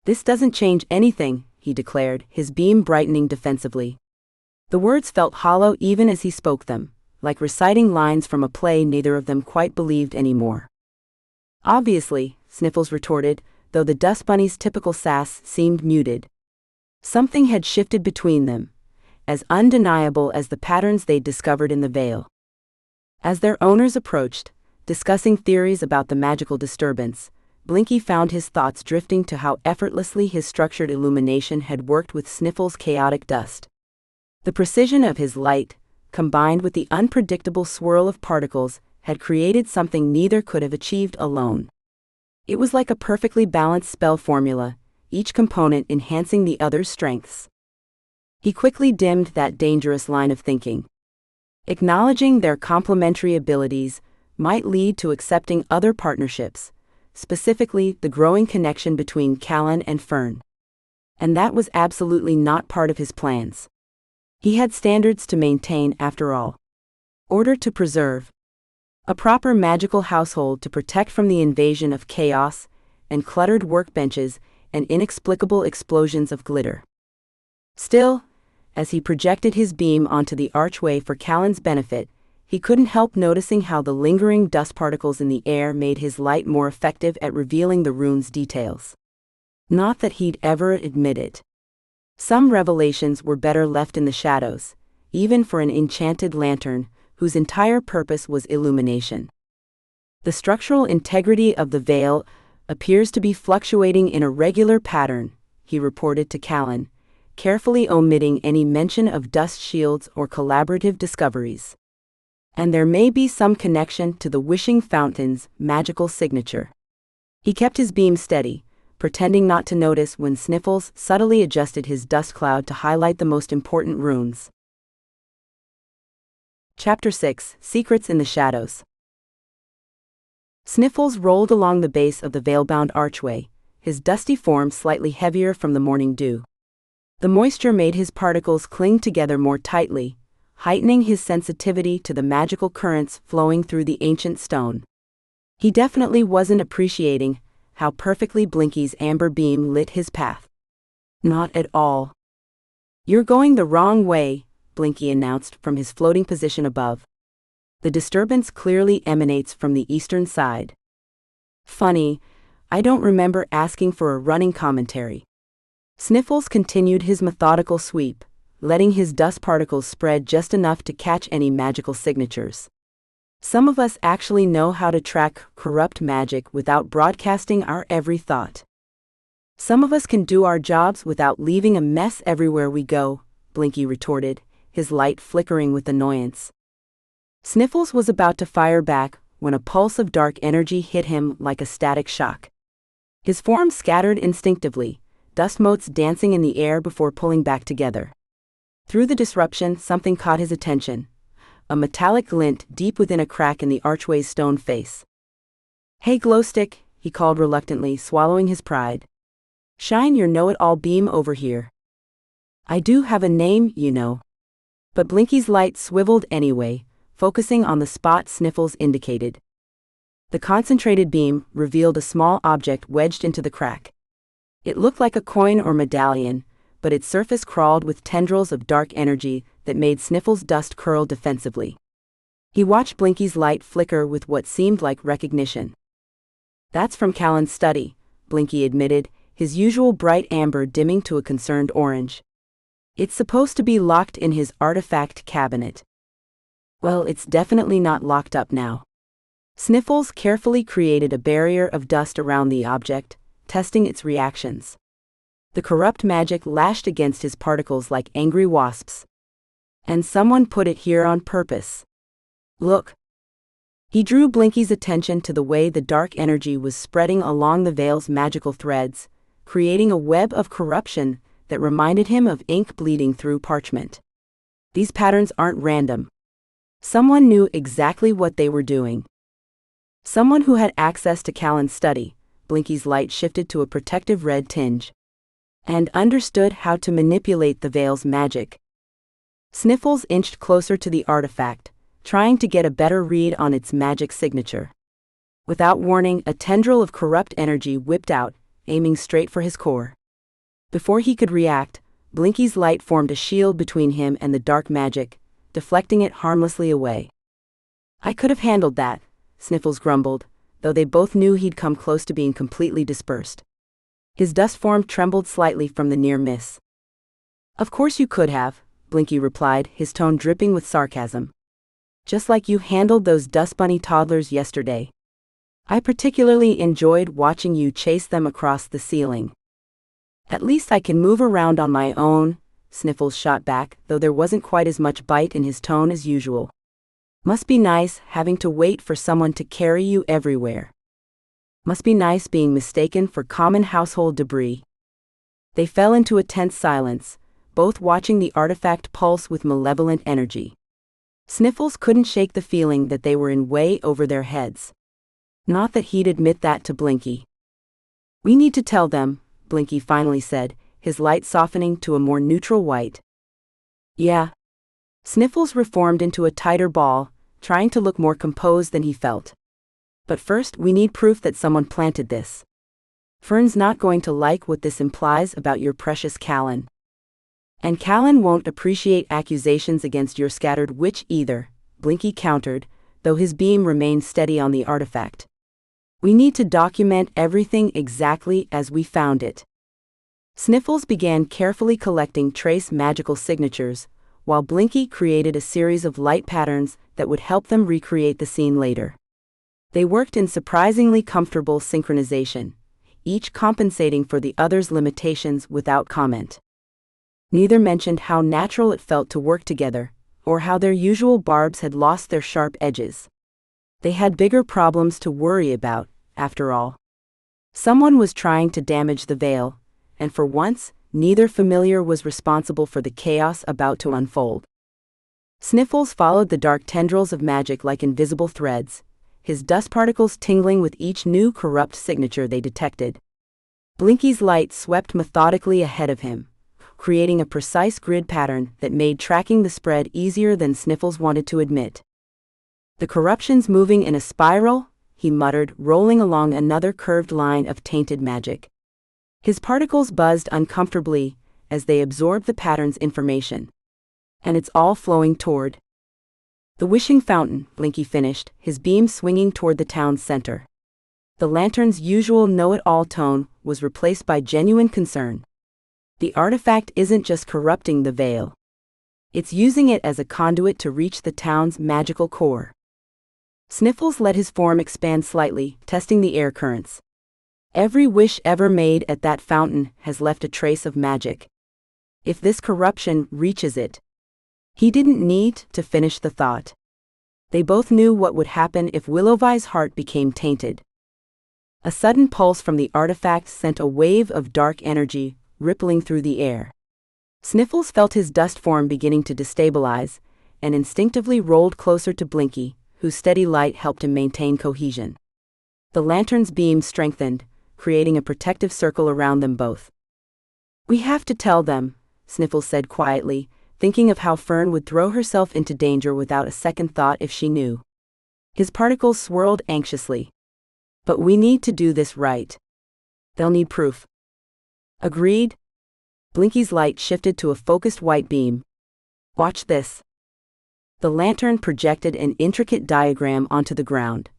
"This doesn't change anything," he declared, his beam brightening defensively. The words felt hollow even as he spoke them, like reciting lines from a play neither of them quite believed anymore. "Obviously," Sniffles retorted, though the dust bunny's typical sass seemed muted. Something had shifted between them, as undeniable as the patterns they'd discovered in the veil. As their owners approached, discussing theories about the magical disturbance, Blinky found his thoughts drifting to how effortlessly his structured illumination had worked with Sniffles' chaotic dust. The precision of his light, combined with the unpredictable swirl of particles, had created something neither could have achieved alone. It was like a perfectly balanced spell formula, each component enhancing the other's strengths. He quickly dimmed that dangerous line of thinking. Acknowledging their complementary abilities might lead to accepting other partnerships, specifically the growing connection between Callan and Fern. And that was absolutely not part of his plans. He had standards to maintain after all. Order to preserve. A proper magical household to protect from the invasion of chaos, and cluttered workbenches, and inexplicable explosions of glitter. Still, as he projected his beam onto the archway for Callan's benefit, he couldn't help noticing how the lingering dust particles in the air made his light more effective at revealing the rune's details. Not that he'd ever admit it. Some revelations were better left in the shadows, even for an enchanted lantern, whose entire purpose was illumination. The structural integrity of the veil appears to be fluctuating in a regular pattern, he reported to Callan, carefully omitting any mention of dust shields or collaborative discoveries. And there may be some connection to the wishing fountain's magical signature. He kept his beam steady, pretending not to notice when Sniffles subtly adjusted his dust cloud to highlight the most important runes. Chapter 6: Secrets in the Shadows. Sniffles rolled along the base of the veil-bound archway, his dusty form slightly heavier from the morning dew. The moisture made his particles cling together more tightly, heightening his sensitivity to the magical currents flowing through the ancient stone. He definitely wasn't appreciating how perfectly Blinky's amber beam lit his path. Not at all. "You're going the wrong way," Blinky announced from his floating position above. "The disturbance clearly emanates from the eastern side." "Funny, I don't remember asking for a running commentary." Sniffles continued his methodical sweep, letting his dust particles spread just enough to catch any magical signatures. "Some of us actually know how to track corrupt magic without broadcasting our every thought. Some of us can do our jobs without leaving a mess everywhere we go," Blinky retorted, his light flickering with annoyance. Sniffles was about to fire back when a pulse of dark energy hit him like a static shock. His form scattered instinctively, dust motes dancing in the air before pulling back together. Through the disruption, something caught his attention: a metallic glint deep within a crack in the archway's stone face. "Hey Glowstick," he called reluctantly, swallowing his pride. "Shine your know-it-all beam over here. I do have a name, you know." But Blinky's light swiveled anyway, focusing on the spot Sniffles indicated. The concentrated beam revealed a small object wedged into the crack. It looked like a coin or medallion, but its surface crawled with tendrils of dark energy that made Sniffles' dust curl defensively. He watched Blinky's light flicker with what seemed like recognition. "That's from Callan's study," Blinky admitted, his usual bright amber dimming to a concerned orange. "It's supposed to be locked in his artifact cabinet." "Well, it's definitely not locked up now." Sniffles carefully created a barrier of dust around the object, testing its reactions. The corrupt magic lashed against his particles like angry wasps. "And someone put it here on purpose. Look." He drew Blinky's attention to the way the dark energy was spreading along the veil's magical threads, creating a web of corruption that reminded him of ink bleeding through parchment. "These patterns aren't random. Someone knew exactly what they were doing." Someone who had access to Callan's study, Blinky's light shifted to a protective red tinge, and understood how to manipulate the veil's magic. Sniffles inched closer to the artifact, trying to get a better read on its magic signature. Without warning, a tendril of corrupt energy whipped out, aiming straight for his core. Before he could react, Blinky's light formed a shield between him and the dark magic, deflecting it harmlessly away. "I could have handled that," Sniffles grumbled, though they both knew he'd come close to being completely dispersed. His dust form trembled slightly from the near miss. "Of course you could have," Blinky replied, his tone dripping with sarcasm. "Just like you handled those dust bunny toddlers yesterday. I particularly enjoyed watching you chase them across the ceiling." "At least I can move around on my own," Sniffles shot back, though there wasn't quite as much bite in his tone as usual. "Must be nice having to wait for someone to carry you everywhere. Must be nice being mistaken for common household debris." They fell into a tense silence, both watching the artifact pulse with malevolent energy. Sniffles couldn't shake the feeling that they were in way over their heads. Not that he'd admit that to Blinky. "We need to tell them," Blinky finally said, his light softening to a more neutral white. "Yeah." Sniffles reformed into a tighter ball, trying to look more composed than he felt. "But first we need proof that someone planted this. Fern's not going to like what this implies about your precious Callan. And Callan won't appreciate accusations against your scattered witch either," Blinky countered, though his beam remained steady on the artifact. "We need to document everything exactly as we found it." Sniffles began carefully collecting trace magical signatures, while Blinky created a series of light patterns that would help them recreate the scene later. They worked in surprisingly comfortable synchronization, each compensating for the other's limitations without comment. Neither mentioned how natural it felt to work together, or how their usual barbs had lost their sharp edges. They had bigger problems to worry about, after all. Someone was trying to damage the veil, and for once, neither familiar was responsible for the chaos about to unfold. Sniffles followed the dark tendrils of magic like invisible threads, his dust particles tingling with each new corrupt signature they detected. Blinky's light swept methodically ahead of him, creating a precise grid pattern that made tracking the spread easier than Sniffles wanted to admit. "The corruption's moving in a spiral," he muttered, rolling along another curved line of tainted magic. His particles buzzed uncomfortably as they absorbed the pattern's information. "And it's all flowing toward the wishing fountain," Blinky finished, his beam swinging toward the town's center. The lantern's usual know-it-all tone was replaced by genuine concern. "The artifact isn't just corrupting the veil. It's using it as a conduit to reach the town's magical core." Sniffles let his form expand slightly, testing the air currents. "Every wish ever made at that fountain has left a trace of magic. If this corruption reaches it..." He didn't need to finish the thought. They both knew what would happen if Willowveil's heart became tainted. A sudden pulse from the artifact sent a wave of dark energy rippling through the air. Sniffles felt his dust form beginning to destabilize, and instinctively rolled closer to Blinky, whose steady light helped him maintain cohesion. The lantern's beam strengthened, creating a protective circle around them both. "We have to tell them," Sniffles said quietly, thinking of how Fern would throw herself into danger without a second thought if she knew. His particles swirled anxiously. "But we need to do this right. They'll need proof." "Agreed." Blinky's light shifted to a focused white beam. "Watch this." The lantern projected an intricate diagram onto the ground,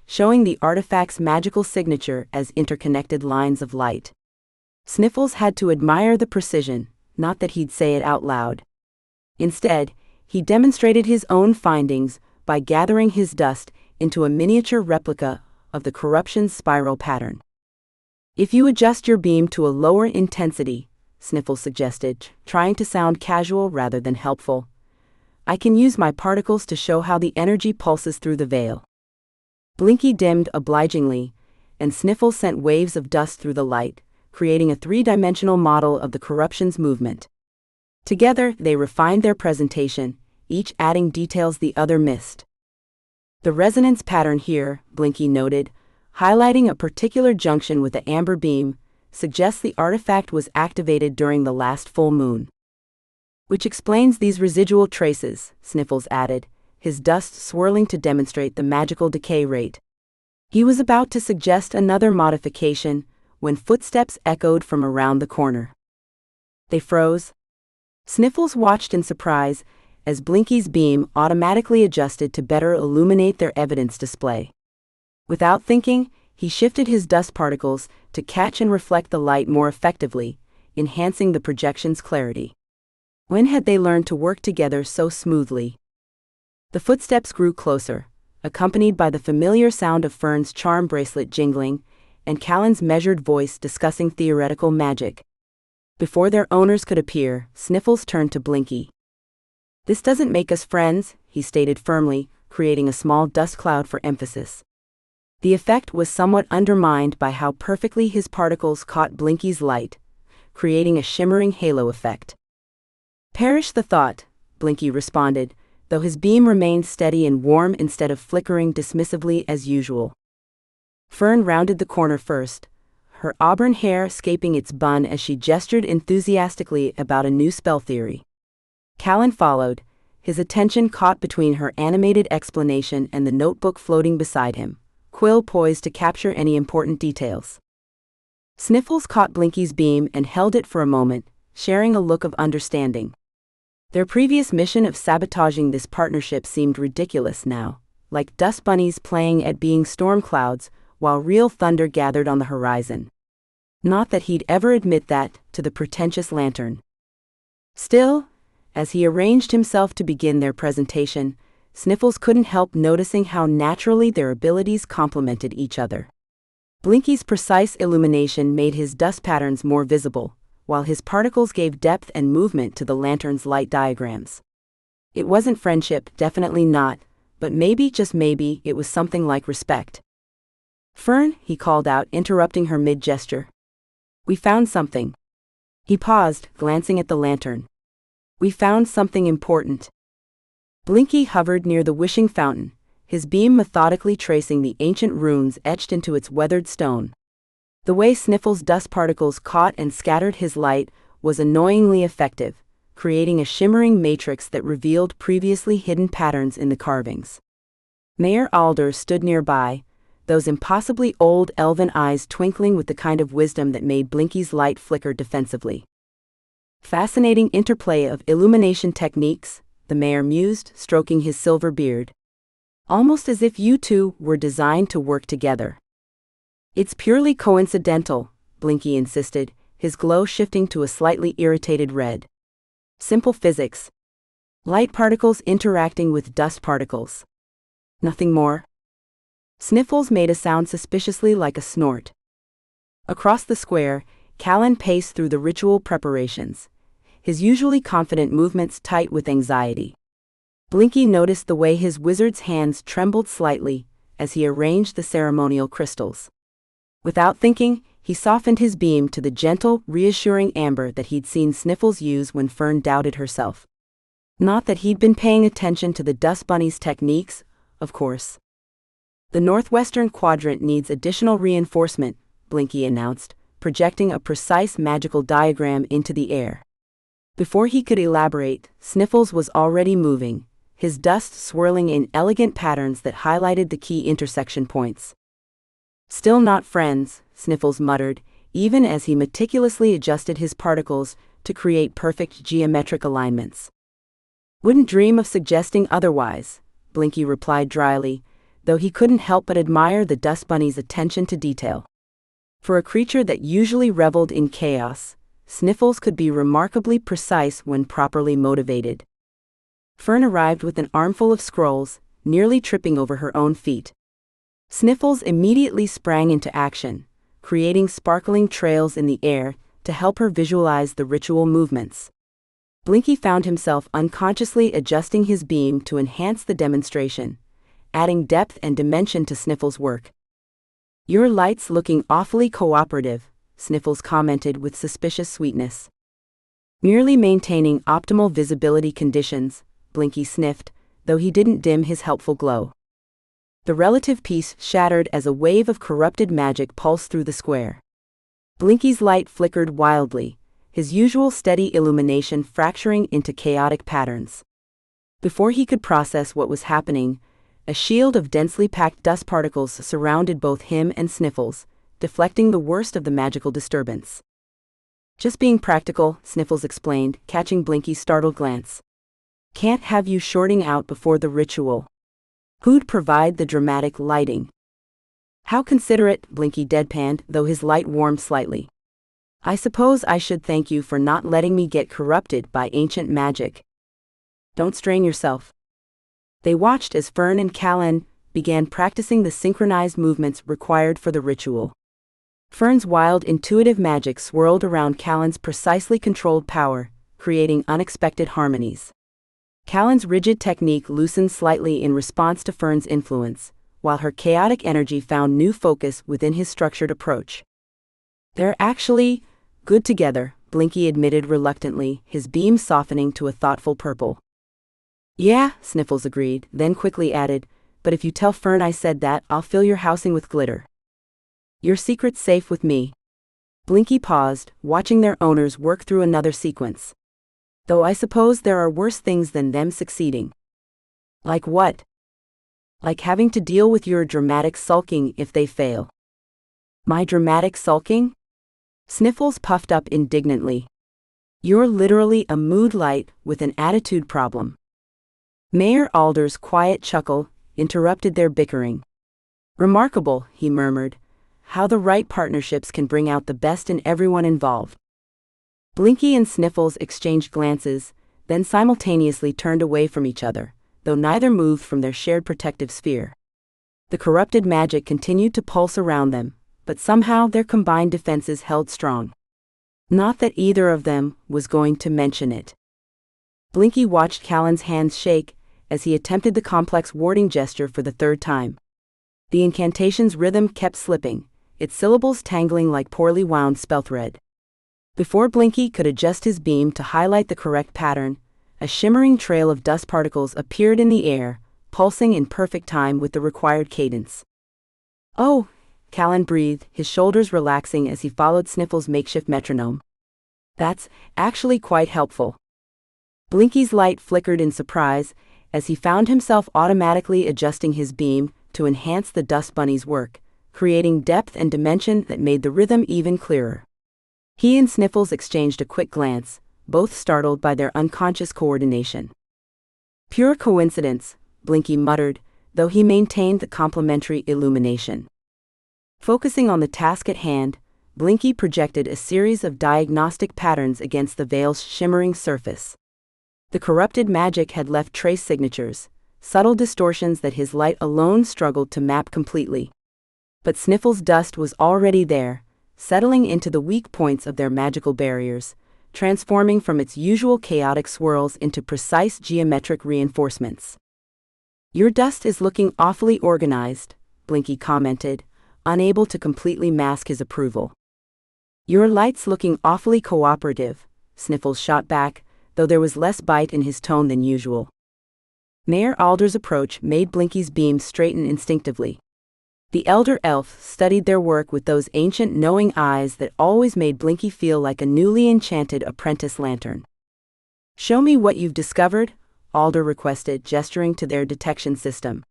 showing the artifact's magical signature as interconnected lines of light. Sniffles had to admire the precision, not that he'd say it out loud. Instead, he demonstrated his own findings by gathering his dust into a miniature replica of the corruption's spiral pattern. "If you adjust your beam to a lower intensity," Sniffles suggested, trying to sound casual rather than helpful, "I can use my particles to show how the energy pulses through the veil." Blinky dimmed obligingly, and Sniffles sent waves of dust through the light, creating a three-dimensional model of the corruption's movement. Together, they refined their presentation, each adding details the other missed. "The resonance pattern here," Blinky noted, highlighting a particular junction with the amber beam, suggests the artifact was activated during the last full moon. "Which explains these residual traces," Sniffles added, his dust swirling to demonstrate the magical decay rate. He was about to suggest another modification when footsteps echoed from around the corner. They froze. Sniffles watched in surprise as Blinky's beam automatically adjusted to better illuminate their evidence display. Without thinking, he shifted his dust particles to catch and reflect the light more effectively, enhancing the projection's clarity. When had they learned to work together so smoothly? The footsteps grew closer, accompanied by the familiar sound of Fern's charm bracelet jingling, and Callan's measured voice discussing theoretical magic. Before their owners could appear, Sniffles turned to Blinky. "This doesn't make us friends," he stated firmly, creating a small dust cloud for emphasis. The effect was somewhat undermined by how perfectly his particles caught Blinky's light, creating a shimmering halo effect. "Perish the thought," Blinky responded, though his beam remained steady and warm instead of flickering dismissively as usual. Fern rounded the corner first, her auburn hair escaping its bun as she gestured enthusiastically about a new spell theory. Callan followed, his attention caught between her animated explanation and the notebook floating beside him, quill poised to capture any important details. Sniffles caught Blinky's beam and held it for a moment, sharing a look of understanding. Their previous mission of sabotaging this partnership seemed ridiculous now, like dust bunnies playing at being storm clouds, while real thunder gathered on the horizon. Not that he'd ever admit that to the pretentious lantern. Still, as he arranged himself to begin their presentation, Sniffles couldn't help noticing how naturally their abilities complemented each other. Blinky's precise illumination made his dust patterns more visible, while his particles gave depth and movement to the lantern's light diagrams. It wasn't friendship, definitely not, but maybe, just maybe, it was something like respect. "Fern," he called out, interrupting her mid-gesture. "We found something." He paused, glancing at the lantern. "We found something important." Blinky hovered near the wishing fountain, his beam methodically tracing the ancient runes etched into its weathered stone. The way Sniffles' dust particles caught and scattered his light was annoyingly effective, creating a shimmering matrix that revealed previously hidden patterns in the carvings. Mayor Alder stood nearby, those impossibly old elven eyes twinkling with the kind of wisdom that made Blinky's light flicker defensively. "Fascinating interplay of illumination techniques," the mayor mused, stroking his silver beard. "Almost as if you two were designed to work together." "It's purely coincidental," Blinky insisted, his glow shifting to a slightly irritated red. "Simple physics. Light particles interacting with dust particles. Nothing more." Sniffles made a sound suspiciously like a snort. Across the square, Callan paced through the ritual preparations, his usually confident movements tight with anxiety. Blinky noticed the way his wizard's hands trembled slightly as he arranged the ceremonial crystals. Without thinking, he softened his beam to the gentle, reassuring amber that he'd seen Sniffles use when Fern doubted herself. Not that he'd been paying attention to the Dust Bunnies' techniques, of course. "The northwestern quadrant needs additional reinforcement," Blinky announced, projecting a precise magical diagram into the air. Before he could elaborate, Sniffles was already moving, his dust swirling in elegant patterns that highlighted the key intersection points. "Still not friends," Sniffles muttered, even as he meticulously adjusted his particles to create perfect geometric alignments. "Wouldn't dream of suggesting otherwise," Blinky replied dryly, though he couldn't help but admire the Dust Bunny's attention to detail. For a creature that usually reveled in chaos, Sniffles could be remarkably precise when properly motivated. Fern arrived with an armful of scrolls, nearly tripping over her own feet. Sniffles immediately sprang into action, creating sparkling trails in the air to help her visualize the ritual movements. Blinky found himself unconsciously adjusting his beam to enhance the demonstration, adding depth and dimension to Sniffles' work. "Your light's looking awfully cooperative," Sniffles commented with suspicious sweetness. "Merely maintaining optimal visibility conditions," Blinky sniffed, though he didn't dim his helpful glow. The relative peace shattered as a wave of corrupted magic pulsed through the square. Blinky's light flickered wildly, his usual steady illumination fracturing into chaotic patterns. Before he could process what was happening, a shield of densely packed dust particles surrounded both him and Sniffles, deflecting the worst of the magical disturbance. "Just being practical," Sniffles explained, catching Blinky's startled glance. "Can't have you shorting out before the ritual. Who'd provide the dramatic lighting?" "How considerate," Blinky deadpanned, though his light warmed slightly. "I suppose I should thank you for not letting me get corrupted by ancient magic." "Don't strain yourself." They watched as Fern and Callan began practicing the synchronized movements required for the ritual. Fern's wild intuitive magic swirled around Callan's precisely controlled power, creating unexpected harmonies. Callan's rigid technique loosened slightly in response to Fern's influence, while her chaotic energy found new focus within his structured approach. "They're actually good together," Blinky admitted reluctantly, his beam softening to a thoughtful purple. "Yeah," Sniffles agreed, then quickly added, "but if you tell Fern I said that, I'll fill your housing with glitter." "Your secret's safe with me." Blinky paused, watching their owners work through another sequence. "Though I suppose there are worse things than them succeeding." "Like what?" "Like having to deal with your dramatic sulking if they fail." "My dramatic sulking?" Sniffles puffed up indignantly. "You're literally a mood light with an attitude problem." Mayor Alder's quiet chuckle interrupted their bickering. "Remarkable," he murmured, "how the right partnerships can bring out the best in everyone involved." Blinky and Sniffles exchanged glances, then simultaneously turned away from each other, though neither moved from their shared protective sphere. The corrupted magic continued to pulse around them, but somehow their combined defenses held strong. Not that either of them was going to mention it. Blinky watched Callan's hands shake as he attempted the complex warding gesture for the third time. The incantation's rhythm kept slipping, its syllables tangling like poorly wound spellthread. Before Blinky could adjust his beam to highlight the correct pattern, a shimmering trail of dust particles appeared in the air, pulsing in perfect time with the required cadence. "Oh," Callan breathed, his shoulders relaxing as he followed Sniffles' makeshift metronome. "That's actually quite helpful." Blinky's light flickered in surprise as he found himself automatically adjusting his beam to enhance the dust bunny's work, creating depth and dimension that made the rhythm even clearer. He and Sniffles exchanged a quick glance, both startled by their unconscious coordination. "Pure coincidence," Blinky muttered, though he maintained the complementary illumination. Focusing on the task at hand, Blinky projected a series of diagnostic patterns against the veil's shimmering surface. The corrupted magic had left trace signatures, subtle distortions that his light alone struggled to map completely. But Sniffles' dust was already there, settling into the weak points of their magical barriers, transforming from its usual chaotic swirls into precise geometric reinforcements. "Your dust is looking awfully organized," Blinky commented, unable to completely mask his approval. "Your light's looking awfully cooperative," Sniffles shot back, though there was less bite in his tone than usual. Mayor Alder's approach made Blinky's beam straighten instinctively. The elder elf studied their work with those ancient knowing eyes that always made Blinky feel like a newly enchanted apprentice lantern. "Show me what you've discovered," Alder requested, gesturing to their detection system.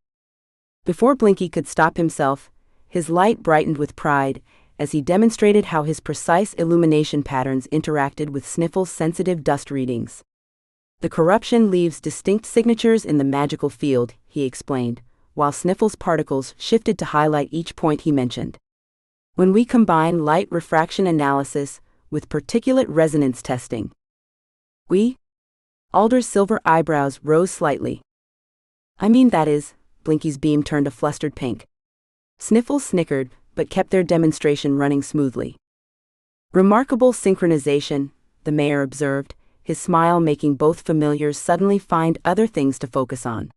Before Blinky could stop himself, his light brightened with pride as he demonstrated how his precise illumination patterns interacted with Sniffles' sensitive dust readings. "The corruption leaves distinct signatures in the magical field," he explained, while Sniffles' particles shifted to highlight each point he mentioned. "When we combine light refraction analysis with particulate resonance testing." "We?" Alder's silver eyebrows rose slightly. "I mean, that is," Blinky's beam turned a flustered pink. Sniffles snickered, but kept their demonstration running smoothly. "Remarkable synchronization," the mayor observed, his smile making both familiars suddenly find other things to focus on.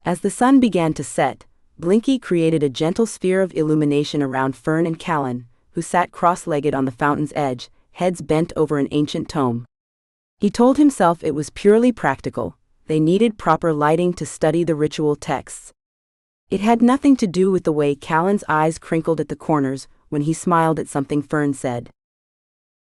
As the sun began to set, Blinky created a gentle sphere of illumination around Fern and Callan, who sat cross-legged on the fountain's edge, heads bent over an ancient tome. He told himself it was purely practical, they needed proper lighting to study the ritual texts. It had nothing to do with the way Callan's eyes crinkled at the corners when he smiled at something Fern said.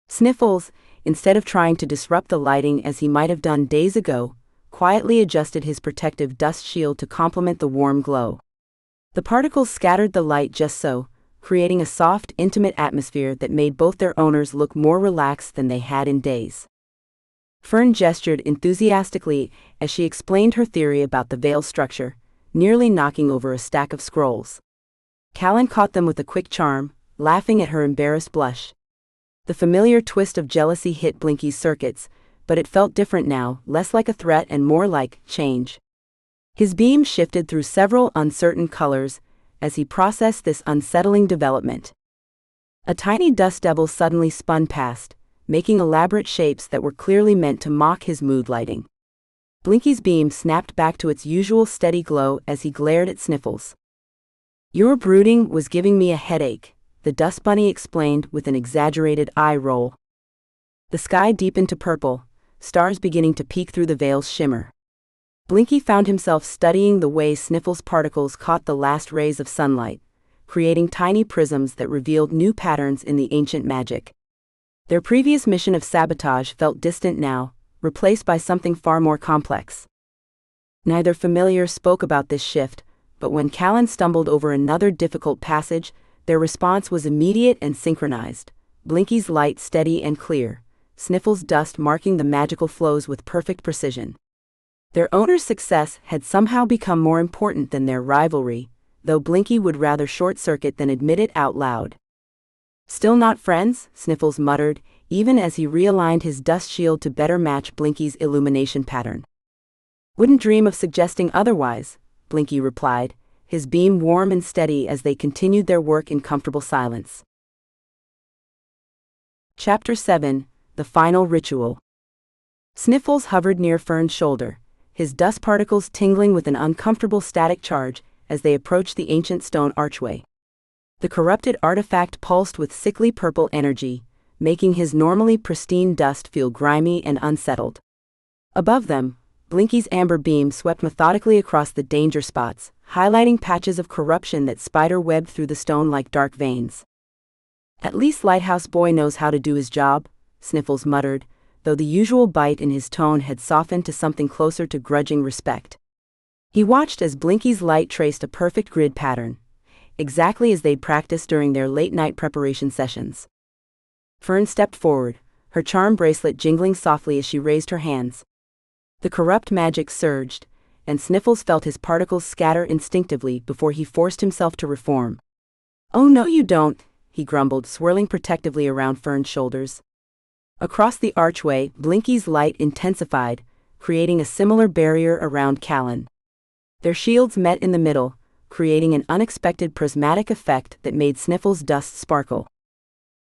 Sniffles, instead of trying to disrupt the lighting as he might have done days ago, quietly adjusted his protective dust shield to complement the warm glow. The particles scattered the light just so, creating a soft, intimate atmosphere that made both their owners look more relaxed than they had in days. Fern gestured enthusiastically as she explained her theory about the veil structure, nearly knocking over a stack of scrolls. Callan caught them with a quick charm, laughing at her embarrassed blush. The familiar twist of jealousy hit Blinky's circuits, but it felt different now, less like a threat and more like change. His beam shifted through several uncertain colors as he processed this unsettling development. A tiny dust devil suddenly spun past, making elaborate shapes that were clearly meant to mock his mood lighting. Blinky's beam snapped back to its usual steady glow as he glared at Sniffles. "Your brooding was giving me a headache," the dust bunny explained with an exaggerated eye roll. The sky deepened to purple, stars beginning to peek through the veil's shimmer. Blinky found himself studying the way Sniffles' particles caught the last rays of sunlight, creating tiny prisms that revealed new patterns in the ancient magic. Their previous mission of sabotage felt distant now, replaced by something far more complex. Neither familiar spoke about this shift, but when Callan stumbled over another difficult passage, their response was immediate and synchronized, Blinky's light steady and clear, Sniffles' dust marking the magical flows with perfect precision. Their owner's success had somehow become more important than their rivalry, though Blinky would rather short-circuit than admit it out loud. "Still not friends?" Sniffles muttered, even as he realigned his dust shield to better match Blinky's illumination pattern. "Wouldn't dream of suggesting otherwise," Blinky replied, his beam warm and steady as they continued their work in comfortable silence. Chapter 7, The Final Ritual. Sniffles hovered near Fern's shoulder, his dust particles tingling with an uncomfortable static charge as they approached the ancient stone archway. The corrupted artifact pulsed with sickly purple energy, making his normally pristine dust feel grimy and unsettled. Above them, Blinky's amber beam swept methodically across the danger spots, highlighting patches of corruption that spider-webbed through the stone like dark veins. "At least Lighthouse Boy knows how to do his job," Sniffles muttered, though the usual bite in his tone had softened to something closer to grudging respect. He watched as Blinky's light traced a perfect grid pattern, exactly as they'd practiced during their late-night preparation sessions. Fern stepped forward, her charm bracelet jingling softly as she raised her hands. The corrupt magic surged, and Sniffles felt his particles scatter instinctively before he forced himself to reform. "Oh no you don't," he grumbled, swirling protectively around Fern's shoulders. Across the archway, Blinky's light intensified, creating a similar barrier around Callan. Their shields met in the middle, creating an unexpected prismatic effect that made Sniffles' dust sparkle.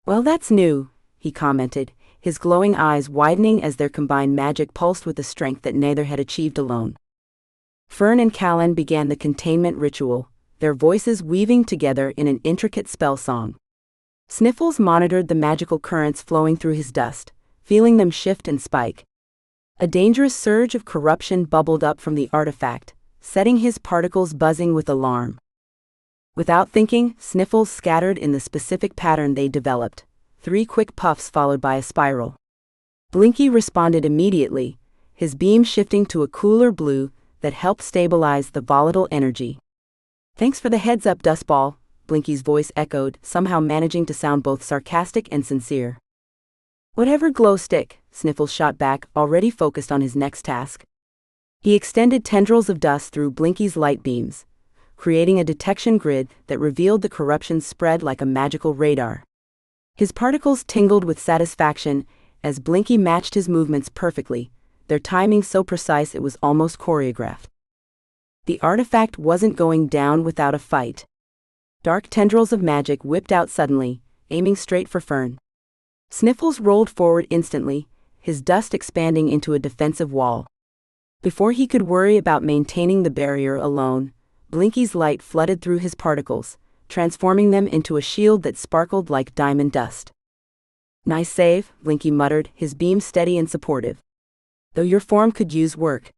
"Well, that's new," he commented, his glowing eyes widening as their combined magic pulsed with a strength that neither had achieved alone. Fern and Callan began the containment ritual, their voices weaving together in an intricate spell song. Sniffles monitored the magical currents flowing through his dust, feeling them shift and spike. A dangerous surge of corruption bubbled up from the artifact, setting his particles buzzing with alarm. Without thinking, Sniffles scattered in the specific pattern they developed, 3 quick puffs followed by a spiral. Blinky responded immediately, his beam shifting to a cooler blue that helped stabilize the volatile energy. "Thanks for the heads-up, Dustball," Blinky's voice echoed, somehow managing to sound both sarcastic and sincere. "Whatever, glow stick," Sniffles shot back, already focused on his next task. He extended tendrils of dust through Blinky's light beams, creating a detection grid that revealed the corruption spread like a magical radar. His particles tingled with satisfaction as Blinky matched his movements perfectly, their timing so precise it was almost choreographed. The artifact wasn't going down without a fight. Dark tendrils of magic whipped out suddenly, aiming straight for Fern. Sniffles rolled forward instantly, his dust expanding into a defensive wall. Before he could worry about maintaining the barrier alone, Blinky's light flooded through his particles, transforming them into a shield that sparkled like diamond dust. "Nice save," Blinky muttered, his beam steady and supportive. "Though your form could use work."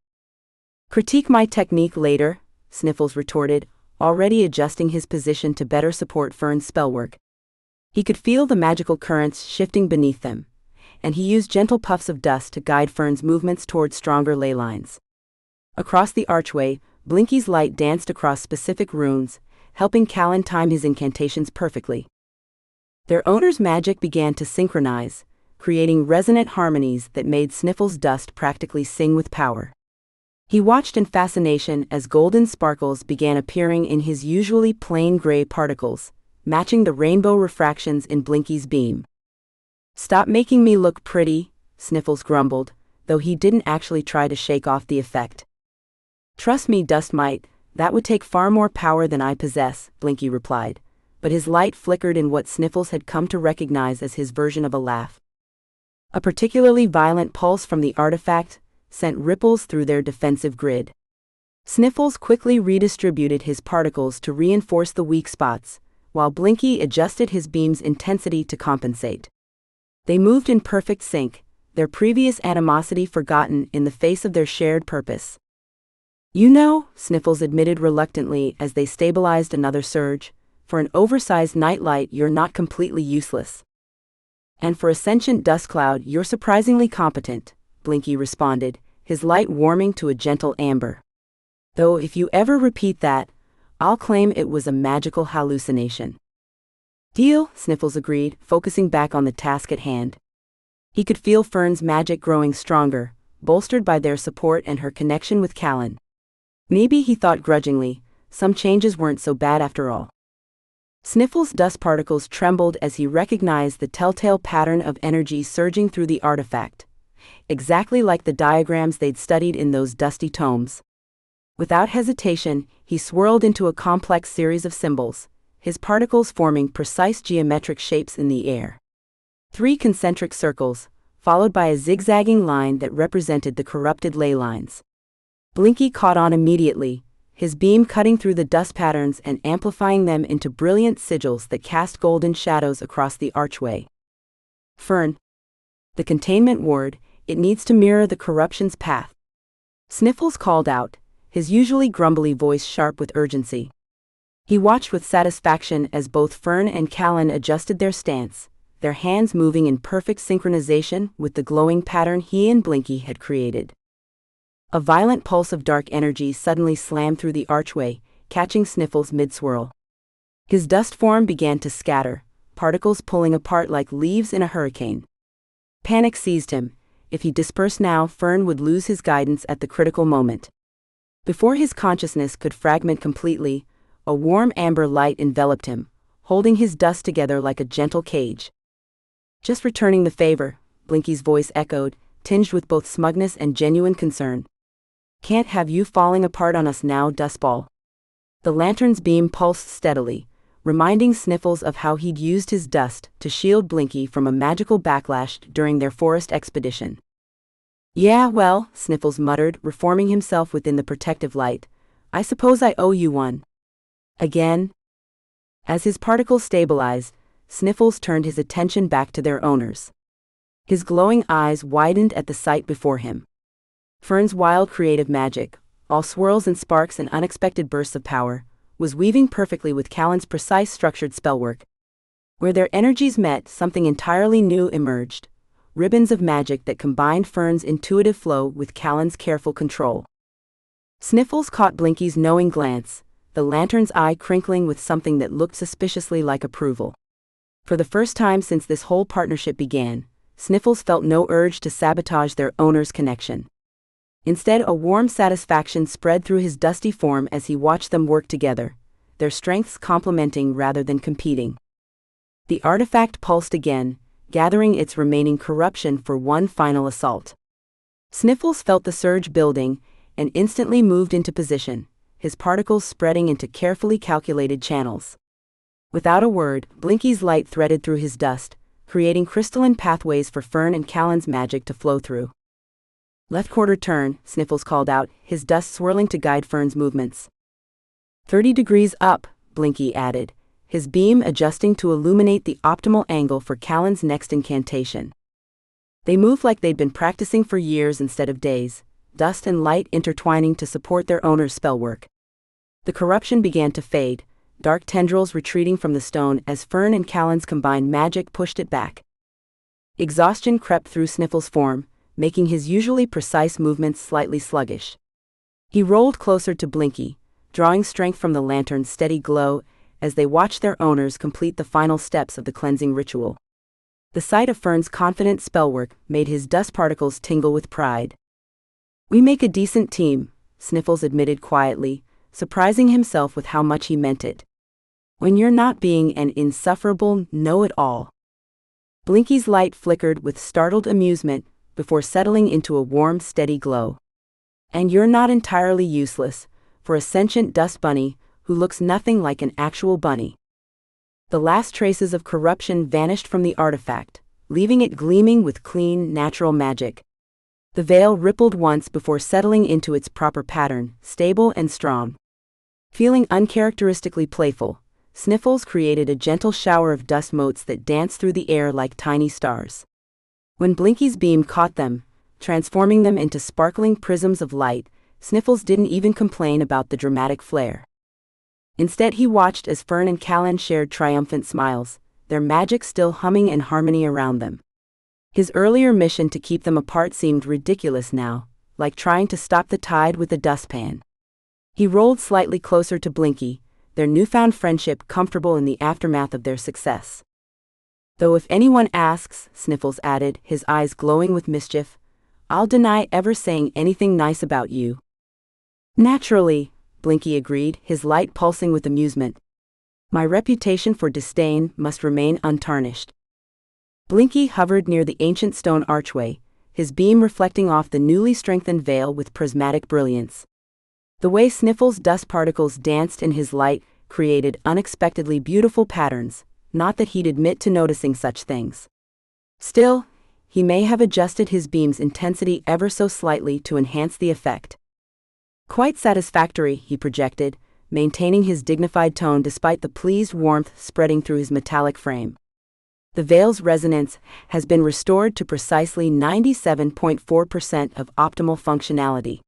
"Critique my technique later," Sniffles retorted, already adjusting his position to better support Fern's spellwork. He could feel the magical currents shifting beneath them, and he used gentle puffs of dust to guide Fern's movements toward stronger ley lines. Across the archway, Blinky's light danced across specific runes, helping Callan time his incantations perfectly. Their owner's magic began to synchronize, creating resonant harmonies that made Sniffles' dust practically sing with power. He watched in fascination as golden sparkles began appearing in his usually plain gray particles, matching the rainbow refractions in Blinky's beam. "Stop making me look pretty," Sniffles grumbled, though he didn't actually try to shake off the effect. "Trust me, Dust Mite, that would take far more power than I possess," Blinky replied, but his light flickered in what Sniffles had come to recognize as his version of a laugh. A particularly violent pulse from the artifact sent ripples through their defensive grid. Sniffles quickly redistributed his particles to reinforce the weak spots, while Blinky adjusted his beam's intensity to compensate. They moved in perfect sync, their previous animosity forgotten in the face of their shared purpose. "You know," Sniffles admitted reluctantly as they stabilized another surge, "for an oversized nightlight you're not completely useless. And for a sentient dust cloud you're surprisingly competent," Blinky responded, his light warming to a gentle amber. "Though if you ever repeat that, I'll claim it was a magical hallucination." "Deal," Sniffles agreed, focusing back on the task at hand. He could feel Fern's magic growing stronger, bolstered by their support and her connection with Callan. Maybe, he thought grudgingly, some changes weren't so bad after all. Sniffles' dust particles trembled as he recognized the telltale pattern of energy surging through the artifact, exactly like the diagrams they'd studied in those dusty tomes. Without hesitation, he swirled into a complex series of symbols, his particles forming precise geometric shapes in the air. 3 concentric circles, followed by a zigzagging line that represented the corrupted ley lines. Blinky caught on immediately, his beam cutting through the dust patterns and amplifying them into brilliant sigils that cast golden shadows across the archway. Fern. The containment ward, it needs to mirror the corruption's path. Sniffles called out, his usually grumbly voice sharp with urgency. He watched with satisfaction as both Fern and Callan adjusted their stance, their hands moving in perfect synchronization with the glowing pattern he and Blinky had created. A violent pulse of dark energy suddenly slammed through the archway, catching Sniffles mid-swirl. His dust form began to scatter, particles pulling apart like leaves in a hurricane. Panic seized him. If he dispersed now, Fern would lose his guidance at the critical moment. Before his consciousness could fragment completely, a warm amber light enveloped him, holding his dust together like a gentle cage. "Just returning the favor," Blinky's voice echoed, tinged with both smugness and genuine concern. "Can't have you falling apart on us now, dustball." The lantern's beam pulsed steadily, reminding Sniffles of how he'd used his dust to shield Blinky from a magical backlash during their forest expedition. "Yeah, well," Sniffles muttered, reforming himself within the protective light, "I suppose I owe you one." Again? As his particles stabilized, Sniffles turned his attention back to their owners. His glowing eyes widened at the sight before him. Fern's wild creative magic, all swirls and sparks and unexpected bursts of power, was weaving perfectly with Callan's precise structured spellwork. Where their energies met, something entirely new emerged, ribbons of magic that combined Fern's intuitive flow with Callan's careful control. Sniffles caught Blinky's knowing glance, the lantern's eye crinkling with something that looked suspiciously like approval. For the first time since this whole partnership began, Sniffles felt no urge to sabotage their owner's connection. Instead, a warm satisfaction spread through his dusty form as he watched them work together, their strengths complementing rather than competing. The artifact pulsed again, gathering its remaining corruption for one final assault. Sniffles felt the surge building and instantly moved into position, his particles spreading into carefully calculated channels. Without a word, Blinky's light threaded through his dust, creating crystalline pathways for Fern and Callan's magic to flow through. "Left quarter turn," Sniffles called out, his dust swirling to guide Fern's movements. 30 degrees up, Blinky added, his beam adjusting to illuminate the optimal angle for Callan's next incantation. They moved like they'd been practicing for years instead of days, dust and light intertwining to support their owner's spellwork. The corruption began to fade, dark tendrils retreating from the stone as Fern and Callan's combined magic pushed it back. Exhaustion crept through Sniffles' form, making his usually precise movements slightly sluggish. He rolled closer to Blinky, drawing strength from the lantern's steady glow as they watched their owners complete the final steps of the cleansing ritual. The sight of Fern's confident spellwork made his dust particles tingle with pride. "We make a decent team," Sniffles admitted quietly, surprising himself with how much he meant it. "When you're not being an insufferable know-it-all." Blinky's light flickered with startled amusement before settling into a warm, steady glow. "And you're not entirely useless, for a sentient dust bunny who looks nothing like an actual bunny." The last traces of corruption vanished from the artifact, leaving it gleaming with clean, natural magic. The veil rippled once before settling into its proper pattern, stable and strong. Feeling uncharacteristically playful, Sniffles created a gentle shower of dust motes that danced through the air like tiny stars. When Blinky's beam caught them, transforming them into sparkling prisms of light, Sniffles didn't even complain about the dramatic flare. Instead, he watched as Fern and Callan shared triumphant smiles, their magic still humming in harmony around them. His earlier mission to keep them apart seemed ridiculous now, like trying to stop the tide with a dustpan. He rolled slightly closer to Blinky, their newfound friendship comfortable in the aftermath of their success. "Though if anyone asks," Sniffles added, his eyes glowing with mischief, "I'll deny ever saying anything nice about you." "Naturally," Blinky agreed, his light pulsing with amusement. "My reputation for disdain must remain untarnished." Blinky hovered near the ancient stone archway, his beam reflecting off the newly strengthened veil with prismatic brilliance. The way Sniffles' dust particles danced in his light created unexpectedly beautiful patterns, not that he'd admit to noticing such things. Still, he may have adjusted his beam's intensity ever so slightly to enhance the effect. Quite satisfactory, he projected, maintaining his dignified tone despite the pleased warmth spreading through his metallic frame. The veil's resonance has been restored to precisely 97.4% of optimal functionality.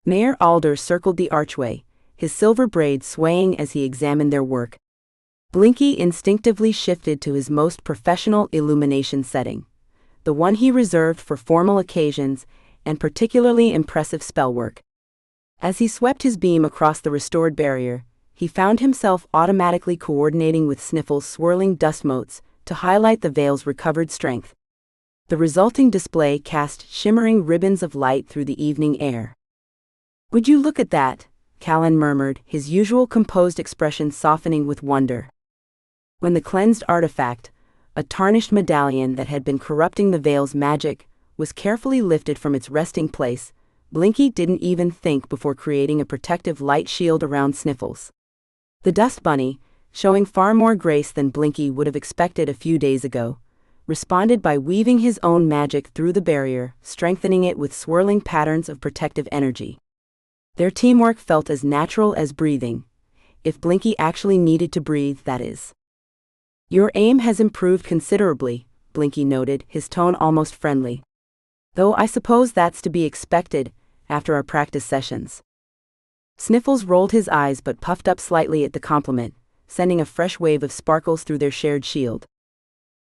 Mayor Alder circled the archway, his silver braids swaying as he examined their work. Blinky instinctively shifted to his most professional illumination setting, the one he reserved for formal occasions and particularly impressive spellwork. As he swept his beam across the restored barrier, he found himself automatically coordinating with Sniffles' swirling dust motes to highlight the veil's recovered strength. The resulting display cast shimmering ribbons of light through the evening air. "Would you look at that?" Callan murmured, his usual composed expression softening with wonder. When the cleansed artifact, a tarnished medallion that had been corrupting the veil's magic, was carefully lifted from its resting place, Blinky didn't even think before creating a protective light shield around Sniffles. The dust bunny, showing far more grace than Blinky would have expected a few days ago, responded by weaving his own magic through the barrier, strengthening it with swirling patterns of protective energy. Their teamwork felt as natural as breathing, if Blinky actually needed to breathe, that is. "Your aim has improved considerably," Blinky noted, his tone almost friendly. "Though I suppose that's to be expected after our practice sessions." Sniffles rolled his eyes but puffed up slightly at the compliment, sending a fresh wave of sparkles through their shared shield.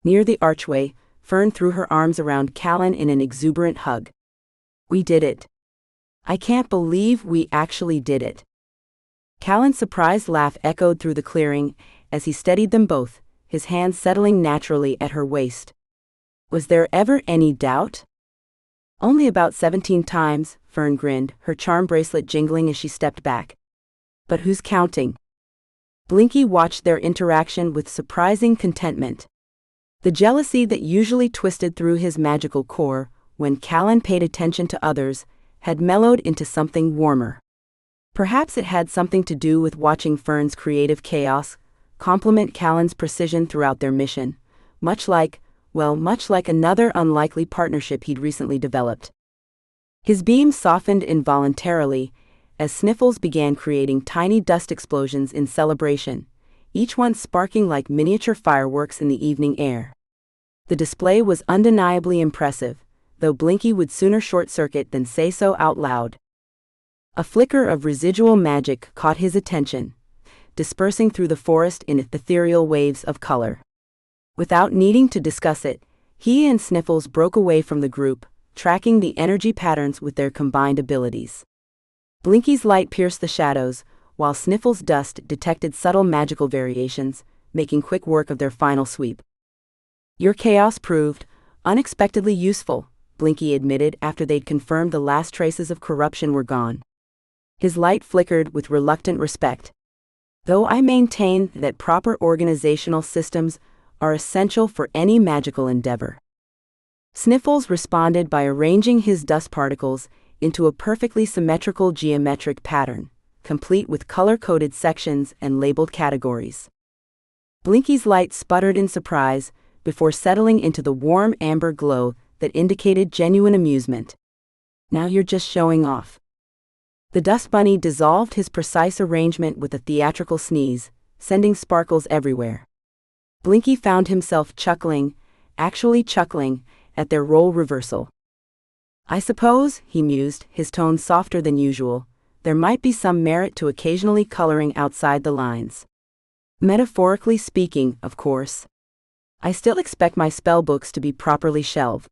Near the archway, Fern threw her arms around Callan in an exuberant hug. "We did it. I can't believe we actually did it." Callan's surprised laugh echoed through the clearing as he steadied them both, his hands settling naturally at her waist. "Was there ever any doubt?" "Only about 17 times, Fern grinned, her charm bracelet jingling as she stepped back. "But who's counting?" Blinky watched their interaction with surprising contentment. The jealousy that usually twisted through his magical core when Callan paid attention to others had mellowed into something warmer. Perhaps it had something to do with watching Fern's creative chaos complement Callan's precision throughout their mission, much like another unlikely partnership he'd recently developed. His beam softened involuntarily as Sniffles began creating tiny dust explosions in celebration, each one sparking like miniature fireworks in the evening air. The display was undeniably impressive, though Blinky would sooner short-circuit than say so out loud. A flicker of residual magic caught his attention, dispersing through the forest in ethereal waves of color. Without needing to discuss it, he and Sniffles broke away from the group, tracking the energy patterns with their combined abilities. Blinky's light pierced the shadows, while Sniffles' dust detected subtle magical variations, making quick work of their final sweep. "Your chaos proved unexpectedly useful," Blinky admitted after they'd confirmed the last traces of corruption were gone. His light flickered with reluctant respect. "Though I maintain that proper organizational systems are essential for any magical endeavor." Sniffles responded by arranging his dust particles into a perfectly symmetrical geometric pattern, complete with color-coded sections and labeled categories. Blinky's light sputtered in surprise before settling into the warm amber glow that indicated genuine amusement. "Now you're just showing off." The dust bunny dissolved his precise arrangement with a theatrical sneeze, sending sparkles everywhere. Blinky found himself actually chuckling, at their role reversal. "I suppose," he mused, his tone softer than usual, "there might be some merit to occasionally coloring outside the lines. Metaphorically speaking, of course. I still expect my spellbooks to be properly shelved."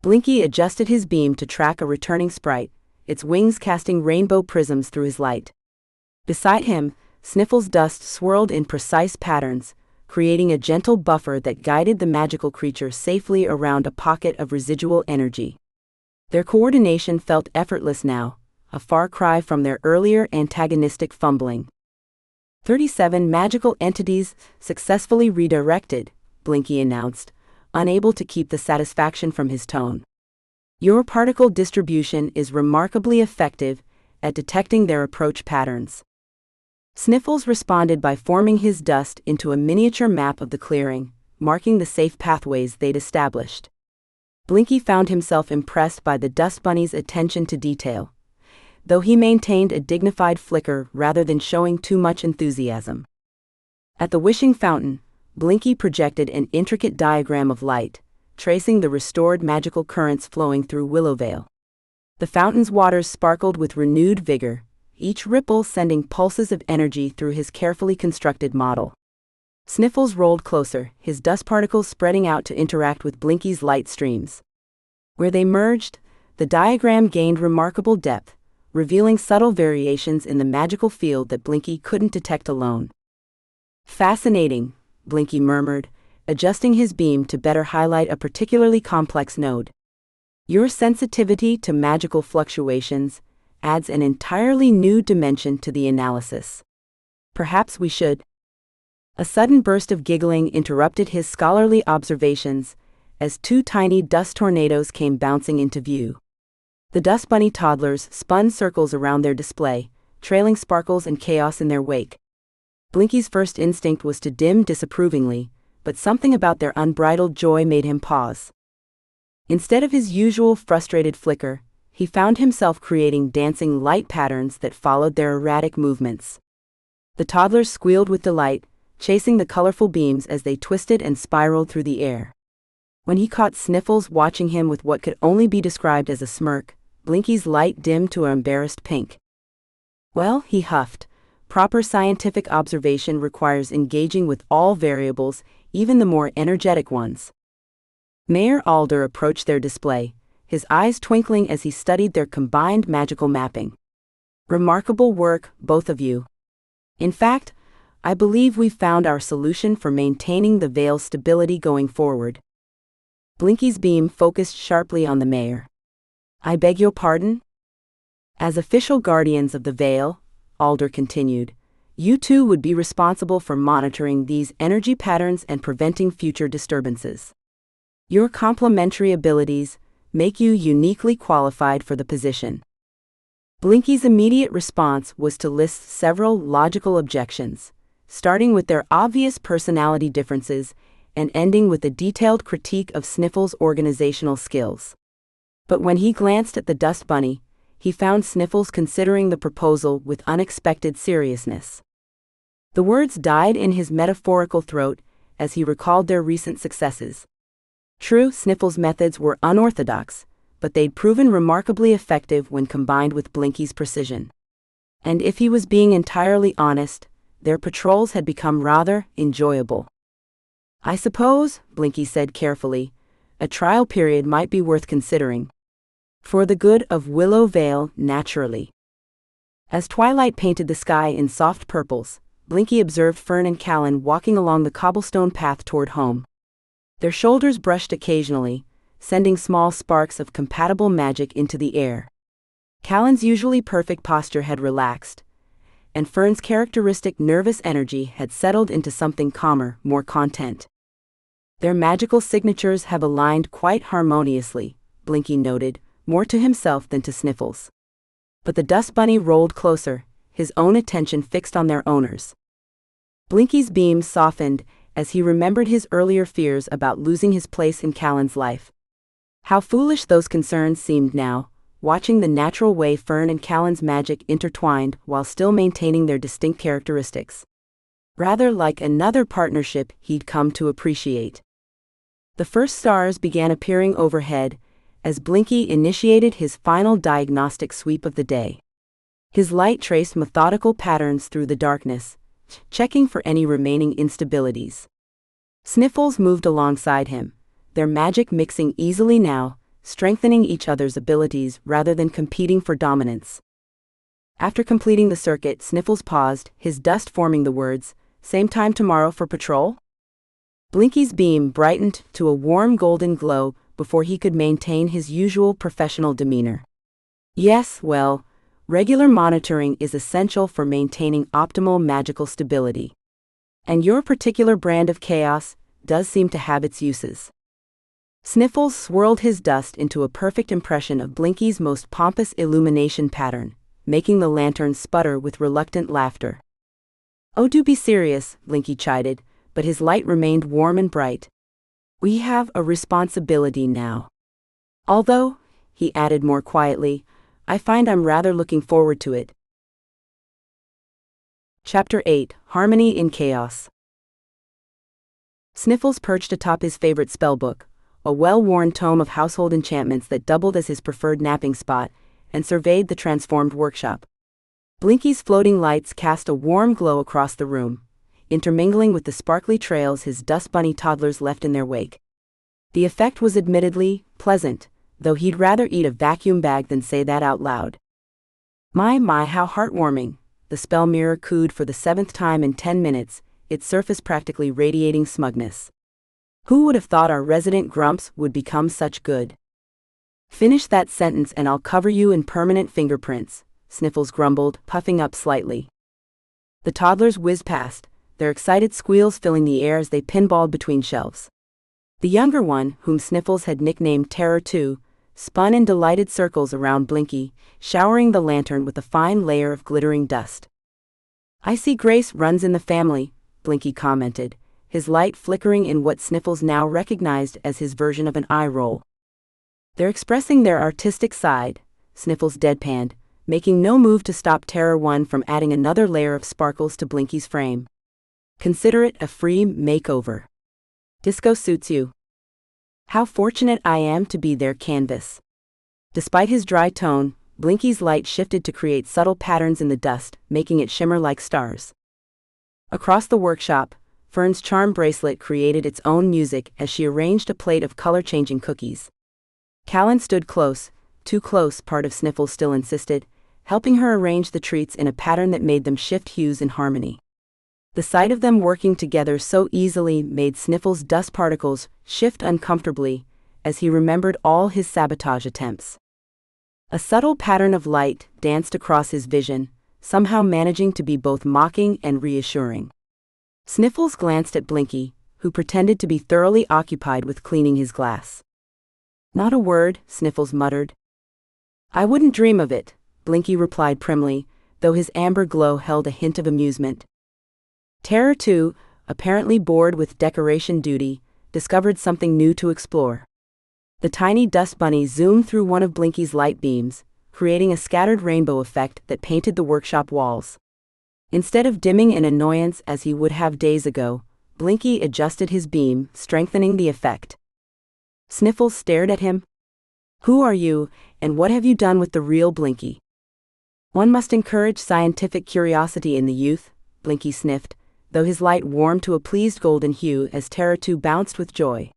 Blinky adjusted his beam to track a returning sprite, its wings casting rainbow prisms through his light. Beside him, Sniffles' dust swirled in precise patterns, creating a gentle buffer that guided the magical creature safely around a pocket of residual energy. Their coordination felt effortless now, a far cry from their earlier antagonistic fumbling. 37 magical entities successfully redirected, Blinky announced, unable to keep the satisfaction from his tone. "Your particle distribution is remarkably effective at detecting their approach patterns." Sniffles responded by forming his dust into a miniature map of the clearing, marking the safe pathways they'd established. Blinky found himself impressed by the dust bunny's attention to detail, though he maintained a dignified flicker rather than showing too much enthusiasm. At the wishing fountain, Blinky projected an intricate diagram of light, tracing the restored magical currents flowing through Willowveil. The fountain's waters sparkled with renewed vigor, each ripple sending pulses of energy through his carefully constructed model. Sniffles rolled closer, his dust particles spreading out to interact with Blinky's light streams. Where they merged, the diagram gained remarkable depth, revealing subtle variations in the magical field that Blinky couldn't detect alone. "Fascinating," Blinky murmured, adjusting his beam to better highlight a particularly complex node. "Your sensitivity to magical fluctuations adds an entirely new dimension to the analysis. Perhaps we should—" A sudden burst of giggling interrupted his scholarly observations as two tiny dust tornadoes came bouncing into view. The dust bunny toddlers spun circles around their display, trailing sparkles and chaos in their wake. Blinky's first instinct was to dim disapprovingly, but something about their unbridled joy made him pause. Instead of his usual frustrated flicker, he found himself creating dancing light patterns that followed their erratic movements. The toddlers squealed with delight, chasing the colorful beams as they twisted and spiraled through the air. When he caught Sniffles watching him with what could only be described as a smirk, Blinky's light dimmed to an embarrassed pink. "Well," he huffed, "proper scientific observation requires engaging with all variables, even the more energetic ones." Mayor Alder approached their display, his eyes twinkling as he studied their combined magical mapping. "Remarkable work, both of you. In fact, I believe we've found our solution for maintaining the Veil's stability going forward." Blinky's beam focused sharply on the mayor. "I beg your pardon?" "As official guardians of the Veil," Alder continued, "you two would be responsible for monitoring these energy patterns and preventing future disturbances. Your complementary abilities make you uniquely qualified for the position." Blinky's immediate response was to list several logical objections, starting with their obvious personality differences and ending with a detailed critique of Sniffles' organizational skills. But when he glanced at the dust bunny, he found Sniffles considering the proposal with unexpected seriousness. The words died in his metaphorical throat as he recalled their recent successes. True, Sniffles' methods were unorthodox, but they'd proven remarkably effective when combined with Blinky's precision. And if he was being entirely honest, their patrols had become rather enjoyable. "I suppose," Blinky said carefully, "a trial period might be worth considering. For the good of Willowveil, naturally." As twilight painted the sky in soft purples, Blinky observed Fern and Callan walking along the cobblestone path toward home. Their shoulders brushed occasionally, sending small sparks of compatible magic into the air. Callan's usually perfect posture had relaxed, and Fern's characteristic nervous energy had settled into something calmer, more content. "Their magical signatures have aligned quite harmoniously," Blinky noted, more to himself than to Sniffles. But the dust bunny rolled closer, his own attention fixed on their owners. Blinky's beam softened as he remembered his earlier fears about losing his place in Callan's life. How foolish those concerns seemed now, watching the natural way Fern and Callan's magic intertwined while still maintaining their distinct characteristics. Rather like another partnership he'd come to appreciate. The first stars began appearing overhead as Blinky initiated his final diagnostic sweep of the day. His light traced methodical patterns through the darkness, checking for any remaining instabilities. Sniffles moved alongside him, their magic mixing easily now, strengthening each other's abilities rather than competing for dominance. After completing the circuit, Sniffles paused, his dust forming the words, "Same time tomorrow for patrol?" Blinky's beam brightened to a warm golden glow before he could maintain his usual professional demeanor. "Yes, well, regular monitoring is essential for maintaining optimal magical stability. And your particular brand of chaos does seem to have its uses." Sniffles swirled his dust into a perfect impression of Blinky's most pompous illumination pattern, making the lantern sputter with reluctant laughter. "Oh, do be serious," Blinky chided, but his light remained warm and bright. "We have a responsibility now. Although," he added more quietly, "I find I'm rather looking forward to it." Chapter 8: Harmony in Chaos. Sniffles perched atop his favorite spellbook, a well-worn tome of household enchantments that doubled as his preferred napping spot, and surveyed the transformed workshop. Blinky's floating lights cast a warm glow across the room, intermingling with the sparkly trails his dust bunny toddlers left in their wake. The effect was admittedly pleasant, though he'd rather eat a vacuum bag than say that out loud. My, how heartwarming," the spell mirror cooed for the 7th time in 10 minutes, its surface practically radiating smugness. "Who would have thought our resident grumps would become such good?" "Finish that sentence and I'll cover you in permanent fingerprints," Sniffles grumbled, puffing up slightly. The toddlers whizzed past, their excited squeals filling the air as they pinballed between shelves. The younger one, whom Sniffles had nicknamed Terror 2, spun in delighted circles around Blinky, showering the lantern with a fine layer of glittering dust. "I see grace runs in the family," Blinky commented, his light flickering in what Sniffles now recognized as his version of an eye roll. "They're expressing their artistic side," Sniffles deadpanned, making no move to stop Terror 1 from adding another layer of sparkles to Blinky's frame. "Consider it a free makeover. Disco suits you. How fortunate I am to be their canvas." Despite his dry tone, Blinky's light shifted to create subtle patterns in the dust, making it shimmer like stars. Across the workshop, Fern's charm bracelet created its own music as she arranged a plate of color-changing cookies. Callan stood close, too close, part of Sniffles still insisted, helping her arrange the treats in a pattern that made them shift hues in harmony. The sight of them working together so easily made Sniffles' dust particles shift uncomfortably as he remembered all his sabotage attempts. A subtle pattern of light danced across his vision, somehow managing to be both mocking and reassuring. Sniffles glanced at Blinky, who pretended to be thoroughly occupied with cleaning his glass. "Not a word," Sniffles muttered. "I wouldn't dream of it," Blinky replied primly, though his amber glow held a hint of amusement. Terror 2, apparently bored with decoration duty, discovered something new to explore. The tiny dust bunny zoomed through one of Blinky's light beams, creating a scattered rainbow effect that painted the workshop walls. Instead of dimming in annoyance as he would have days ago, Blinky adjusted his beam, strengthening the effect. Sniffles stared at him. "Who are you, and what have you done with the real Blinky?" "One must encourage scientific curiosity in the youth," Blinky sniffed, though his light warmed to a pleased golden hue as Terror 2 bounced with joy.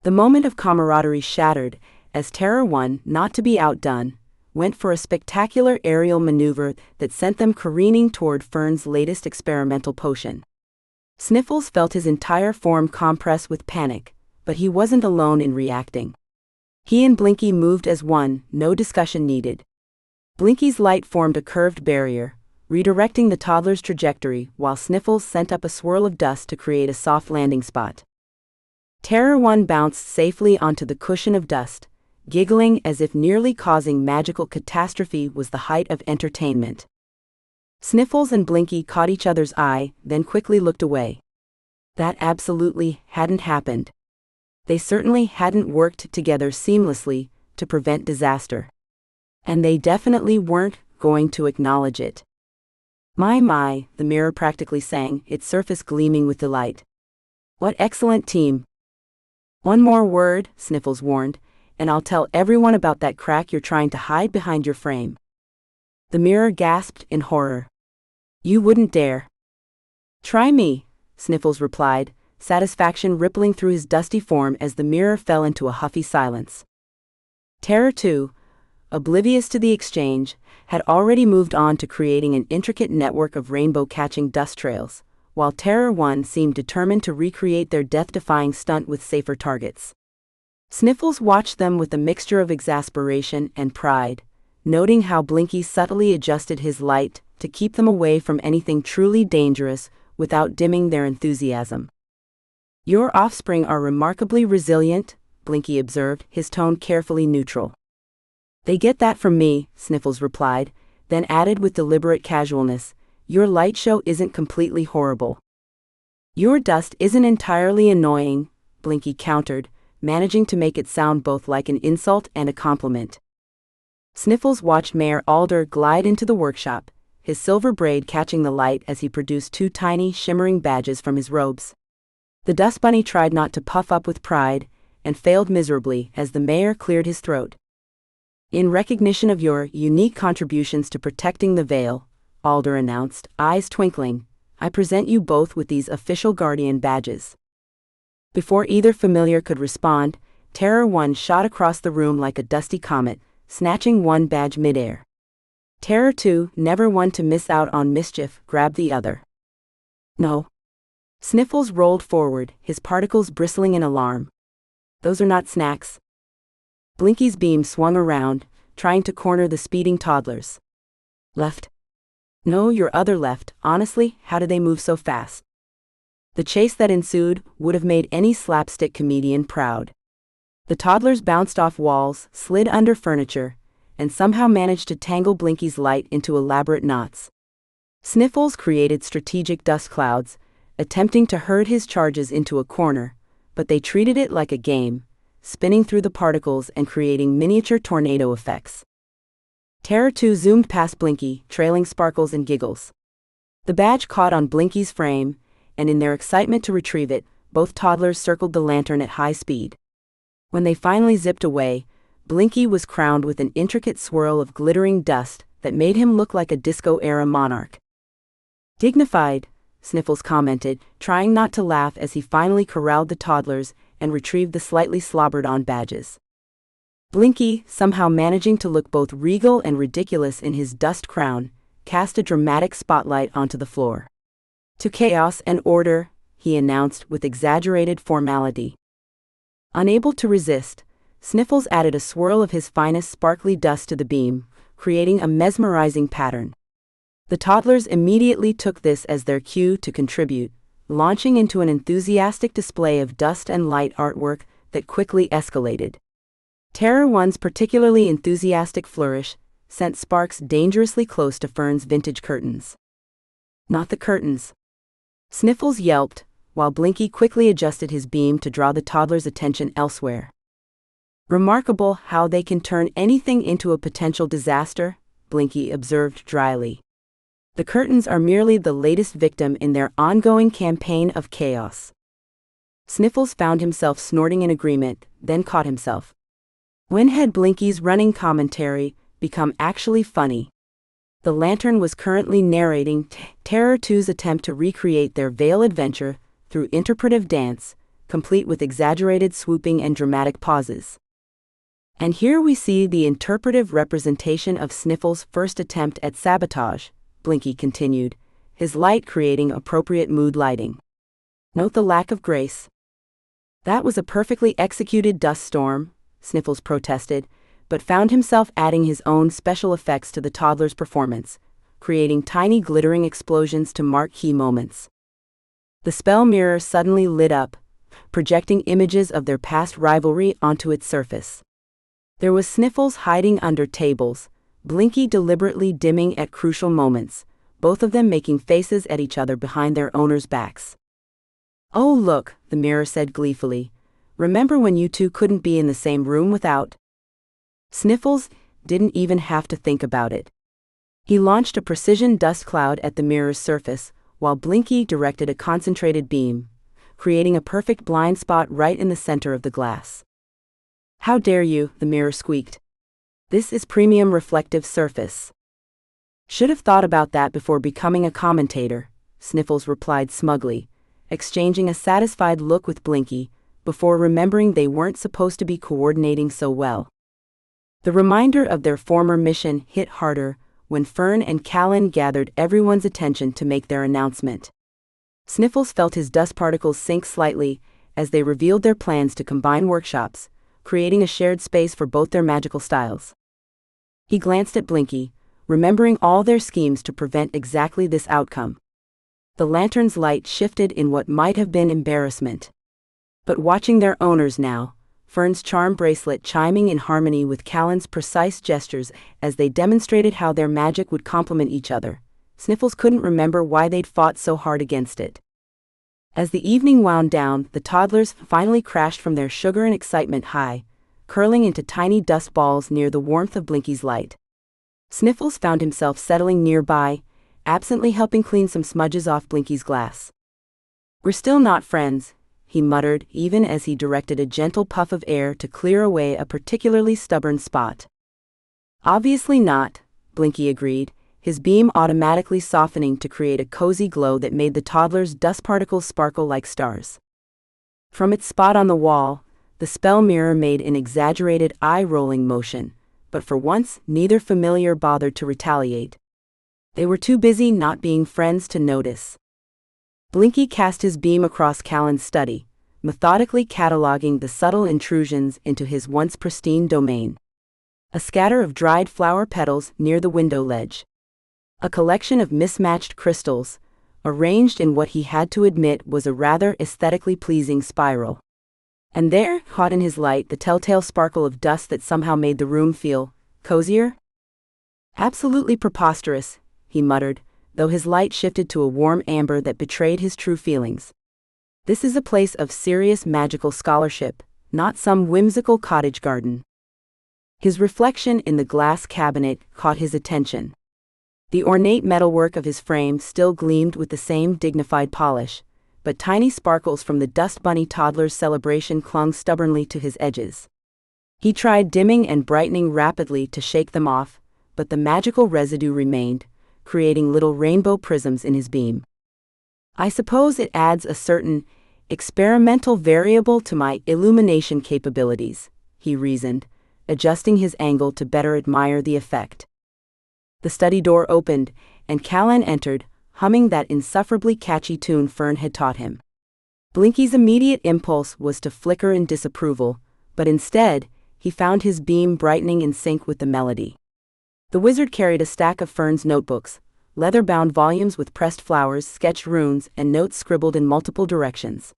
The moment of camaraderie shattered, as Terror 1, not to be outdone, went for a spectacular aerial maneuver that sent them careening toward Fern's latest experimental potion. Sniffles felt his entire form compress with panic, but he wasn't alone in reacting. He and Blinky moved as one, no discussion needed. Blinky's light formed a curved barrier, redirecting the toddler's trajectory while Sniffles sent up a swirl of dust to create a soft landing spot. Terror 1 bounced safely onto the cushion of dust, giggling as if nearly causing magical catastrophe was the height of entertainment. Sniffles and Blinky caught each other's eye, then quickly looked away. That absolutely hadn't happened. They certainly hadn't worked together seamlessly to prevent disaster. And they definitely weren't going to acknowledge it. My, the mirror practically sang, its surface gleaming with delight. "What excellent team." "One more word," Sniffles warned, "and I'll tell everyone about that crack you're trying to hide behind your frame." The mirror gasped in horror. "You wouldn't dare." "Try me," Sniffles replied, satisfaction rippling through his dusty form as the mirror fell into a huffy silence. Terror 2, oblivious to the exchange, had already moved on to creating an intricate network of rainbow-catching dust trails, while Terror 1 seemed determined to recreate their death-defying stunt with safer targets. Sniffles watched them with a mixture of exasperation and pride, noting how Blinky subtly adjusted his light to keep them away from anything truly dangerous without dimming their enthusiasm. "Your offspring are remarkably resilient," Blinky observed, his tone carefully neutral. "They get that from me," Sniffles replied, then added with deliberate casualness, "Your light show isn't completely horrible." Your dust isn't entirely annoying, Blinky countered, managing to make it sound both like an insult and a compliment. Sniffles watched Mayor Alder glide into the workshop, his silver braid catching the light as he produced 2 tiny, shimmering badges from his robes. The dust bunny tried not to puff up with pride, and failed miserably as the mayor cleared his throat. In recognition of your unique contributions to protecting the Veil, Alder announced, eyes twinkling, I present you both with these official guardian badges. Before either familiar could respond, Terror 1 shot across the room like a dusty comet, snatching one badge midair. Terror 2, never one to miss out on mischief, grabbed the other. No. Sniffles rolled forward, his particles bristling in alarm. Those are not snacks. Blinky's beam swung around, trying to corner the speeding toddlers. Left. No, your other left. Honestly, how did they move so fast? The chase that ensued would have made any slapstick comedian proud. The toddlers bounced off walls, slid under furniture, and somehow managed to tangle Blinky's light into elaborate knots. Sniffles created strategic dust clouds, attempting to herd his charges into a corner, but they treated it like a game, spinning through the particles and creating miniature tornado effects. Terror 2 zoomed past Blinky, trailing sparkles and giggles. The badge caught on Blinky's frame, and in their excitement to retrieve it, both toddlers circled the lantern at high speed. When they finally zipped away, Blinky was crowned with an intricate swirl of glittering dust that made him look like a disco-era monarch. Dignified, Sniffles commented, trying not to laugh as he finally corralled the toddlers and retrieved the slightly slobbered-on badges. Blinky, somehow managing to look both regal and ridiculous in his dust crown, cast a dramatic spotlight onto the floor. To chaos and order, he announced with exaggerated formality. Unable to resist, Sniffles added a swirl of his finest sparkly dust to the beam, creating a mesmerizing pattern. The toddlers immediately took this as their cue to contribute, launching into an enthusiastic display of dust and light artwork that quickly escalated. Terror 1's particularly enthusiastic flourish sent sparks dangerously close to Fern's vintage curtains. Not the curtains. Sniffles yelped, while Blinky quickly adjusted his beam to draw the toddler's attention elsewhere. Remarkable how they can turn anything into a potential disaster, Blinky observed dryly. The curtains are merely the latest victim in their ongoing campaign of chaos. Sniffles found himself snorting in agreement, then caught himself. When had Blinky's running commentary become actually funny? The lantern was currently narrating Terror 2's attempt to recreate their Veil adventure through interpretive dance, complete with exaggerated swooping and dramatic pauses. And here we see the interpretive representation of Sniffles' first attempt at sabotage, Blinky continued, his light creating appropriate mood lighting. Note the lack of grace. That was a perfectly executed dust storm, Sniffles protested, but found himself adding his own special effects to the toddler's performance, creating tiny glittering explosions to mark key moments. The spell mirror suddenly lit up, projecting images of their past rivalry onto its surface. There was Sniffles hiding under tables, Blinky deliberately dimming at crucial moments, both of them making faces at each other behind their owners' backs. Oh look, the mirror said gleefully. Remember when you two couldn't be in the same room without? Sniffles didn't even have to think about it. He launched a precision dust cloud at the mirror's surface, while Blinky directed a concentrated beam, creating a perfect blind spot right in the center of the glass. How dare you, the mirror squeaked. This is premium reflective surface. Should have thought about that before becoming a commentator, Sniffles replied smugly, exchanging a satisfied look with Blinky, before remembering they weren't supposed to be coordinating so well. The reminder of their former mission hit harder when Fern and Callan gathered everyone's attention to make their announcement. Sniffles felt his dust particles sink slightly as they revealed their plans to combine workshops, creating a shared space for both their magical styles. He glanced at Blinky, remembering all their schemes to prevent exactly this outcome. The lantern's light shifted in what might have been embarrassment. But watching their owners now, Fern's charm bracelet chiming in harmony with Callan's precise gestures as they demonstrated how their magic would complement each other, Sniffles couldn't remember why they'd fought so hard against it. As the evening wound down, the toddlers finally crashed from their sugar and excitement high, curling into tiny dust balls near the warmth of Blinky's light. Sniffles found himself settling nearby, absently helping clean some smudges off Blinky's glass. "We're still not friends," he muttered, even as he directed a gentle puff of air to clear away a particularly stubborn spot. "Obviously not," Blinky agreed, his beam automatically softening to create a cozy glow that made the toddler's dust particles sparkle like stars. From its spot on the wall, the spell mirror made an exaggerated eye-rolling motion, but for once neither familiar bothered to retaliate. They were too busy not being friends to notice. Blinky cast his beam across Callan's study, methodically cataloging the subtle intrusions into his once pristine domain. A scatter of dried flower petals near the window ledge. A collection of mismatched crystals, arranged in what he had to admit was a rather aesthetically pleasing spiral. And there, caught in his light, the telltale sparkle of dust that somehow made the room feel cozier. "Absolutely preposterous," he muttered, though his light shifted to a warm amber that betrayed his true feelings. "This is a place of serious magical scholarship, not some whimsical cottage garden." His reflection in the glass cabinet caught his attention. The ornate metalwork of his frame still gleamed with the same dignified polish, but tiny sparkles from the dust bunny toddler's celebration clung stubbornly to his edges. He tried dimming and brightening rapidly to shake them off, but the magical residue remained, creating little rainbow prisms in his beam. "I suppose it adds a certain experimental variable to my illumination capabilities," he reasoned, adjusting his angle to better admire the effect. The study door opened, and Callan entered, humming that insufferably catchy tune Fern had taught him. Blinky's immediate impulse was to flicker in disapproval, but instead, he found his beam brightening in sync with the melody. The wizard carried a stack of Fern's notebooks, leather-bound volumes with pressed flowers, sketched runes, and notes scribbled in multiple directions.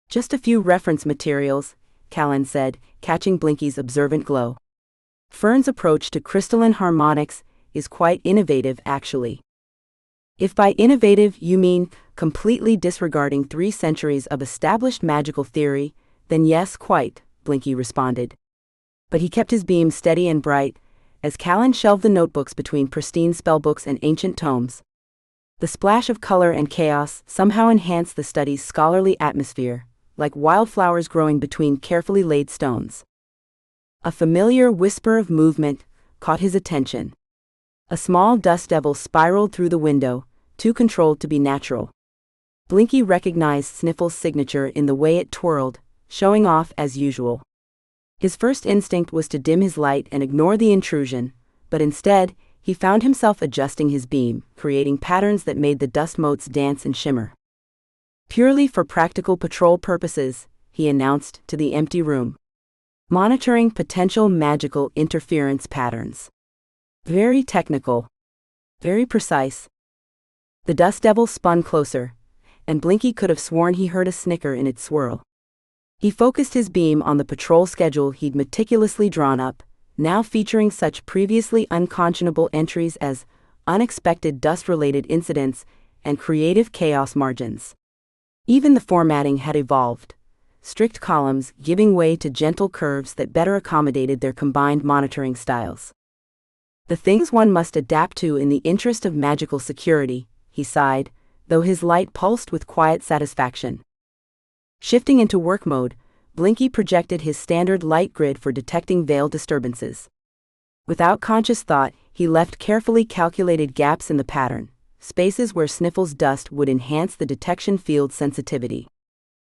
"Just a few reference materials," Callan said, catching Blinky's observant glow. "Fern's approach to crystalline harmonics is quite innovative, actually." "If by innovative you mean completely disregarding 3 centuries of established magical theory, then yes, quite," Blinky responded. But he kept his beam steady and bright, as Callan shelved the notebooks between pristine spellbooks and ancient tomes. The splash of color and chaos somehow enhanced the study's scholarly atmosphere, like wildflowers growing between carefully laid stones. A familiar whisper of movement caught his attention. A small dust devil spiraled through the window, too controlled to be natural. Blinky recognized Sniffles' signature in the way it twirled, showing off as usual. His first instinct was to dim his light and ignore the intrusion, but instead, he found himself adjusting his beam, creating patterns that made the dust motes dance and shimmer. "Purely for practical patrol purposes," he announced to the empty room. "Monitoring potential magical interference patterns. Very technical. Very precise." The dust devil spun closer, and Blinky could have sworn he heard a snicker in its swirl. He focused his beam on the patrol schedule he'd meticulously drawn up, now featuring such previously unconscionable entries as unexpected dust-related incidents and creative chaos margins. Even the formatting had evolved, strict columns giving way to gentle curves that better accommodated their combined monitoring styles. "The things one must adapt to in the interest of magical security," he sighed, though his light pulsed with quiet satisfaction. Shifting into work mode, Blinky projected his standard light grid for detecting veil disturbances. Without conscious thought, he left carefully calculated gaps in the pattern, spaces where Sniffles' dust would enhance the detection field sensitivity.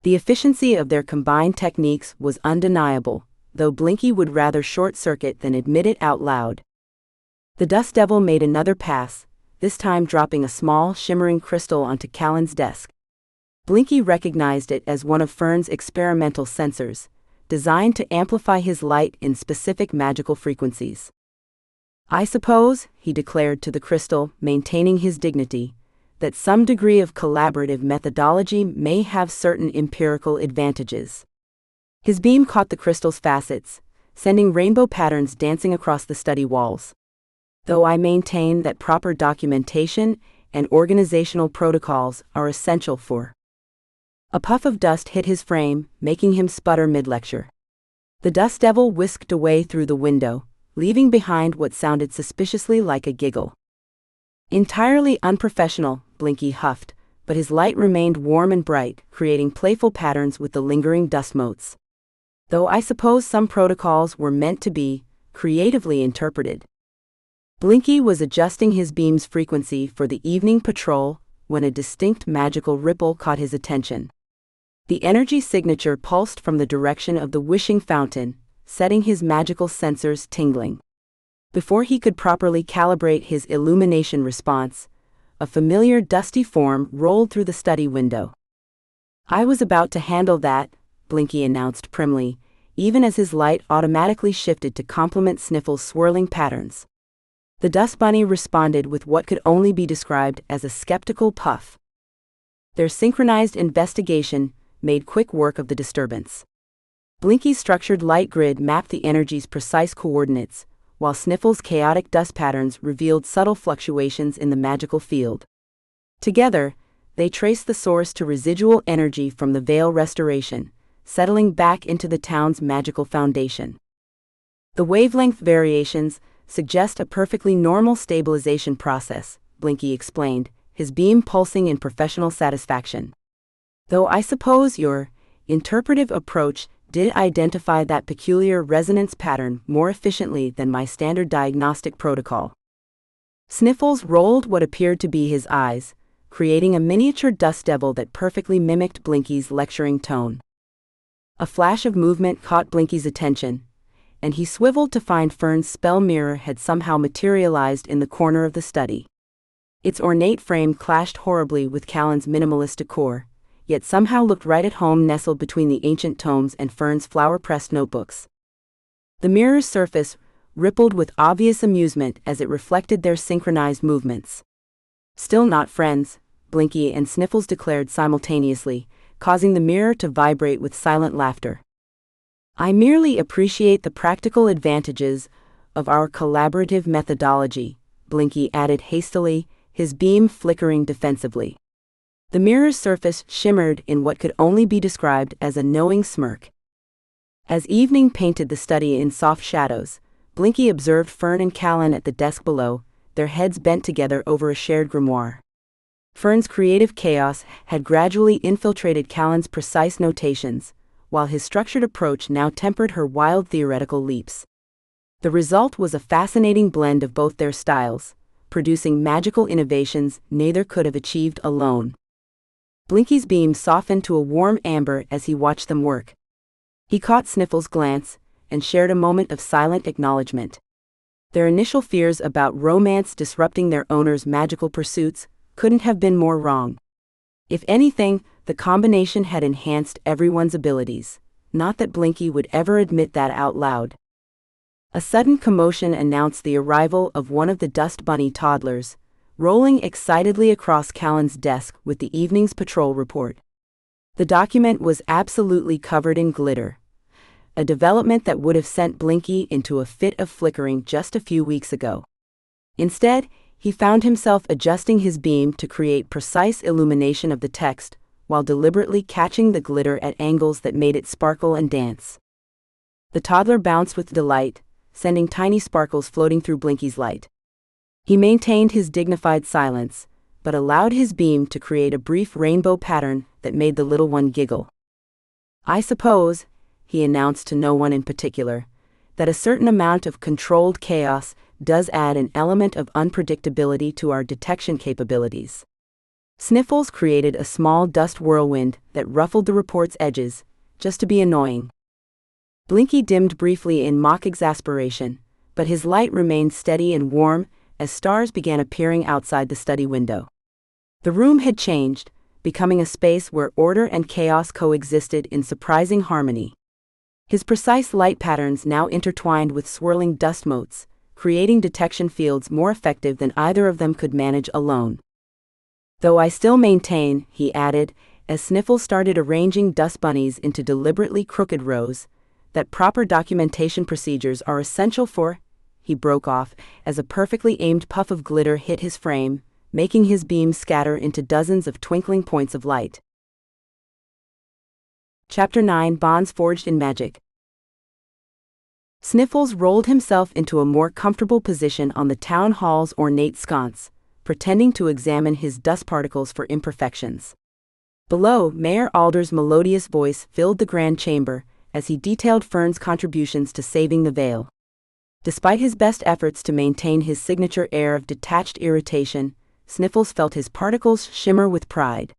The efficiency of their combined techniques was undeniable, though Blinky would rather short-circuit than admit it out loud. The dust devil made another pass, this time dropping a small, shimmering crystal onto Callan's desk. Blinky recognized it as one of Fern's experimental sensors, designed to amplify his light in specific magical frequencies. "I suppose," he declared to the crystal, maintaining his dignity, "that some degree of collaborative methodology may have certain empirical advantages." His beam caught the crystal's facets, sending rainbow patterns dancing across the study walls. "Though I maintain that proper documentation and organizational protocols are essential for A puff of dust hit his frame, making him sputter mid-lecture. The dust devil whisked away through the window, leaving behind what sounded suspiciously like a giggle. Entirely unprofessional, Blinky huffed, but his light remained warm and bright, creating playful patterns with the lingering dust motes. Though I suppose some protocols were meant to be creatively interpreted. Blinky was adjusting his beam's frequency for the evening patrol when a distinct magical ripple caught his attention. The energy signature pulsed from the direction of the wishing fountain, setting his magical sensors tingling. Before he could properly calibrate his illumination response, a familiar dusty form rolled through the study window. "I was about to handle that," Blinky announced primly, even as his light automatically shifted to complement Sniffles' swirling patterns. The dust bunny responded with what could only be described as a skeptical puff. Their synchronized investigation made quick work of the disturbance. Blinky's structured light grid mapped the energy's precise coordinates, while Sniffles' chaotic dust patterns revealed subtle fluctuations in the magical field. Together, they traced the source to residual energy from the Veil restoration, settling back into the town's magical foundation. The wavelength variations suggest a perfectly normal stabilization process, Blinky explained, his beam pulsing in professional satisfaction. Though I suppose your interpretive approach did identify that peculiar resonance pattern more efficiently than my standard diagnostic protocol. Sniffles rolled what appeared to be his eyes, creating a miniature dust devil that perfectly mimicked Blinky's lecturing tone. A flash of movement caught Blinky's attention, and he swiveled to find Fern's spell mirror had somehow materialized in the corner of the study. Its ornate frame clashed horribly with Callan's minimalist decor, yet somehow looked right at home nestled between the ancient tomes and Fern's flower-pressed notebooks. The mirror's surface rippled with obvious amusement as it reflected their synchronized movements. "Still not friends," Blinky and Sniffles declared simultaneously, causing the mirror to vibrate with silent laughter. "I merely appreciate the practical advantages of our collaborative methodology," Blinky added hastily, his beam flickering defensively. The mirror's surface shimmered in what could only be described as a knowing smirk. As evening painted the study in soft shadows, Blinky observed Fern and Callan at the desk below, their heads bent together over a shared grimoire. Fern's creative chaos had gradually infiltrated Callan's precise notations, while his structured approach now tempered her wild theoretical leaps. The result was a fascinating blend of both their styles, producing magical innovations neither could have achieved alone. Blinky's beam softened to a warm amber as he watched them work. He caught Sniffles' glance and shared a moment of silent acknowledgement. Their initial fears about romance disrupting their owner's magical pursuits couldn't have been more wrong. If anything, the combination had enhanced everyone's abilities, not that Blinky would ever admit that out loud. A sudden commotion announced the arrival of one of the Dust Bunny toddlers, rolling excitedly across Callan's desk with the evening's patrol report. The document was absolutely covered in glitter, a development that would have sent Blinky into a fit of flickering just a few weeks ago. Instead, he found himself adjusting his beam to create precise illumination of the text, while deliberately catching the glitter at angles that made it sparkle and dance. The toddler bounced with delight, sending tiny sparkles floating through Blinky's light. He maintained his dignified silence, but allowed his beam to create a brief rainbow pattern that made the little one giggle. "I suppose," he announced to no one in particular, "that a certain amount of controlled chaos does add an element of unpredictability to our detection capabilities." Sniffles created a small dust whirlwind that ruffled the report's edges, just to be annoying. Blinky dimmed briefly in mock exasperation, but his light remained steady and warm as stars began appearing outside the study window. The room had changed, becoming a space where order and chaos coexisted in surprising harmony. His precise light patterns now intertwined with swirling dust motes, creating detection fields more effective than either of them could manage alone. "Though I still maintain," he added, as Sniffles started arranging dust bunnies into deliberately crooked rows, "that proper documentation procedures are essential for—" He broke off as a perfectly aimed puff of glitter hit his frame, making his beam scatter into dozens of twinkling points of light. Chapter 9: Bonds Forged in Magic. Sniffles rolled himself into a more comfortable position on the town hall's ornate sconce, pretending to examine his dust particles for imperfections. Below, Mayor Alder's melodious voice filled the grand chamber as he detailed Fern's contributions to saving the Veil. Despite his best efforts to maintain his signature air of detached irritation, Sniffles felt his particles shimmer with pride.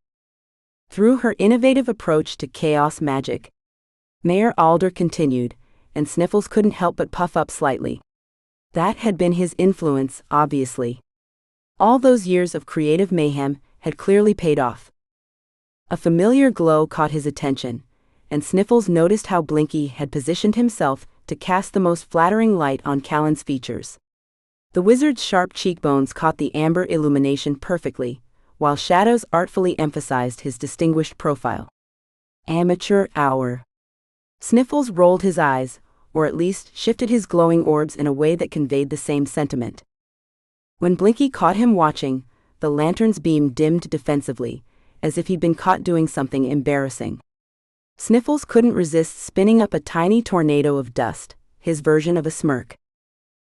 Through her innovative approach to chaos magic, Mayor Alder continued, and Sniffles couldn't help but puff up slightly. That had been his influence, obviously. All those years of creative mayhem had clearly paid off. A familiar glow caught his attention, and Sniffles noticed how Blinky had positioned himself to cast the most flattering light on Callan's features. The wizard's sharp cheekbones caught the amber illumination perfectly, while shadows artfully emphasized his distinguished profile. Amateur hour. Sniffles rolled his eyes, or at least shifted his glowing orbs in a way that conveyed the same sentiment. When Blinky caught him watching, the lantern's beam dimmed defensively, as if he'd been caught doing something embarrassing. Sniffles couldn't resist spinning up a tiny tornado of dust, his version of a smirk.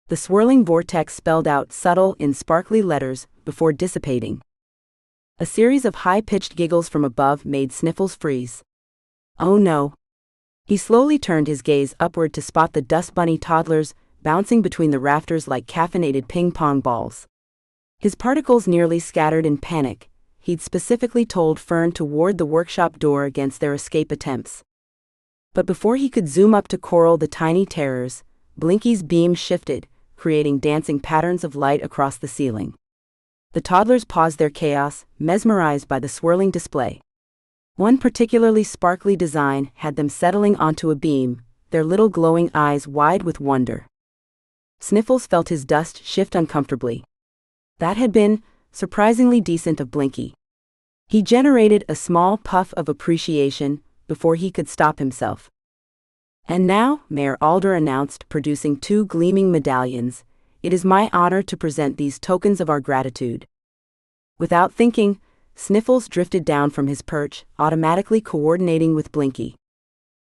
The swirling vortex spelled out subtle in sparkly letters before dissipating. A series of high-pitched giggles from above made Sniffles freeze. Oh no. He slowly turned his gaze upward to spot the dust bunny toddlers bouncing between the rafters like caffeinated ping-pong balls. His particles nearly scattered in panic. He'd specifically told Fern to ward the workshop door against their escape attempts. But before he could zoom up to corral the tiny terrors, Blinky's beam shifted, creating dancing patterns of light across the ceiling. The toddlers paused their chaos, mesmerized by the swirling display. One particularly sparkly design had them settling onto a beam, their little glowing eyes wide with wonder. Sniffles felt his dust shift uncomfortably. That had been surprisingly decent of Blinky. He generated a small puff of appreciation before he could stop himself. And now, Mayor Alder announced, producing 2 gleaming medallions, "It is my honor to present these tokens of our gratitude." Without thinking, Sniffles drifted down from his perch, automatically coordinating with Blinky.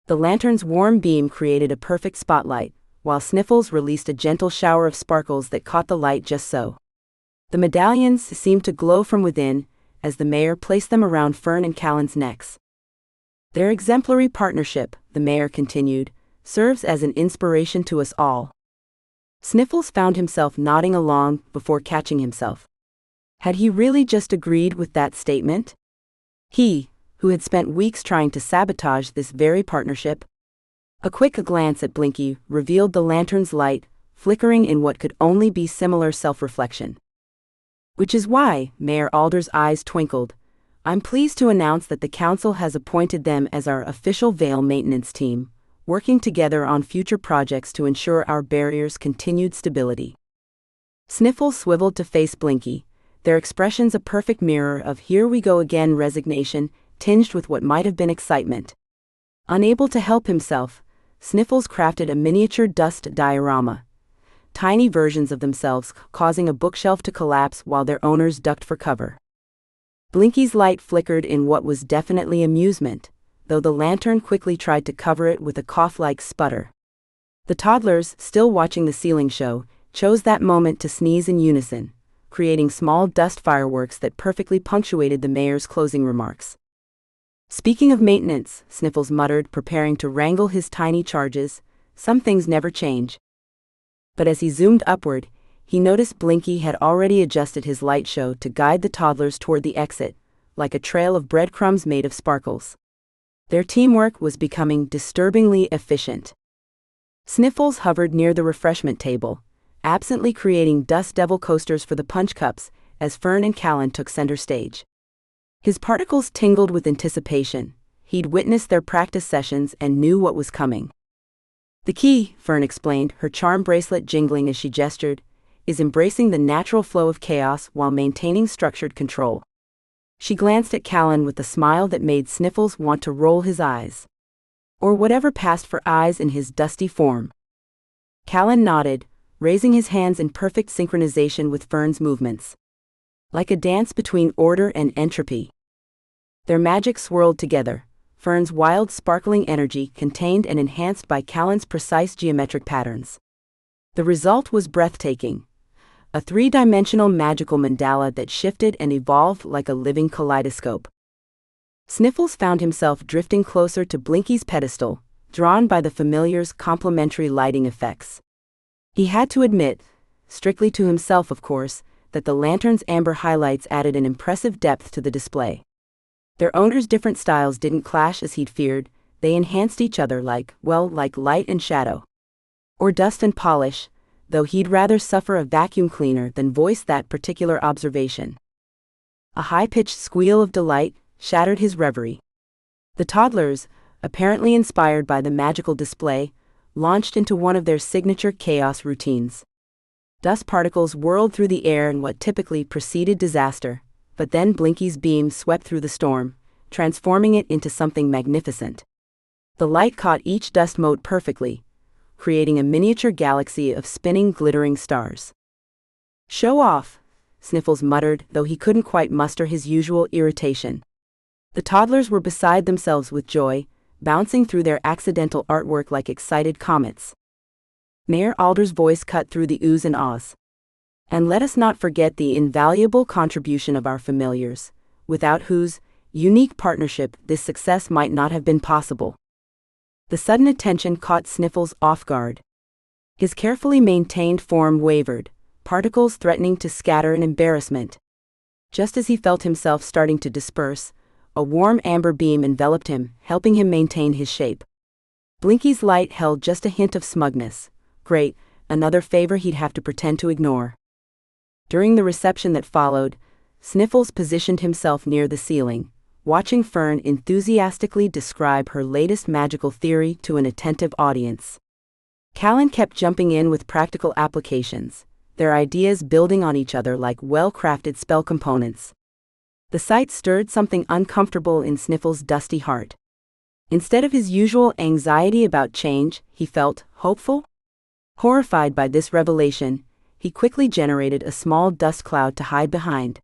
The lantern's warm beam created a perfect spotlight, while Sniffles released a gentle shower of sparkles that caught the light just so. The medallions seemed to glow from within, as the mayor placed them around Fern and Callan's necks. Their exemplary partnership, the mayor continued, serves as an inspiration to us all. Sniffles found himself nodding along before catching himself. Had he really just agreed with that statement? He, who had spent weeks trying to sabotage this very partnership? A quick glance at Blinky revealed the lantern's light, flickering in what could only be similar self-reflection. Which is why, Mayor Alder's eyes twinkled, "I'm pleased to announce that the council has appointed them as our official Veil maintenance team, working together on future projects to ensure our barrier's continued stability." Sniffles swiveled to face Blinky, their expressions a perfect mirror of "here we go again" resignation, tinged with what might have been excitement. Unable to help himself, Sniffles crafted a miniature dust diorama. Tiny versions of themselves causing a bookshelf to collapse while their owners ducked for cover. Blinky's light flickered in what was definitely amusement, though the lantern quickly tried to cover it with a cough-like sputter. The toddlers, still watching the ceiling show, chose that moment to sneeze in unison, creating small dust fireworks that perfectly punctuated the mayor's closing remarks. "Speaking of maintenance," Sniffles muttered, preparing to wrangle his tiny charges, "some things never change." But as he zoomed upward, he noticed Blinky had already adjusted his light show to guide the toddlers toward the exit, like a trail of breadcrumbs made of sparkles. Their teamwork was becoming disturbingly efficient. Sniffles hovered near the refreshment table, absently creating dust devil coasters for the punch cups, as Fern and Callan took center stage. His particles tingled with anticipation. He'd witnessed their practice sessions and knew what was coming. "The key," Fern explained, her charm bracelet jingling as she gestured, "is embracing the natural flow of chaos while maintaining structured control." She glanced at Callan with a smile that made Sniffles want to roll his eyes. Or whatever passed for eyes in his dusty form. Callan nodded, raising his hands in perfect synchronization with Fern's movements. Like a dance between order and entropy. Their magic swirled together, Fern's wild, sparkling energy contained and enhanced by Callan's precise geometric patterns. The result was breathtaking. A three-dimensional magical mandala that shifted and evolved like a living kaleidoscope. Sniffles found himself drifting closer to Blinky's pedestal, drawn by the familiar's complementary lighting effects. He had to admit, strictly to himself of course, that the lantern's amber highlights added an impressive depth to the display. Their owners' different styles didn't clash as he'd feared, they enhanced each other like light and shadow. Or dust and polish, though he'd rather suffer a vacuum cleaner than voice that particular observation. A high-pitched squeal of delight shattered his reverie. The toddlers, apparently inspired by the magical display, launched into one of their signature chaos routines. Dust particles whirled through the air in what typically preceded disaster, but then Blinky's beam swept through the storm, transforming it into something magnificent. The light caught each dust mote perfectly, creating a miniature galaxy of spinning, glittering stars. "Show off," Sniffles muttered, though he couldn't quite muster his usual irritation. The toddlers were beside themselves with joy, bouncing through their accidental artwork like excited comets. Mayor Alder's voice cut through the oohs and ahs. "And let us not forget the invaluable contribution of our familiars, without whose unique partnership this success might not have been possible." The sudden attention caught Sniffles off guard. His carefully maintained form wavered, particles threatening to scatter in embarrassment. Just as he felt himself starting to disperse, a warm amber beam enveloped him, helping him maintain his shape. Blinky's light held just a hint of smugness. Great, another favor he'd have to pretend to ignore. During the reception that followed, Sniffles positioned himself near the ceiling, watching Fern enthusiastically describe her latest magical theory to an attentive audience. Callan kept jumping in with practical applications, their ideas building on each other like well-crafted spell components. The sight stirred something uncomfortable in Sniffles' dusty heart. Instead of his usual anxiety about change, he felt hopeful. Horrified by this revelation, he quickly generated a small dust cloud to hide behind.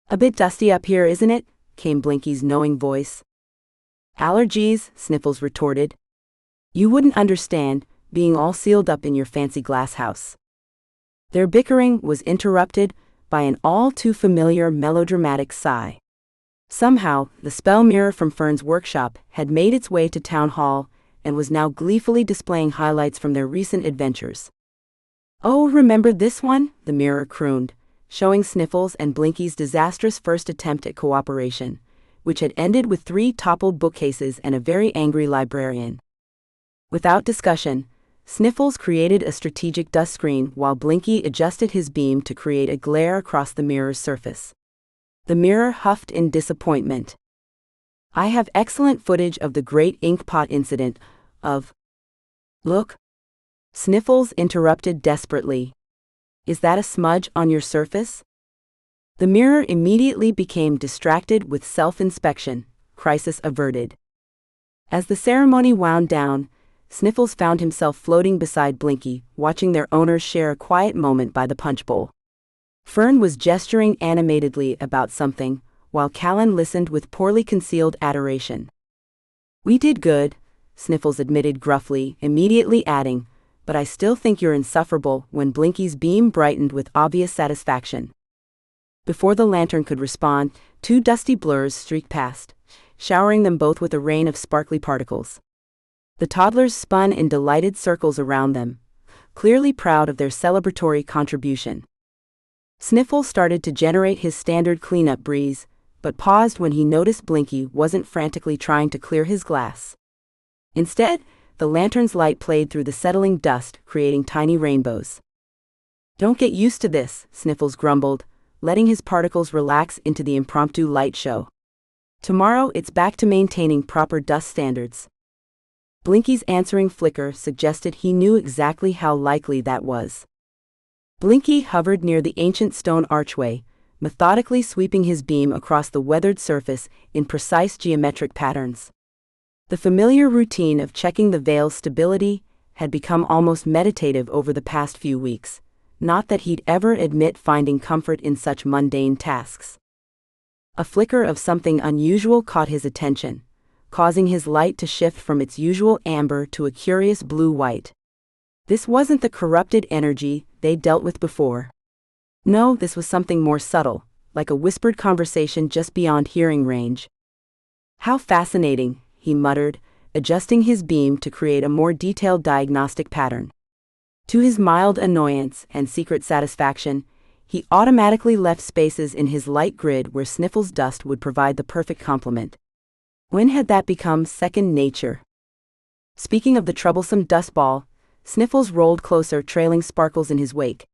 "A bit dusty up here, isn't it?" came Blinky's knowing voice. "Allergies," Sniffles retorted. "You wouldn't understand, being all sealed up in your fancy glass house." Their bickering was interrupted by an all-too-familiar melodramatic sigh. Somehow, the spell mirror from Fern's workshop had made its way to Town Hall and was now gleefully displaying highlights from their recent adventures. "Oh, remember this one?" the mirror crooned, showing Sniffles and Blinky's disastrous first attempt at cooperation, which had ended with 3 toppled bookcases and a very angry librarian. Without discussion, Sniffles created a strategic dust screen while Blinky adjusted his beam to create a glare across the mirror's surface. The mirror huffed in disappointment. "I have excellent footage of the great inkpot incident of—" "Look," Sniffles interrupted desperately. "Is that a smudge on your surface?" The mirror immediately became distracted with self-inspection, crisis averted. As the ceremony wound down, Sniffles found himself floating beside Blinky, watching their owners share a quiet moment by the punch bowl. Fern was gesturing animatedly about something, while Callan listened with poorly concealed adoration. "We did good," Sniffles admitted gruffly, immediately adding, "but I still think you're insufferable," when Blinky's beam brightened with obvious satisfaction. Before the lantern could respond, 2 dusty blurs streaked past, showering them both with a rain of sparkly particles. The toddlers spun in delighted circles around them, clearly proud of their celebratory contribution. Sniffles started to generate his standard cleanup breeze, but paused when he noticed Blinky wasn't frantically trying to clear his glass. Instead, the lantern's light played through the settling dust, creating tiny rainbows. "Don't get used to this," Sniffles grumbled, letting his particles relax into the impromptu light show. "Tomorrow it's back to maintaining proper dust standards." Blinky's answering flicker suggested he knew exactly how likely that was. Blinky hovered near the ancient stone archway, methodically sweeping his beam across the weathered surface in precise geometric patterns. The familiar routine of checking the veil's stability had become almost meditative over the past few weeks, not that he'd ever admit finding comfort in such mundane tasks. A flicker of something unusual caught his attention, causing his light to shift from its usual amber to a curious blue-white. This wasn't the corrupted energy they'd dealt with before. No, this was something more subtle, like a whispered conversation just beyond hearing range. "How fascinating," he muttered, adjusting his beam to create a more detailed diagnostic pattern. To his mild annoyance and secret satisfaction, he automatically left spaces in his light grid where Sniffles' dust would provide the perfect complement. When had that become second nature? Speaking of the troublesome dust ball, Sniffles rolled closer, trailing Sparkles in his wake.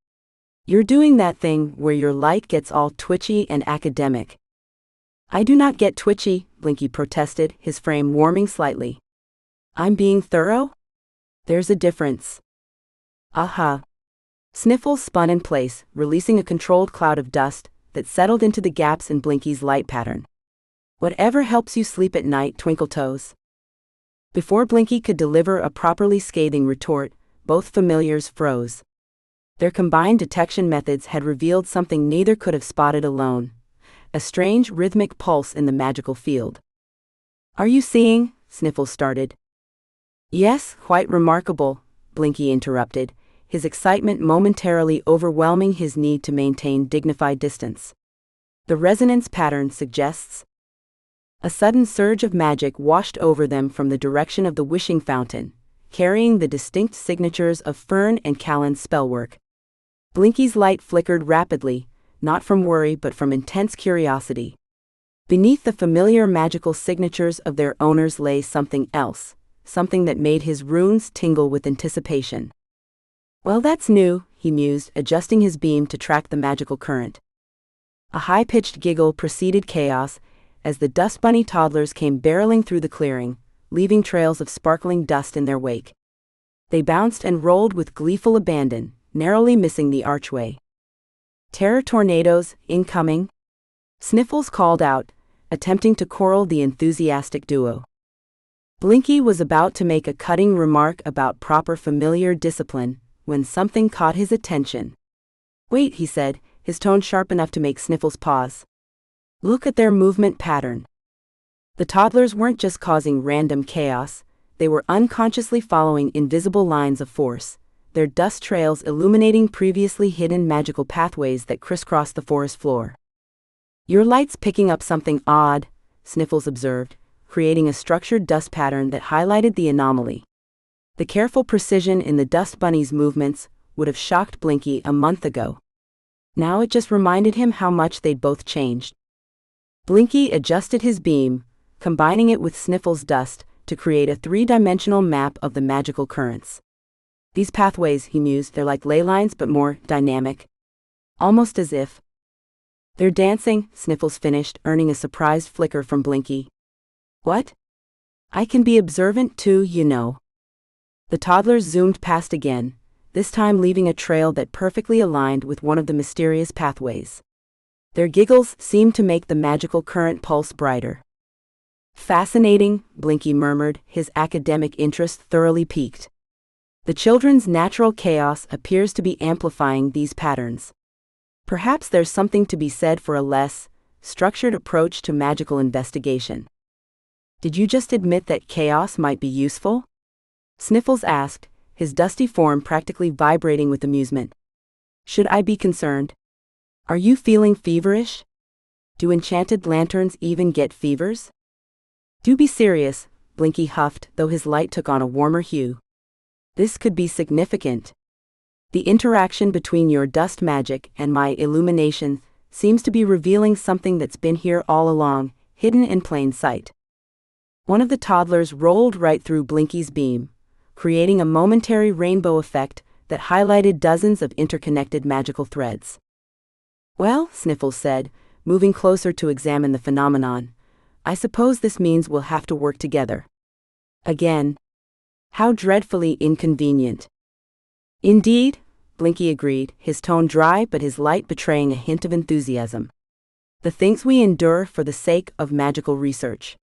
"You're doing that thing where your light gets all twitchy and academic." "I do not get twitchy," Blinky protested, his frame warming slightly. "I'm being thorough? There's a difference." "Aha." Sniffles spun in place, releasing a controlled cloud of dust that settled into the gaps in Blinky's light pattern. "Whatever helps you sleep at night, Twinkletoes." Before Blinky could deliver a properly scathing retort, both familiars froze. Their combined detection methods had revealed something neither could have spotted alone: a strange rhythmic pulse in the magical field. "Are you seeing?" Sniffles started. "Yes, quite remarkable," Blinky interrupted, his excitement momentarily overwhelming his need to maintain dignified distance. "The resonance pattern suggests..." A sudden surge of magic washed over them from the direction of the wishing fountain, carrying the distinct signatures of Fern and Callan's spellwork. Blinky's light flickered rapidly, not from worry but from intense curiosity. Beneath the familiar magical signatures of their owners lay something else, something that made his runes tingle with anticipation. "Well, that's new," he mused, adjusting his beam to track the magical current. A high-pitched giggle preceded chaos as the Dust Bunny toddlers came barreling through the clearing, leaving trails of sparkling dust in their wake. They bounced and rolled with gleeful abandon, narrowly missing the archway. "Terror tornadoes, incoming," Sniffles called out, attempting to corral the enthusiastic duo. Blinky was about to make a cutting remark about proper familiar discipline when something caught his attention. "Wait," he said, his tone sharp enough to make Sniffles pause. "Look at their movement pattern." The toddlers weren't just causing random chaos, they were unconsciously following invisible lines of force, their dust trails illuminating previously hidden magical pathways that crisscrossed the forest floor. "Your light's picking up something odd," Sniffles observed, creating a structured dust pattern that highlighted the anomaly. The careful precision in the Dust Bunny's movements would have shocked Blinky a month ago. Now it just reminded him how much they'd both changed. Blinky adjusted his beam, combining it with Sniffles' dust to create a three-dimensional map of the magical currents. "These pathways," he mused, "they're like ley lines but more dynamic. Almost as if..." "They're dancing," Sniffles finished, earning a surprised flicker from Blinky. "What?" "I can be observant too, you know." The toddlers zoomed past again, this time leaving a trail that perfectly aligned with one of the mysterious pathways. Their giggles seemed to make the magical current pulse brighter. "Fascinating," Blinky murmured, his academic interest thoroughly piqued. "The children's natural chaos appears to be amplifying these patterns. Perhaps there's something to be said for a less structured approach to magical investigation." "Did you just admit that chaos might be useful?" Sniffles asked, his dusty form practically vibrating with amusement. "Should I be concerned? Are you feeling feverish? Do enchanted lanterns even get fevers?" "Do be serious," Blinky huffed, though his light took on a warmer hue. "This could be significant. The interaction between your dust magic and my illumination seems to be revealing something that's been here all along, hidden in plain sight." One of the toddlers rolled right through Blinky's beam, creating a momentary rainbow effect that highlighted dozens of interconnected magical threads. "Well," Sniffles said, moving closer to examine the phenomenon, "I suppose this means we'll have to work together. Again. How dreadfully inconvenient." "Indeed," Blinky agreed, his tone dry but his light betraying a hint of enthusiasm. "The things we endure for the sake of magical research."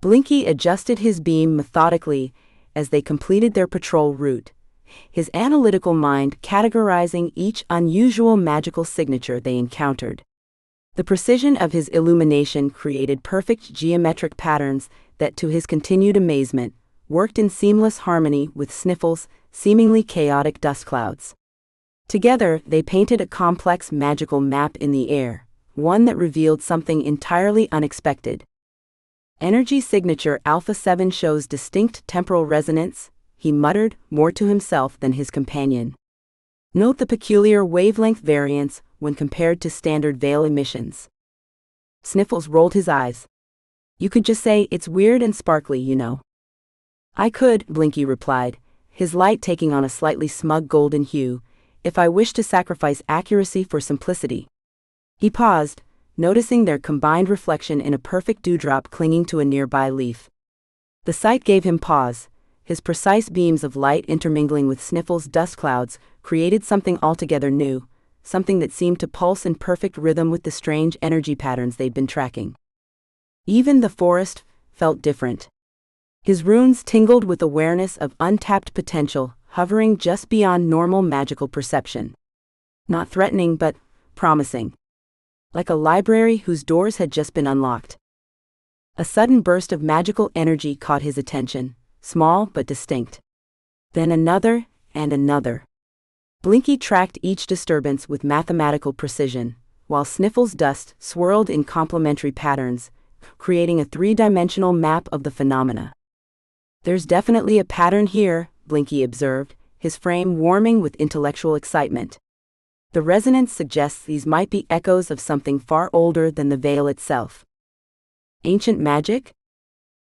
Blinky adjusted his beam methodically as they completed their patrol route, his analytical mind categorizing each unusual magical signature they encountered. The precision of his illumination created perfect geometric patterns that, to his continued amazement, worked in seamless harmony with Sniffles' seemingly chaotic dust clouds. Together, they painted a complex magical map in the air, one that revealed something entirely unexpected. Energy signature Alpha 7 shows distinct temporal resonance, he muttered, more to himself than his companion. Note the peculiar wavelength variance when compared to standard veil emissions. Sniffles rolled his eyes. You could just say it's weird and sparkly, you know. I could, Blinky replied, his light taking on a slightly smug golden hue, if I wished to sacrifice accuracy for simplicity. He paused, noticing their combined reflection in a perfect dewdrop clinging to a nearby leaf. The sight gave him pause. His precise beams of light intermingling with Sniffles' dust clouds created something altogether new, something that seemed to pulse in perfect rhythm with the strange energy patterns they'd been tracking. Even the forest felt different. His runes tingled with awareness of untapped potential, hovering just beyond normal magical perception. Not threatening, but promising. Like a library whose doors had just been unlocked. A sudden burst of magical energy caught his attention, small but distinct. Then another, and another. Blinky tracked each disturbance with mathematical precision, while Sniffles' dust swirled in complementary patterns, creating a three-dimensional map of the phenomena. There's definitely a pattern here, Blinky observed, his frame warming with intellectual excitement. The resonance suggests these might be echoes of something far older than the veil itself. Ancient magic?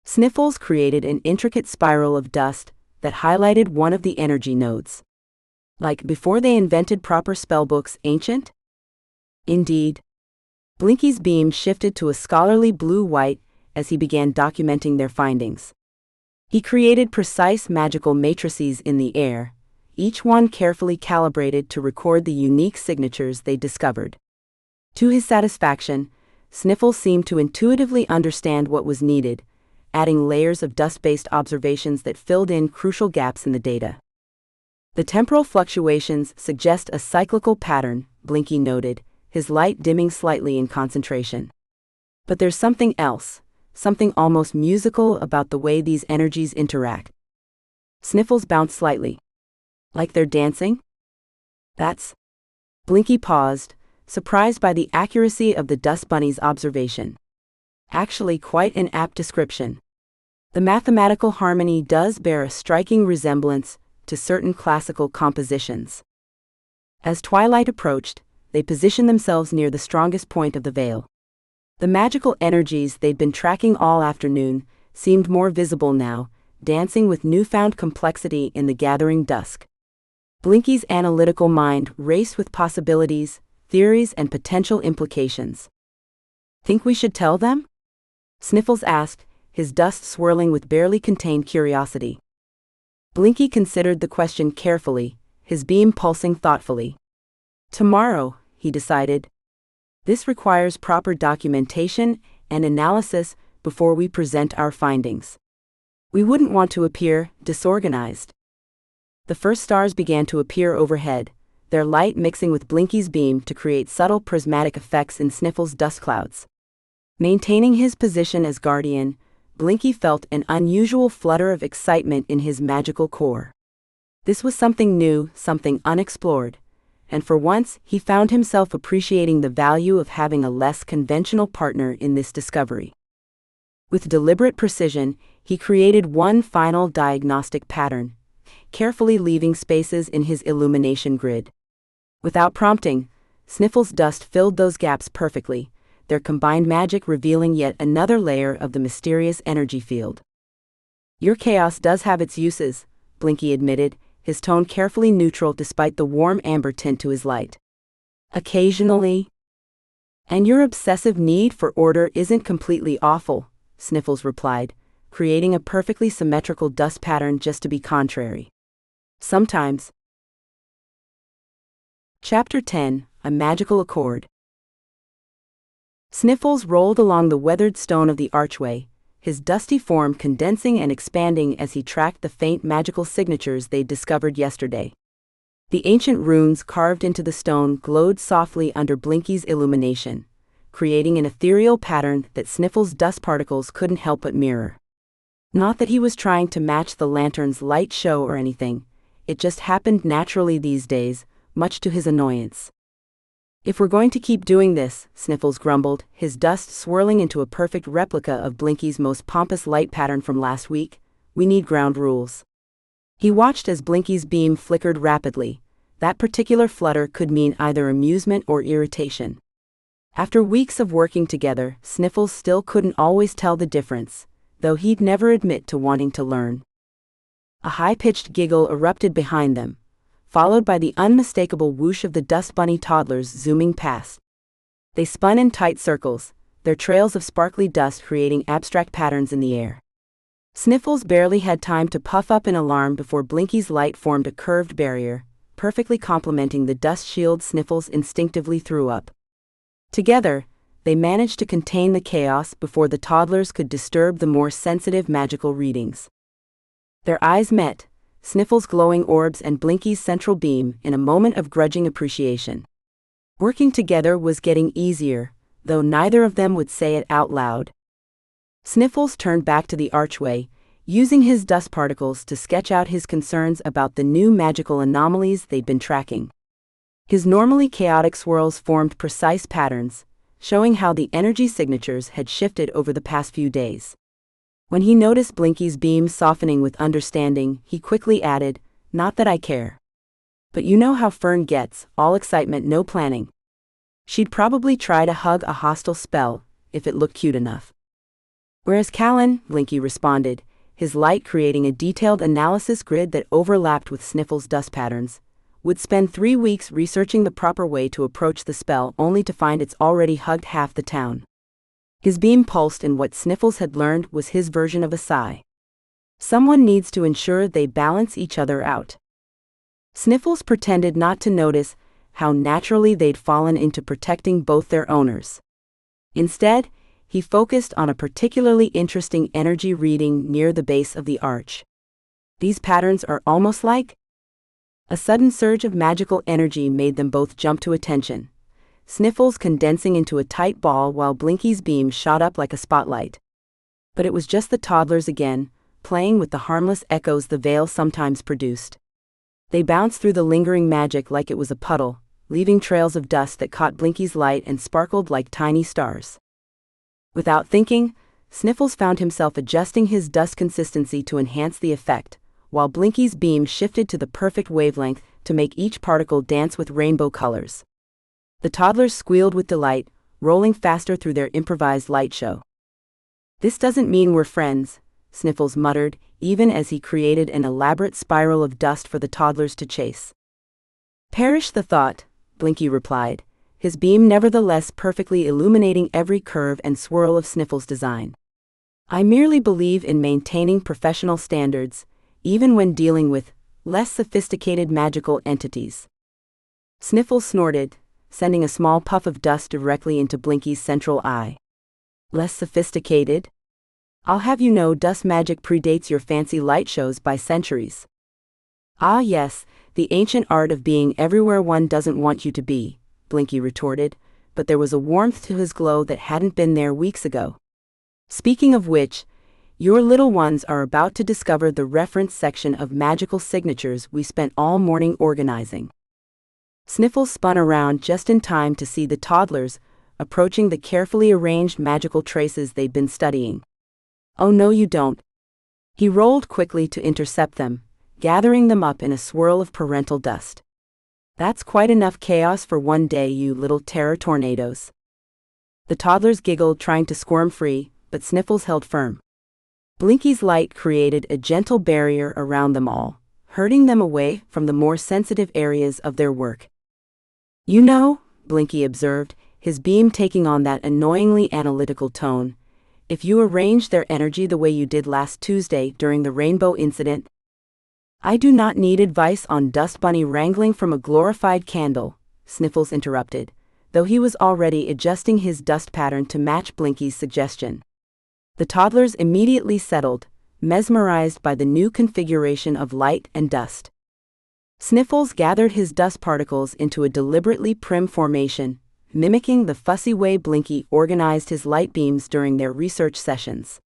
Sniffles created an intricate spiral of dust that highlighted one of the energy nodes. Like before they invented proper spellbooks, ancient? Indeed. Blinky's beam shifted to a scholarly blue-white as he began documenting their findings. He created precise magical matrices in the air, each one carefully calibrated to record the unique signatures they discovered. To his satisfaction, Sniffles seemed to intuitively understand what was needed, adding layers of dust-based observations that filled in crucial gaps in the data. The temporal fluctuations suggest a cyclical pattern, Blinky noted, his light dimming slightly in concentration. But there's something else, something almost musical about the way these energies interact. Sniffles bounced slightly. Like they're dancing? That's... Blinky paused, surprised by the accuracy of the dust bunny's observation. Actually quite an apt description. The mathematical harmony does bear a striking resemblance to certain classical compositions. As twilight approached, they positioned themselves near the strongest point of the veil. The magical energies they'd been tracking all afternoon seemed more visible now, dancing with newfound complexity in the gathering dusk. Blinky's analytical mind raced with possibilities, theories, and potential implications. Think we should tell them? Sniffles asked, his dust swirling with barely contained curiosity. Blinky considered the question carefully, his beam pulsing thoughtfully. Tomorrow, he decided. This requires proper documentation and analysis before we present our findings. We wouldn't want to appear disorganized. The first stars began to appear overhead, their light mixing with Blinky's beam to create subtle prismatic effects in Sniffles' dust clouds. Maintaining his position as guardian, Blinky felt an unusual flutter of excitement in his magical core. This was something new, something unexplored, and for once he found himself appreciating the value of having a less conventional partner in this discovery. With deliberate precision, he created one final diagnostic pattern, carefully leaving spaces in his illumination grid. Without prompting, Sniffles' dust filled those gaps perfectly, their combined magic revealing yet another layer of the mysterious energy field. Your chaos does have its uses, Blinky admitted, his tone carefully neutral despite the warm amber tint to his light. Occasionally. And your obsessive need for order isn't completely awful, Sniffles replied, creating a perfectly symmetrical dust pattern just to be contrary. Sometimes. Chapter 10, A Magical Accord. Sniffles rolled along the weathered stone of the archway, his dusty form condensing and expanding as he tracked the faint magical signatures they'd discovered yesterday. The ancient runes carved into the stone glowed softly under Blinky's illumination, creating an ethereal pattern that Sniffles' dust particles couldn't help but mirror. Not that he was trying to match the lantern's light show or anything, it just happened naturally these days, much to his annoyance. "If we're going to keep doing this," Sniffles grumbled, his dust swirling into a perfect replica of Blinky's most pompous light pattern from last week, "we need ground rules." He watched as Blinky's beam flickered rapidly. That particular flutter could mean either amusement or irritation. After weeks of working together, Sniffles still couldn't always tell the difference, though he'd never admit to wanting to learn. A high-pitched giggle erupted behind them, followed by the unmistakable whoosh of the dust bunny toddlers zooming past. They spun in tight circles, their trails of sparkly dust creating abstract patterns in the air. Sniffles barely had time to puff up in alarm before Blinky's light formed a curved barrier, perfectly complementing the dust shield Sniffles instinctively threw up. Together, they managed to contain the chaos before the toddlers could disturb the more sensitive magical readings. Their eyes met, Sniffles' glowing orbs and Blinky's central beam, in a moment of grudging appreciation. Working together was getting easier, though neither of them would say it out loud. Sniffles turned back to the archway, using his dust particles to sketch out his concerns about the new magical anomalies they'd been tracking. His normally chaotic swirls formed precise patterns, showing how the energy signatures had shifted over the past few days. When he noticed Blinky's beam softening with understanding, he quickly added, "Not that I care. But you know how Fern gets, all excitement, no planning. She'd probably try to hug a hostile spell, if it looked cute enough." "Whereas Callan," Blinky responded, his light creating a detailed analysis grid that overlapped with Sniffles' dust patterns, "would spend 3 weeks researching the proper way to approach the spell only to find it's already hugged half the town." His beam pulsed, and what Sniffles had learned was his version of a sigh. Someone needs to ensure they balance each other out. Sniffles pretended not to notice how naturally they'd fallen into protecting both their owners. Instead, he focused on a particularly interesting energy reading near the base of the arch. "These patterns are almost like..." A sudden surge of magical energy made them both jump to attention, Sniffles condensing into a tight ball while Blinky's beam shot up like a spotlight. But it was just the toddlers again, playing with the harmless echoes the veil sometimes produced. They bounced through the lingering magic like it was a puddle, leaving trails of dust that caught Blinky's light and sparkled like tiny stars. Without thinking, Sniffles found himself adjusting his dust consistency to enhance the effect, while Blinky's beam shifted to the perfect wavelength to make each particle dance with rainbow colors. The toddlers squealed with delight, rolling faster through their improvised light show. "This doesn't mean we're friends," Sniffles muttered, even as he created an elaborate spiral of dust for the toddlers to chase. "Perish the thought," Blinky replied, his beam nevertheless perfectly illuminating every curve and swirl of Sniffles' design. "I merely believe in maintaining professional standards, even when dealing with less sophisticated magical entities." Sniffles snorted, sending a small puff of dust directly into Blinky's central eye. "Less sophisticated? I'll have you know dust magic predates your fancy light shows by centuries." "Ah yes, the ancient art of being everywhere one doesn't want you to be," Blinky retorted, but there was a warmth to his glow that hadn't been there weeks ago. "Speaking of which, your little ones are about to discover the reference section of magical signatures we spent all morning organizing." Sniffles spun around just in time to see the toddlers approaching the carefully arranged magical traces they'd been studying. "Oh no you don't." He rolled quickly to intercept them, gathering them up in a swirl of parental dust. "That's quite enough chaos for one day, you little terror tornadoes." The toddlers giggled, trying to squirm free, but Sniffles held firm. Blinky's light created a gentle barrier around them all, herding them away from the more sensitive areas of their work. "You know," Blinky observed, his beam taking on that annoyingly analytical tone, "if you arrange their energy the way you did last Tuesday during the rainbow incident..." "I do not need advice on dust bunny wrangling from a glorified candle," Sniffles interrupted, though he was already adjusting his dust pattern to match Blinky's suggestion. The toddlers immediately settled, mesmerized by the new configuration of light and dust. Sniffles gathered his dust particles into a deliberately prim formation, mimicking the fussy way Blinky organized his light beams during their research sessions.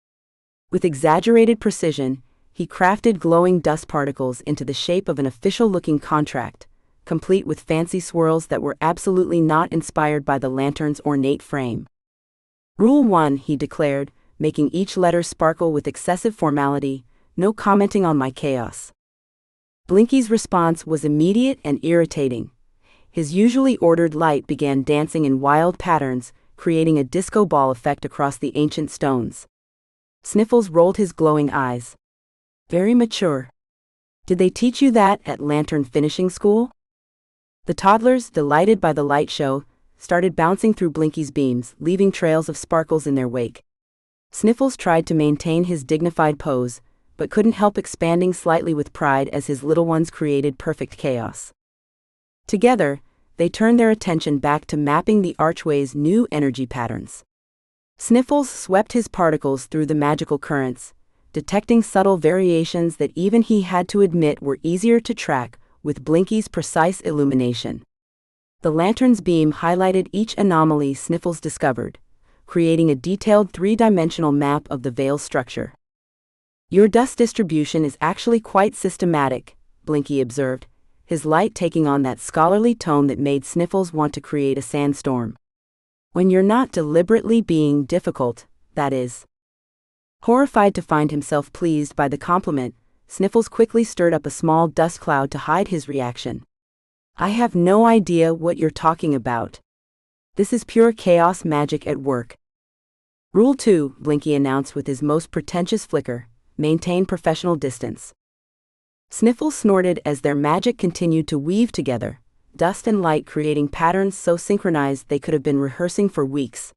With exaggerated precision, he crafted glowing dust particles into the shape of an official-looking contract, complete with fancy swirls that were absolutely not inspired by the lantern's ornate frame. Rule 1, he declared, making each letter sparkle with excessive formality, no commenting on my chaos. Blinky's response was immediate and irritating. His usually ordered light began dancing in wild patterns, creating a disco ball effect across the ancient stones. Sniffles rolled his glowing eyes. Very mature. Did they teach you that at Lantern Finishing School? The toddlers, delighted by the light show, started bouncing through Blinky's beams, leaving trails of sparkles in their wake. Sniffles tried to maintain his dignified pose, but couldn't help expanding slightly with pride as his little ones created perfect chaos. Together, they turned their attention back to mapping the archway's new energy patterns. Sniffles swept his particles through the magical currents, detecting subtle variations that even he had to admit were easier to track with Blinky's precise illumination. The lantern's beam highlighted each anomaly Sniffles discovered, creating a detailed three-dimensional map of the veil's structure. Your dust distribution is actually quite systematic, Blinky observed, his light taking on that scholarly tone that made Sniffles want to create a sandstorm. When you're not deliberately being difficult, that is. Horrified to find himself pleased by the compliment, Sniffles quickly stirred up a small dust cloud to hide his reaction. I have no idea what you're talking about. This is pure chaos magic at work. Rule 2, Blinky announced with his most pretentious flicker, maintain professional distance. Sniffles snorted as their magic continued to weave together, dust and light creating patterns so synchronized they could have been rehearsing for weeks.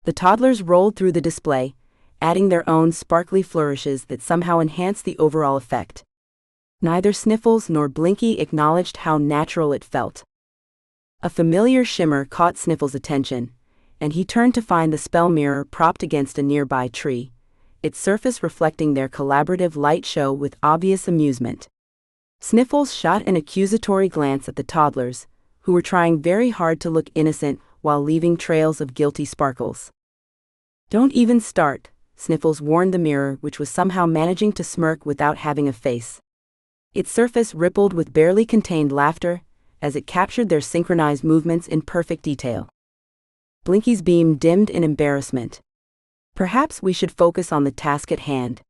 The toddlers rolled through the display, adding their own sparkly flourishes that somehow enhanced the overall effect. Neither Sniffles nor Blinky acknowledged how natural it felt. A familiar shimmer caught Sniffles' attention, and he turned to find the spell mirror propped against a nearby tree, its surface reflecting their collaborative light show with obvious amusement. Sniffles shot an accusatory glance at the toddlers, who were trying very hard to look innocent while leaving trails of guilty sparkles. Don't even start, Sniffles warned the mirror, which was somehow managing to smirk without having a face. Its surface rippled with barely contained laughter, as it captured their synchronized movements in perfect detail. Blinky's beam dimmed in embarrassment. Perhaps we should focus on the task at hand.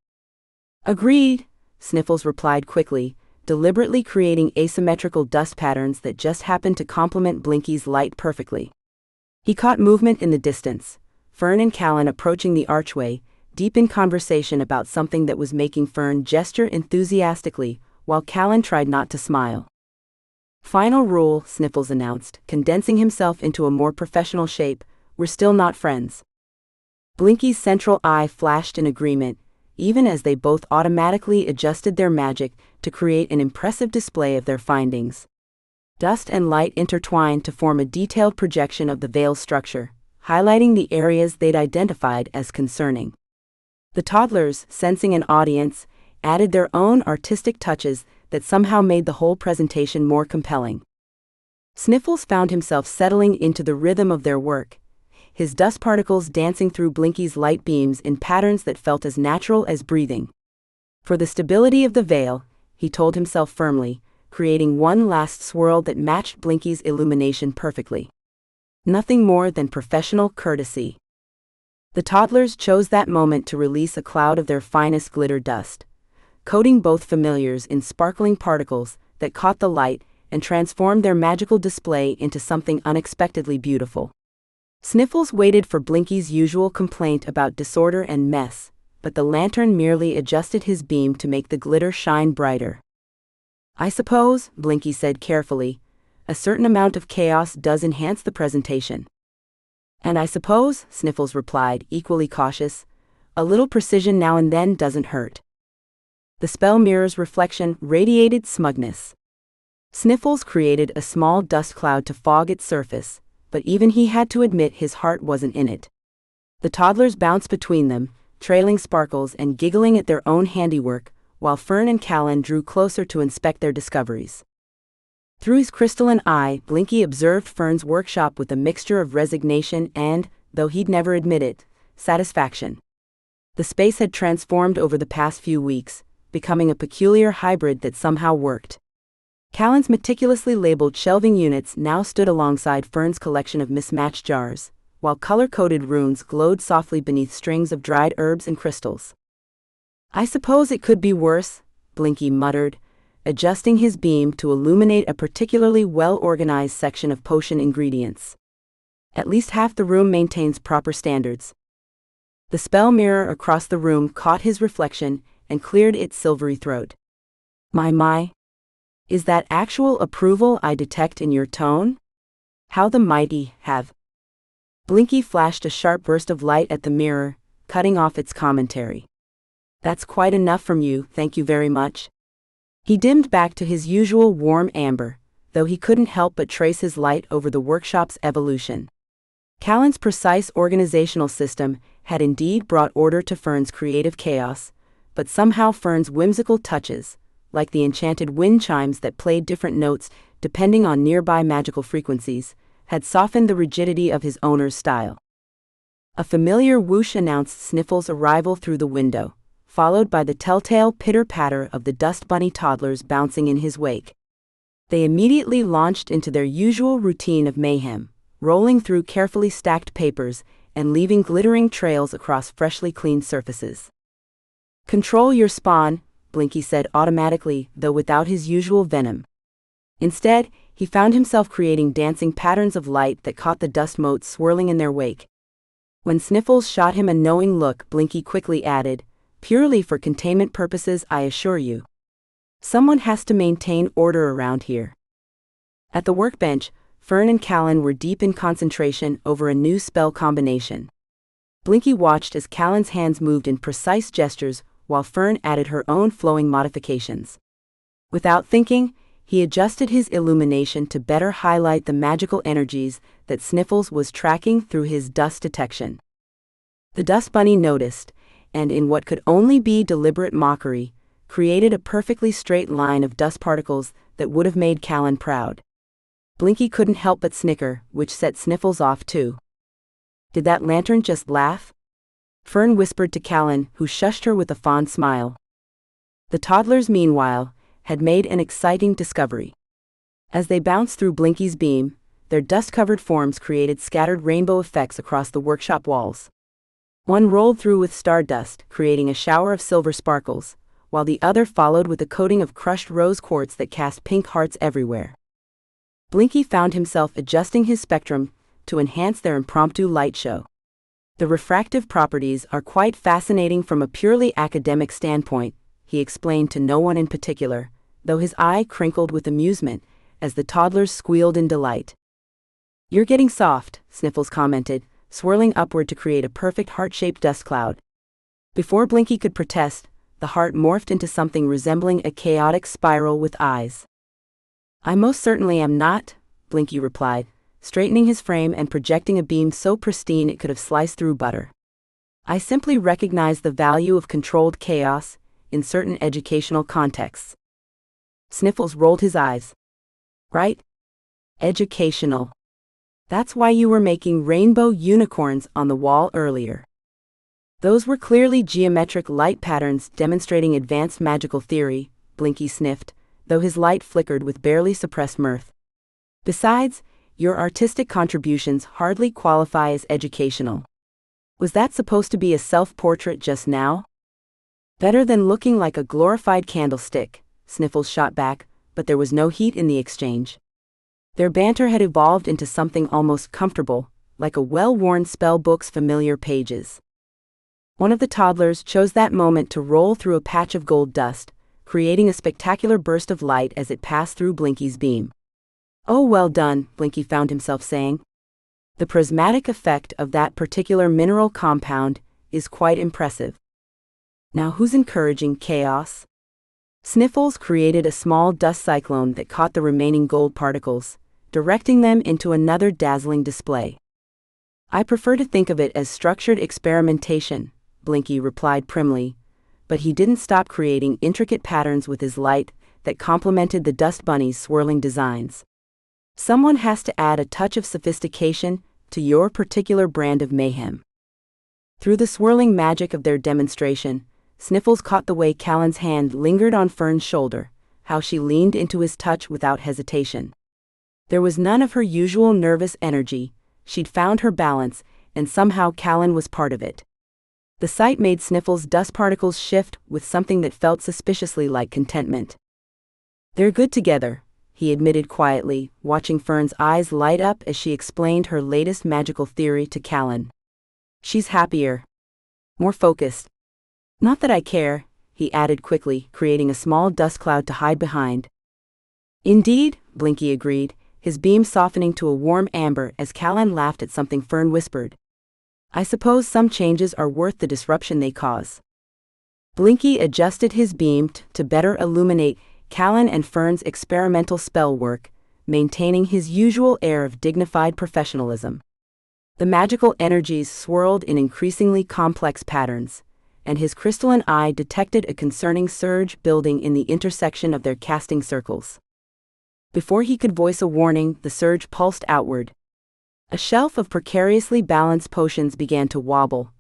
Agreed, Sniffles replied quickly, deliberately creating asymmetrical dust patterns that just happened to complement Blinky's light perfectly. He caught movement in the distance, Fern and Callan approaching the archway, deep in conversation about something that was making Fern gesture enthusiastically, while Callan tried not to smile. Final rule, Sniffles announced, condensing himself into a more professional shape, we're still not friends. Blinky's central eye flashed in agreement, even as they both automatically adjusted their magic to create an impressive display of their findings. Dust and light intertwined to form a detailed projection of the veil's structure, highlighting the areas they'd identified as concerning. The toddlers, sensing an audience, added their own artistic touches that somehow made the whole presentation more compelling. Sniffles found himself settling into the rhythm of their work, his dust particles dancing through Blinky's light beams in patterns that felt as natural as breathing. For the stability of the veil, he told himself firmly, creating one last swirl that matched Blinky's illumination perfectly. Nothing more than professional courtesy. The toddlers chose that moment to release a cloud of their finest glitter dust, coating both familiars in sparkling particles that caught the light and transformed their magical display into something unexpectedly beautiful. Sniffles waited for Blinky's usual complaint about disorder and mess, but the lantern merely adjusted his beam to make the glitter shine brighter. I suppose, Blinky said carefully, a certain amount of chaos does enhance the presentation. And I suppose, Sniffles replied, equally cautious, a little precision now and then doesn't hurt. The spell mirror's reflection radiated smugness. Sniffles created a small dust cloud to fog its surface, but even he had to admit his heart wasn't in it. The toddlers bounced between them, trailing sparkles and giggling at their own handiwork, while Fern and Callan drew closer to inspect their discoveries. Through his crystalline eye, Blinky observed Fern's workshop with a mixture of resignation and, though he'd never admit it, satisfaction. The space had transformed over the past few weeks, becoming a peculiar hybrid that somehow worked. Callan's meticulously labeled shelving units now stood alongside Fern's collection of mismatched jars, while color-coded runes glowed softly beneath strings of dried herbs and crystals. "I suppose it could be worse," Blinky muttered, adjusting his beam to illuminate a particularly well-organized section of potion ingredients. "At least half the room maintains proper standards." The spell mirror across the room caught his reflection and cleared its silvery throat. My. Is that actual approval I detect in your tone? How the mighty have." Blinky flashed a sharp burst of light at the mirror, cutting off its commentary. "That's quite enough from you, thank you very much." He dimmed back to his usual warm amber, though he couldn't help but trace his light over the workshop's evolution. Callan's precise organizational system had indeed brought order to Fern's creative chaos, but somehow Fern's whimsical touches, like the enchanted wind chimes that played different notes depending on nearby magical frequencies, had softened the rigidity of his owner's style. A familiar whoosh announced Sniffles' arrival through the window, followed by the telltale pitter-patter of the dust bunny toddlers bouncing in his wake. They immediately launched into their usual routine of mayhem, rolling through carefully stacked papers and leaving glittering trails across freshly cleaned surfaces. "Control your spawn," Blinky said automatically, though without his usual venom. Instead, he found himself creating dancing patterns of light that caught the dust motes swirling in their wake. When Sniffles shot him a knowing look, Blinky quickly added, "Purely for containment purposes, I assure you. Someone has to maintain order around here." At the workbench, Fern and Callan were deep in concentration over a new spell combination. Blinky watched as Callan's hands moved in precise gestures while Fern added her own flowing modifications. Without thinking, he adjusted his illumination to better highlight the magical energies that Sniffles was tracking through his dust detection. The dust bunny noticed, and in what could only be deliberate mockery, created a perfectly straight line of dust particles that would have made Callan proud. Blinky couldn't help but snicker, which set Sniffles off too. "Did that lantern just laugh?" Fern whispered to Callan, who shushed her with a fond smile. The toddlers, meanwhile, had made an exciting discovery. As they bounced through Blinky's beam, their dust-covered forms created scattered rainbow effects across the workshop walls. One rolled through with stardust, creating a shower of silver sparkles, while the other followed with a coating of crushed rose quartz that cast pink hearts everywhere. Blinky found himself adjusting his spectrum to enhance their impromptu light show. "The refractive properties are quite fascinating from a purely academic standpoint," he explained to no one in particular, though his eye crinkled with amusement as the toddlers squealed in delight. "You're getting soft," Sniffles commented, swirling upward to create a perfect heart-shaped dust cloud. Before Blinky could protest, the heart morphed into something resembling a chaotic spiral with eyes. "I most certainly am not," Blinky replied, straightening his frame and projecting a beam so pristine it could have sliced through butter. "I simply recognize the value of controlled chaos in certain educational contexts." Sniffles rolled his eyes. "Right? Educational. That's why you were making rainbow unicorns on the wall earlier." "Those were clearly geometric light patterns demonstrating advanced magical theory," Blinky sniffed, though his light flickered with barely suppressed mirth. "Besides, your artistic contributions hardly qualify as educational. Was that supposed to be a self-portrait just now?" "Better than looking like a glorified candlestick," Sniffles shot back, but there was no heat in the exchange. Their banter had evolved into something almost comfortable, like a well-worn spell book's familiar pages. One of the toddlers chose that moment to roll through a patch of gold dust, creating a spectacular burst of light as it passed through Blinky's beam. "Oh, well done," Blinky found himself saying. "The prismatic effect of that particular mineral compound is quite impressive. Now who's encouraging chaos?" Sniffles created a small dust cyclone that caught the remaining gold particles, directing them into another dazzling display. "I prefer to think of it as structured experimentation," Blinky replied primly, but he didn't stop creating intricate patterns with his light that complemented the dust bunny's swirling designs. Someone has to add a touch of sophistication to your particular brand of mayhem. Through the swirling magic of their demonstration, Sniffles caught the way Callan's hand lingered on Fern's shoulder, how she leaned into his touch without hesitation. There was none of her usual nervous energy. She'd found her balance, and somehow Callan was part of it. The sight made Sniffles' dust particles shift with something that felt suspiciously like contentment. "They're good together," he admitted quietly, watching Fern's eyes light up as she explained her latest magical theory to Callan. "She's happier. More focused. Not that I care," he added quickly, creating a small dust cloud to hide behind. "Indeed," Blinky agreed, his beam softening to a warm amber as Callan laughed at something Fern whispered. "I suppose some changes are worth the disruption they cause." Blinky adjusted his beam to better illuminate Callan and Fern's experimental spell work, maintaining his usual air of dignified professionalism. The magical energies swirled in increasingly complex patterns, and his crystalline eye detected a concerning surge building in the intersection of their casting circles. Before he could voice a warning, the surge pulsed outward. A shelf of precariously balanced potions began to wobble,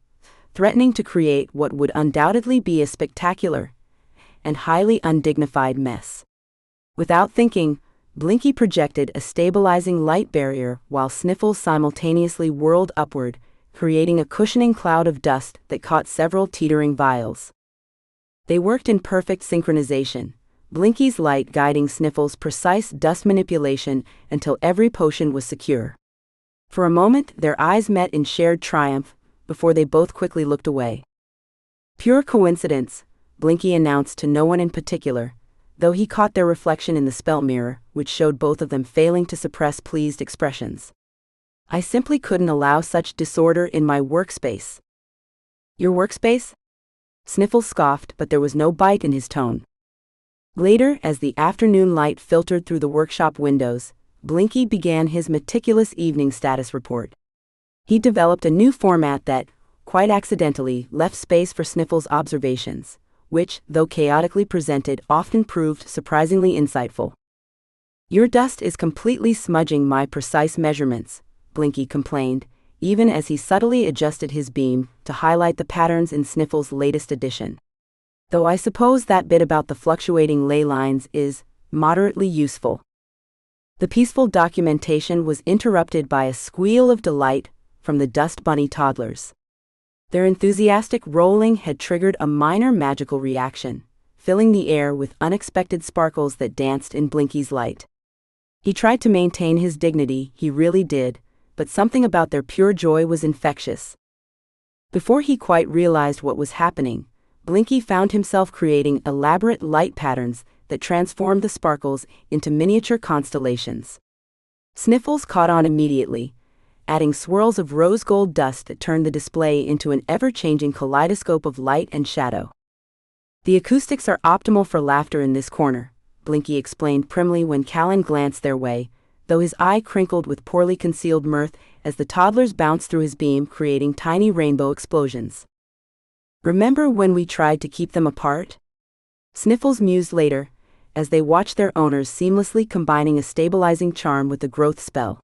threatening to create what would undoubtedly be a spectacular and highly undignified mess. Without thinking, Blinky projected a stabilizing light barrier while Sniffles simultaneously whirled upward, creating a cushioning cloud of dust that caught several teetering vials. They worked in perfect synchronization, Blinky's light guiding Sniffles' precise dust manipulation until every potion was secure. For a moment, their eyes met in shared triumph, before they both quickly looked away. "Pure coincidence," Blinky announced to no one in particular, though he caught their reflection in the spell mirror, which showed both of them failing to suppress pleased expressions. "I simply couldn't allow such disorder in my workspace." "Your workspace?" Sniffles scoffed, but there was no bite in his tone. Later, as the afternoon light filtered through the workshop windows, Blinky began his meticulous evening status report. He developed a new format that, quite accidentally, left space for Sniffles' observations, which, though chaotically presented, often proved surprisingly insightful. "Your dust is completely smudging my precise measurements," Blinky complained, even as he subtly adjusted his beam to highlight the patterns in Sniffles' latest edition. "Though I suppose that bit about the fluctuating ley lines is moderately useful." The peaceful documentation was interrupted by a squeal of delight from the Dust Bunny toddlers. Their enthusiastic rolling had triggered a minor magical reaction, filling the air with unexpected sparkles that danced in Blinky's light. He tried to maintain his dignity, he really did, but something about their pure joy was infectious. Before he quite realized what was happening, Blinky found himself creating elaborate light patterns that transformed the sparkles into miniature constellations. Sniffles caught on immediately, adding swirls of rose gold dust that turned the display into an ever-changing kaleidoscope of light and shadow. "The acoustics are optimal for laughter in this corner," Blinky explained primly when Callan glanced their way, though his eye crinkled with poorly concealed mirth as the toddlers bounced through his beam, creating tiny rainbow explosions. "Remember when we tried to keep them apart?" Sniffles mused later, as they watched their owners seamlessly combining a stabilizing charm with a growth spell.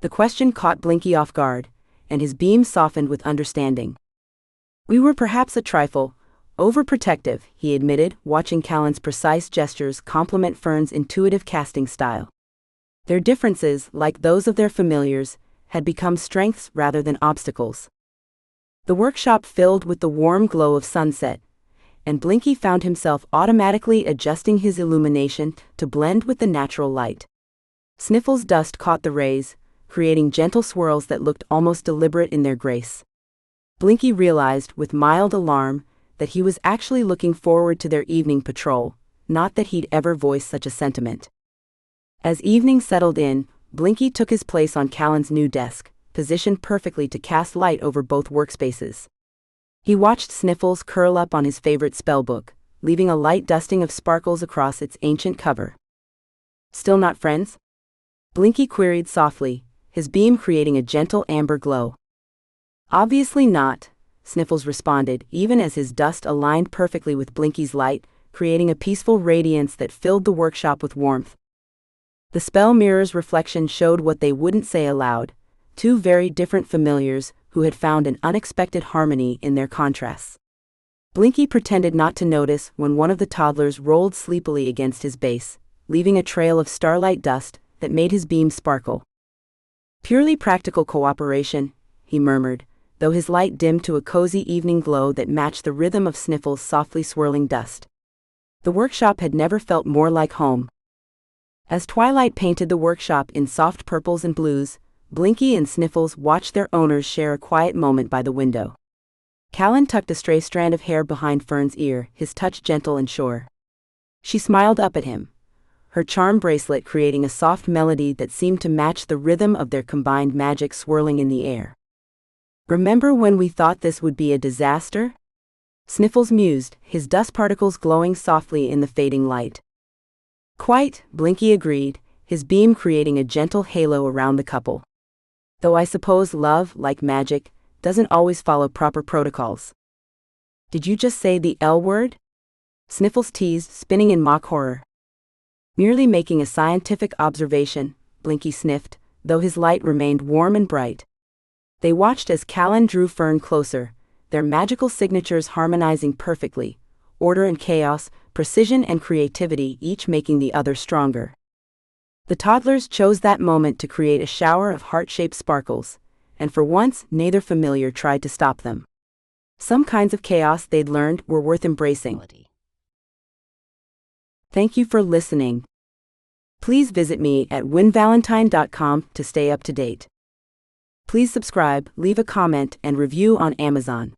The question caught Blinky off guard, and his beam softened with understanding. "We were perhaps a trifle overprotective," he admitted, watching Callan's precise gestures complement Fern's intuitive casting style. Their differences, like those of their familiars, had become strengths rather than obstacles. The workshop filled with the warm glow of sunset, and Blinky found himself automatically adjusting his illumination to blend with the natural light. Sniffles' dust caught the rays, creating gentle swirls that looked almost deliberate in their grace. Blinky realized, with mild alarm, that he was actually looking forward to their evening patrol, not that he'd ever voiced such a sentiment. As evening settled in, Blinky took his place on Callan's new desk, positioned perfectly to cast light over both workspaces. He watched Sniffles curl up on his favorite spellbook, leaving a light dusting of sparkles across its ancient cover. "Still not friends?" Blinky queried softly, his beam creating a gentle amber glow. "Obviously not," Sniffles responded, even as his dust aligned perfectly with Blinky's light, creating a peaceful radiance that filled the workshop with warmth. The spell mirror's reflection showed what they wouldn't say aloud, two very different familiars who had found an unexpected harmony in their contrasts. Blinky pretended not to notice when one of the toddlers rolled sleepily against his base, leaving a trail of starlight dust that made his beam sparkle. "Purely practical cooperation," he murmured, though his light dimmed to a cozy evening glow that matched the rhythm of Sniffles' softly swirling dust. The workshop had never felt more like home. As twilight painted the workshop in soft purples and blues, Blinky and Sniffles watched their owners share a quiet moment by the window. Callan tucked a stray strand of hair behind Fern's ear, his touch gentle and sure. She smiled up at him, her charm bracelet creating a soft melody that seemed to match the rhythm of their combined magic swirling in the air. "Remember when we thought this would be a disaster?" Sniffles mused, his dust particles glowing softly in the fading light. "Quite," Blinky agreed, his beam creating a gentle halo around the couple. "Though I suppose love, like magic, doesn't always follow proper protocols." "Did you just say the L word?" Sniffles teased, spinning in mock horror. "Merely making a scientific observation," Blinky sniffed, though his light remained warm and bright. They watched as Callan drew Fern closer, their magical signatures harmonizing perfectly, order and chaos, precision and creativity each making the other stronger. The toddlers chose that moment to create a shower of heart-shaped sparkles, and for once neither familiar tried to stop them. Some kinds of chaos they'd learned were worth embracing. Thank you for listening. Please visit me at winvalentine.com to stay up to date. Please subscribe, leave a comment, and review on Amazon.